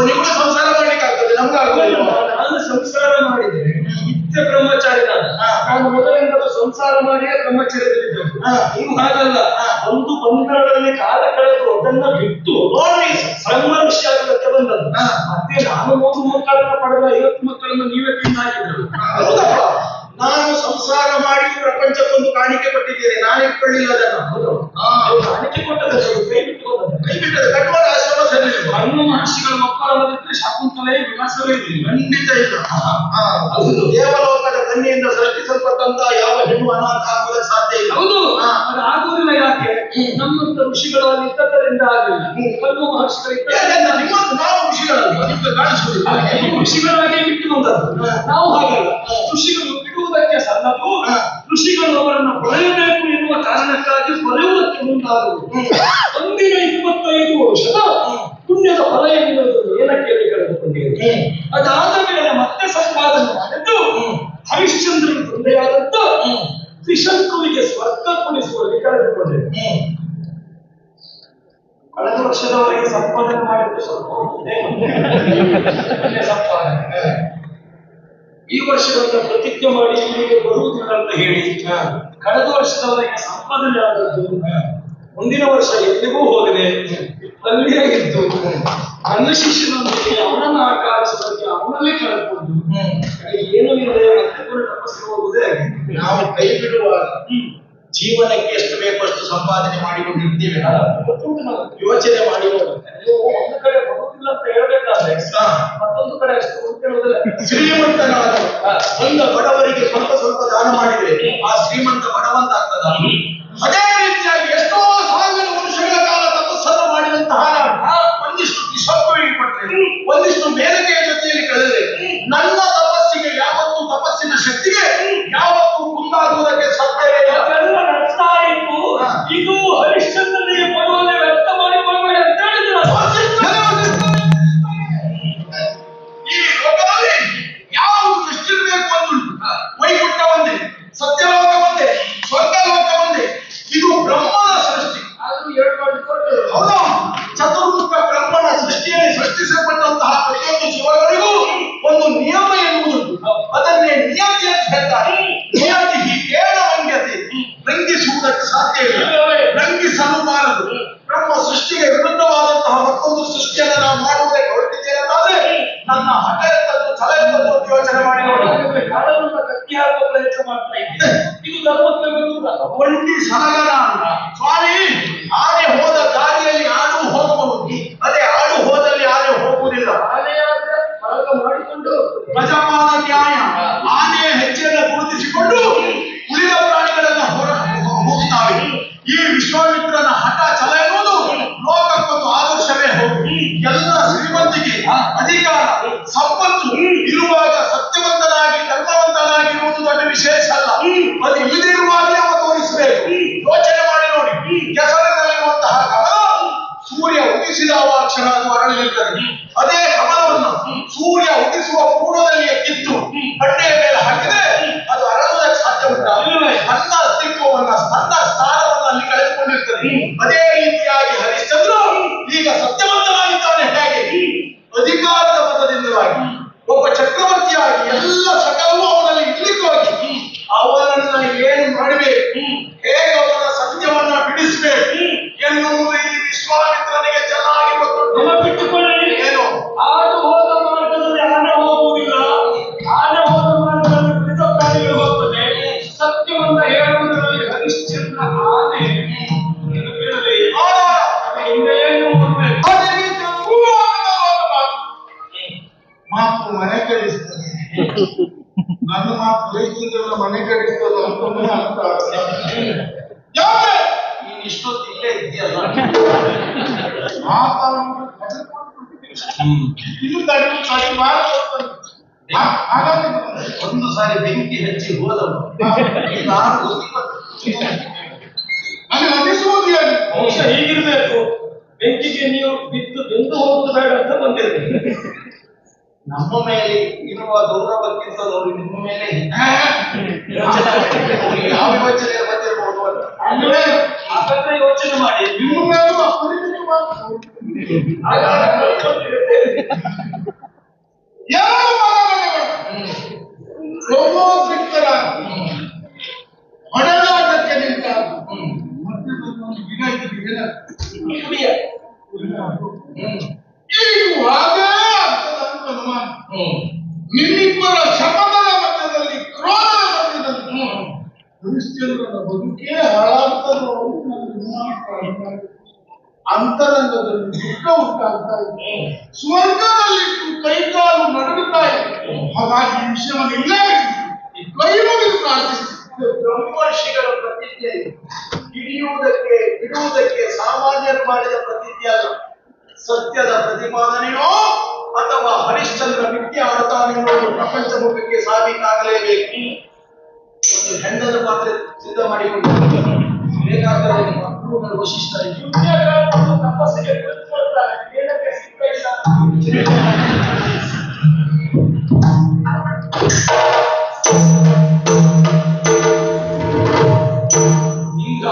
ನಿಮ್ಗೆ ಸಂಸಾರ ಮಾಡ್ಲಿಕ್ಕೆ ಆಗ್ತದೆ, ನಮ್ಗೆ ಆಗುದಿಲ್ಲ.
ನಾನು ಸಂಸಾರ ಮಾಡಿದ್ರೆ ನಿತ್ಯ ಬ್ರಹ್ಮಚಾರಿ. ನಾನು ಮೊದಲಿಂದಲೂ ಸಂಸಾರ ಮಾಡಿಯೇ ಬ್ರಹ್ಮಚರ್ಯದಲ್ಲಿದ್ದದ್ದು. ನೀವು ಹಾಗಲ್ಲ, ಒಂದು ಬಂಧಗಳಲ್ಲಿ ಕಾಲ ಕಳೆದು ಅದನ್ನ ಬಿಟ್ಟು ಬ್ರಹ್ಮ ಋಷಿ ಆಗಲಿಕ್ಕೆ ಬಂದದ್ದು. ಮತ್ತೆ ನಾನು 3 ಮಕ್ಕಳನ್ನ ಪಡೆದ 50 ಮಕ್ಕಳನ್ನು ನೀವೇ ತಿಂದಾಕಿದ್ರು.
ನಾನು ಸಂಸಾರ ಮಾಡಿ ಪ್ರಪಂಚಕ್ಕೊಂದು ಕಾಣಿಕೆ ಕೊಟ್ಟಿದ್ದೇನೆ, ನಾನು ಇಟ್ಕೊಳ್ಳಿಲ್ಲ ಅದನ್ನು.
ಕಾಣಿಕೆ ಕೊಟ್ಟದ್ದು ಕೈ
ಬಿಟ್ಟದ್ದು ಕಟ್ವಾಡ ಆಶ್ರಮ ಸರಿ.
ಹಣ್ಣು ಮಹರ್ಷಿಗಳ ಮಕ್ಕಳಲ್ಲದಿದ್ರೆ ಶಾಕುಂತಲೇ ವಿಲಾಸವೇ ಇಲ್ಲ.
ಖಂಡಿತ ಇಲ್ಲ. ದೇವಲೋಕದ ಕನ್ಯೆಯಿಂದ ಸೃಷ್ಟಿಸಲ್ಪಟ್ಟಂತ ಯಾವ ಹೆಣ್ಣು ಅನಾಥ ಆಗುವುದಕ್ಕೆ ಸಾಧ್ಯ ಇಲ್ಲ.
ಹೌದು, ಅದು ಆಗುವುದಿಲ್ಲ. ಯಾಕೆ? ನಮ್ಮಂತ ಋಷಿಗಳು ಅಲ್ಲಿ ಇದ್ದದರಿಂದ ಆಗಲಿಲ್ಲ. ಹಣ್ಣು ಮಹರ್ಷಿಗಳಿಂದ
ನಿಮ್ಮಂತ ನಾವು ಋಷಿಗಳಲ್ಲ, ನಿಮ್ಗೆ ಕಾಣಿಸುವುದಿಲ್ಲ.
ಋಷಿಗಳಾಗಿ ಬಿಟ್ಟು ಬಂದದ್ದು. ನಾವು ಹಾಗಲ್ಲ, ಋಷಿಗಳು ಬಿಡುವುದಕ್ಕೆ ಸಲ್ಲದು. ಋಷಿಗಳು ಅವರನ್ನು ಕೊಳೆಯಬೇಕು ಎನ್ನುವ ಕಾರಣಕ್ಕಾಗಿ ಕೊಳೆಯುವುದಕ್ಕೆ ಮುಂದಾಗುವುದು. ಒಂದಿನ 25 ವರ್ಷದ ಪುಣ್ಯದ ಫಲ ಎನ್ನುವುದು ಏನಕ್ಕೆ ಕಳೆದುಕೊಂಡಿದೆ. ಅದಾದ ಮೇಲೆ ಮತ್ತೆ ಸಂಪಾದನೆ ಮಾಡಿದ್ದು ಹರಿಶ್ಚಂದ್ರನ ತಂದೆಯಾದಂತ ತ್ರಿಶಂಕುವಿಗೆ ಸ್ವರ್ಗ ಕೊಡಿಸುವಲ್ಲಿ ಕಳೆದುಕೊಂಡಿದೆ. ಕಳೆದ ವರ್ಷದವರೆಗೆ ಸಂಪಾದನೆ ಮಾಡಿದ್ದು ಸ್ವಲ್ಪ ಸಂಪಾದನೆ. ಈ ವರ್ಷದಿಂದ ಪ್ರತಿಜ್ಞೆ ಮಾಡಿ ಇಲ್ಲಿಗೆ ಬರುವುದಿಲ್ಲ ಅಂತ ಹೇಳಿ ಕಳೆದ ವರ್ಷದವರೆಗೆ ಸಂಪಾದನೆ ಆದದ್ದು ಮುಂದಿನ ವರ್ಷ ಎಲ್ಲಿಗೂ ಹೋಗದೆ ಅಲ್ಲಿಯೇ ಇದ್ದು ನನ್ನ ಶಿಷ್ಯನೊಂದಿಗೆ ಅವನನ್ನು ಆಕಾರಿಸುವುದಕ್ಕೆ ಅವನಲ್ಲಿ ಕಳೆದುಕೊಂಡು ಏನು ಇಲ್ಲದೆ ಮತ್ತೆ ಕೂಡ ತಪಸ್ಸಿಗೆ ಹೋಗುವುದೇ ಆಗಿದೆ.
ನಾವು ಕೈ ಬಿಡುವಾಗ ಜೀವನಕ್ಕೆ ಎಷ್ಟು ಬೇಕೋ ಅಷ್ಟು ಸಂಪಾದನೆ ಮಾಡಿಕೊಂಡಿರ್ತೇವೆ. ಯೋಚನೆ ಮಾಡಿ
ಒಂದು ಕಡೆ ಬರುವುದಿಲ್ಲ ಅಂತ ಹೇಳ್ಬೇಕಾದ್ರೆ ಮತ್ತೊಂದು ಕಡೆ ಅಷ್ಟು ಉಳಿದಿರುವುದಿಲ್ಲ.
ಶ್ರೀಮಂತನಾದ ಒಂದ ಬಡವರಿಗೆ ಸ್ವಲ್ಪ ಸ್ವಲ್ಪ ದಾನ ಮಾಡಿದ್ರೆ ಆ ಶ್ರೀಮಂತ ಬಡವಂತ ಆಗ್ತದ. ಅದೇ ರೀತಿಯಾಗಿ ಎಷ್ಟೋ ಸಾವಿರ ವರ್ಷಗಳ ಕಾಲ ತಪಸ್ಸನ್ನು ಮಾಡಿದಂತಹ ಒಂದಿಷ್ಟು ಕಿಶೋರಿಗೆ ಕೊಟ್ಟರೆ, ಒಂದಿಷ್ಟು ಮೇಲಕೆಯ ಜೊತೆಯಲ್ಲಿ ಕಳೆದರೆ ನನ್ನ ತಪಸ್ಸಿಗೆ ಯಾವತ್ತೂ, ತಪಸ್ಸಿನ ಶಕ್ತಿಗೆ ಯಾವತ್ತೂ ಮುಂದಾಗುವುದಕ್ಕೆ ಸಾಧ್ಯವೇ ಇಲ್ಲ.
ಇದು ಹರಿಶ್ಚಂದ್ರನಿಗೆ ಕೊಡುವಲ್ಲಿ ವ್ಯಕ್ತ ಮಾಡಿಕೊಳ್ಳಬೇಡಿ ಅಂತ ಹೇಳಿದ್ರು.
ಈ ಲೋಕದಲ್ಲಿ ಯಾವುದು ಎಷ್ಟಿರಬೇಕು ಅಂದುಂಟು. ವೈಕುಂಠ ಒಂದೇ, ಸತ್ಯಲೋಕ ಒಂದೇ, ಸ್ವರ್ಗಲೋಕ ಒಂದೇ. ಇದು ಬ್ರಹ್ಮನ ಸೃಷ್ಟಿ.
ಆದ್ರೂ 2 ಮಾಡಿಕೊಂಡು
ಹೌದು, ಚತುರ್ಮುಖ ಬ್ರಹ್ಮನ ಸೃಷ್ಟಿಯಲ್ಲಿ ಸೃಷ್ಟಿಸಲ್ಪಟ್ಟಂತಹ ಪ್ರತಿಯೊಂದು ಜೀವಗಳಿಗೂ ಒಂದು ನಿಯಮ ಎನ್ನುವುದುಂಟು. ಅದನ್ನೇ ನಿಯತಿ ಅಂತ ಹೇಳ್ತಾರೆ. ನಿಯತಿ ಹೀಗೇನ ವಂಗ್ಯತೆ, ಲಂಘಿಸುವುದಕ್ಕೆ ಸಾಧ್ಯವಿಲ್ಲ, ಲಂಘಿಸಲುಬಾರದು. ಬ್ರಹ್ಮ ಸೃಷ್ಟಿಗೆ ವಿರುದ್ಧವಾದಂತಹ ಮತ್ತೊಂದು ಸೃಷ್ಟಿಯನ್ನು ನಾವು ಮಾಡುವುದಕ್ಕೆ ಹೊರಟಿದ್ದೇನೆ ಅಂತಾದ್ರೆ ನನ್ನ ಹಠ ಎಂತದ್ದು, ಛಲ ಎಂತದ್ದು ಅಂತ ಯೋಚನೆ ಮಾಡಿ ನೋಡಿ.
ಕಟ್ಟಿ ಹಾಕುವ ಪ್ರಯತ್ನ ಮಾಡ್ತಾ ಇದ್ದೆ. ಇದು ಧರ್ಮಕ್ಕೆ ವಿರುದ್ಧ.
ಒಂಟಿ ಸಲಗನ ಅಂತ ಸ್ವಾಮಿ, ಆನೆ ಹೋದ ದಾರಿಯಲ್ಲಿ ಆಡು ಹೋಗಬಹುದು, ಅದೇ ಆಡು ಹೋದಲ್ಲಿ ಆನೆ ಹೋಗುವುದಿಲ್ಲ.
ಆನೆಯಾದ್ರೆ ಮಾರ್ಗ ಮಾಡಿಕೊಂಡು
ಗಜಪಾದ ನ್ಯಾಯ. ಆನೆಯ ಹೆಜ್ಜೆಯನ್ನು ಗುರುತಿಸಿಕೊಂಡು ಉಳಿದ ಪ್ರಾಣಿಗಳೆಲ್ಲ ಹೋಗುತ್ತವೆ. ಈ ವಿಶ್ವಾಮಿತ್ರನ ಹಠ ಛಲ ಎನ್ನುವುದು ಲೋಕಕ್ಕೊಂದು ಆದರ್ಶವೇ ಹೌದು. ಎಲ್ಲ ಶ್ರೀಮಂತಿಗೆ, ಅಧಿಕಾರ, ಸಂಪತ್ತು ಇರುವಾಗ ಸತ್ಯವಂತನಾಗಿ ಧರ್ಮವಂತನಾಗಿರುವುದು ದೊಡ್ಡ ವಿಶೇಷ ಅಲ್ಲ. ಅದು ಇಲ್ಲದಿರುವಾಗಲೇ ಅವ ತೋರಿಸಬೇಕು. ಯೋಚನೆ ಮಾಡಿ ನೋಡಿ, ಕೆಸರಿನಲ್ಲಿರುವಂತಹ ಕಮಲ ಸೂರ್ಯ ಉದಿಸಿದ ಕ್ಷಣ ಅದು ಅರಳಿರುತ್ತದೆ. ಅದೇ ಕಮಲವನ್ನು ಸೂರ್ಯ ಉದಿಸುವ ಪೂರ್ವದಲ್ಲಿಯೇ ಕಿತ್ತು ಬಂಡೆಯ ಮೇಲೆ ಹಾಕಿದ್ರೆ ಅದು ಅರಳುವುದಕ್ಕೆ ಸಾಧ್ಯ ಉಂಟಾ? ತನ್ನ ಅಸ್ತಿತ್ವವನ್ನ, ತನ್ನ ಸ್ಥಾನವನ್ನು ಅಲ್ಲಿ ಕಳೆದುಕೊಂಡಿರ್ತದೆ. ಅದೇ ರೀತಿಯಾಗಿ ಹರಿಶ್ಚಂದ್ರ ಈಗ ಸತ್ಯವಂತನಾಗಿದ್ದಾನೆ. ಹೇಗೆ? ಅಧಿಕಾರದ ಪದದಿಂದವಾಗಿ ಒಬ್ಬ ಚಕ್ರವರ್ತಿಯಾಗಿ ಎಲ್ಲ ಸಕಲವೂ ಅವನಲ್ಲಿ ಇಡ್ಲಿಕ್ಕೋಗಿ ಅವನನ್ನ ಏನು ಮಾಡಬೇಕು, ಹೇಗೆ ಅವನ ಸತ್ಯವನ್ನ ಬಿಡಿಸಬೇಕು ಎನ್ನುವುದು ಈ ವಿಶ್ವಾಮಿತ್ರನಿಗೆ ಚೆನ್ನಾಗಿ ಗೊತ್ತುಂಟು.
ನೆನಪಿಟ್ಟುಕೊಳ್ಳಿ,
ಏನು?
ಆಡು ಹೋದ ಮಾರ್ಗದಲ್ಲಿ ಆನೆ ಹೋಗುವುದಿಲ್ಲ, ಆನೆ ಹೋದ ಮಾರ್ಗದಲ್ಲಿ ಮೃತ ಪ್ರಾಣಿಗಳು ಹೋಗ್ತದೆ. ಸತ್ಯವನ್ನ ಹೇಳುವುದರಲ್ಲಿ ಹರಿಶ್ಚಂದ್ರ ಆನೆ. ನೆನಪಿರಲಿ, ಹಿಂದೆ ಏನು ಹೋಗ್ಬೇಕು.
ಮಾತು ಮನೆ ಕಳಿಸ್ತದೆ. ನನ್ನ ಮಾತು ಬೈಸಿದ್ರೆ ಮನೆ ಕಳಿಸ್ತದೆ ಅಂತಂದ್ರೆ ಅರ್ಥ ಆಗ್ತದೆ. ಯಾಕೆ
ನೀನು ಇಷ್ಟೊತ್ತು ಇಲ್ಲೇ ಇದೆಯಲ್ಲ,
ಇದು ತಡಿ ಮಾಡಿ ಹಾಗಾಗಿ
ಒಂದು ಸಾರಿ ಬೆಂಕಿ ಹಚ್ಚಿ ಹೋದವ ನಾನು
ನನಗೆ ಅನಿಸುವುದು ಏನು?
ಬಹುಶಃ ಹೀಗಿರ್ಬೇಕು. ಬೆಂಕಿಗೆ ನೀವು ಬಿದ್ದು ಬೆಂದು ಹೋಗುದು ಬೇಡ ಅಂತ ಬಂದಿರ್ಬೇಕು.
ನಮ್ಮ ಮೇಲೆ ಇರುವ ಗೌರವಕ್ಕಿಂತ ನೋಡಿ ನಿಮ್ಮ ಮೇಲೆ ಯಾವ ಯೋಚನೆ ಬಂದಿರಬಹುದು ಅಂತ
ಅಂದ್ರೆ ಹಾಗಾದ್ರೆ ಯೋಚನೆ ಮಾಡಿ.
ನಿಮ್ಮ ಮೇಲೂ ಅಪರಿಚಿತವಾದ ಎರಡು ಮನಗಳೆಗಳು ರೋಮೋದ್ರಿಕ್ತರ ಹೊಡೆದಾಟಕ್ಕೆ ನಿಂತ ಮಧ್ಯದಲ್ಲಿ ಒಂದು ಗಿಡ ಇದ್ದಿದೆ. ಈಗ ಹಾಗೇ ಆಗ್ತದೆ ಅಂತ ಅನುಮಾನ. ನಿಮ್ಮಿಬ್ಬರ ಶಪಥದ ಮಧ್ಯದಲ್ಲಿ ಕ್ರೋಧದ ಮಧ್ಯದಲ್ಲಿ ಹರಿಶ್ಚಂದ್ರನ ಬದುಕೇ ಹಾಳಾಗ್ತದೆ ಅಂತ ನನ್ನ ಅಂತರಂಗದಲ್ಲಿ ದುಃಖ ಉಂಟಾಗ್ತಾ ಇದೆ. ಸ್ವರ್ಗದಲ್ಲಿಟ್ಟು ಕೈಕಾಲು ನಡುಗುತ್ತಾ ಇದೆ. ಹಾಗಾಗಿ ಈ ವಿಷಯವನ್ನು ಇಲ್ಲೇ ಕೈ ಮುಗಿದು ಪ್ರಾರ್ಥಿಸುತ್ತೆ.
ಬ್ರಹ್ಮರ್ಷಿಗಳ ಪ್ರತಿಜ್ಞೆ ಬಿಡುವುದಕ್ಕೆ ಸಾಮಾನ್ಯರು ಮಾಡಿದ ಪ್ರತಿಜ್ಞೆ ಅಲ್ಲ. ಸತ್ಯದ ಪ್ರತಿಪಾದನೆಯೋ ಅಥವಾ ಹರಿಶ್ಚಂದ್ರ ಮಿಥ್ಯ ಆಡ್ತಾನೆನ್ನೋದು ಪ್ರಪಂಚ ಮುಖಕ್ಕೆ ಸಾಬೀತಾಗಲೇಬೇಕು. ಒಂದು ಹೆಂಡದ ಪಾತ್ರೆ ಸಿದ್ಧ ಮಾಡಿಕೊಂಡು ಬೇಕಾದರೆ ನಿಮ್ಮ ಅಕ್ರೂರನ ವಶಿಷ್ಠ
ತಪಸ್ಸಿಗೆ ಕೂತ್ಕೊಳ್ತಾರೆ. ಏನಕ್ಕೆ ಸಿಕ್ಕ ಇಲ್ಲ. ಈಗ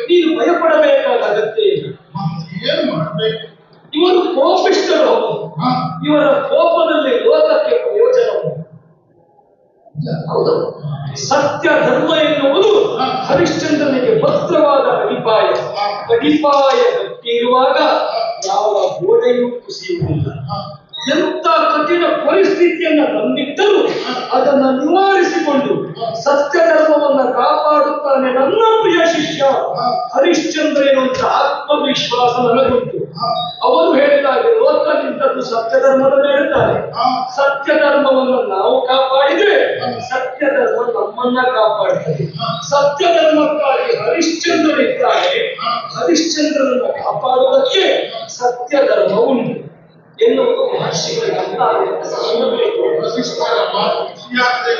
ನೀನು ಭಯಪಡಬೇಕಾದ ಅಗತ್ಯ ಇಲ್ಲ.
ಏನು ಮಾಡಬೇಕು?
ಇವರು ಕೋಪಿಷ್ಟರು. ಇವರ ಕೋಪದಲ್ಲಿ ಲೋಕಕ್ಕೆ ಪ್ರಯೋಜನ ಉಂಟು. ಹೌದು. ಸತ್ಯ ಧರ್ಮ ಎನ್ನುವುದು ಹರಿಶ್ಚಂದ್ರನಿಗೆ ಭದ್ರವಾದ ಅಡಿಪಾಯ. ಅಡಿಪಾಯ ಗಟ್ಟಿರುವಾಗ ಯಾವ ಗೋಡೆಯೂ ಕುಸಿಯುವುದಿಲ್ಲ. ಎಂತ ಕಠಿಣ ಪರಿಸ್ಥಿತಿಯನ್ನ ತಂದಿದ್ದರೂ ಅದನ್ನ ನಿವಾರಿಸಿಕೊಂಡು ಸತ್ಯ ಧರ್ಮವನ್ನ ಕಾಪಾಡುತ್ತಾನೆ ನನ್ನ ಪ್ರಿಯ ಶಿಷ್ಯ ಹರಿಶ್ಚಂದ್ರ ಎನ್ನುವಂತ ಆತ್ಮವಿಶ್ವಾಸ ನನಗುಂಟು. ಅವರು ಹೇಳಿದಾಗ ಲೋಕ ನಿಂತದ್ದು ಸತ್ಯ ಧರ್ಮದ ಹೇಳ್ತಾರೆ. ಸತ್ಯ ಧರ್ಮವನ್ನು ನಾವು ಕಾಪಾಡಿದ್ರೆ ಸತ್ಯ ಧರ್ಮ ನಮ್ಮನ್ನ ಕಾಪಾಡ್ತದೆ. ಸತ್ಯ ಧರ್ಮಕ್ಕಾಗಿ ಹರಿಶ್ಚಂದ್ರನಿದ್ದಾರೆ. ಹರಿಶ್ಚಂದ್ರನನ್ನು ಕಾಪಾಡುವುದಕ್ಕೆ ಸತ್ಯ ಧರ್ಮ ಉಂಟು ಎನ್ನುವುದು ಮಹರ್ಷಿಗಳಿಗೆ ಅಂತ
ವಸಿಷ್ಠರ ಮಾತು ಖುಷಿಯಾಗದೆ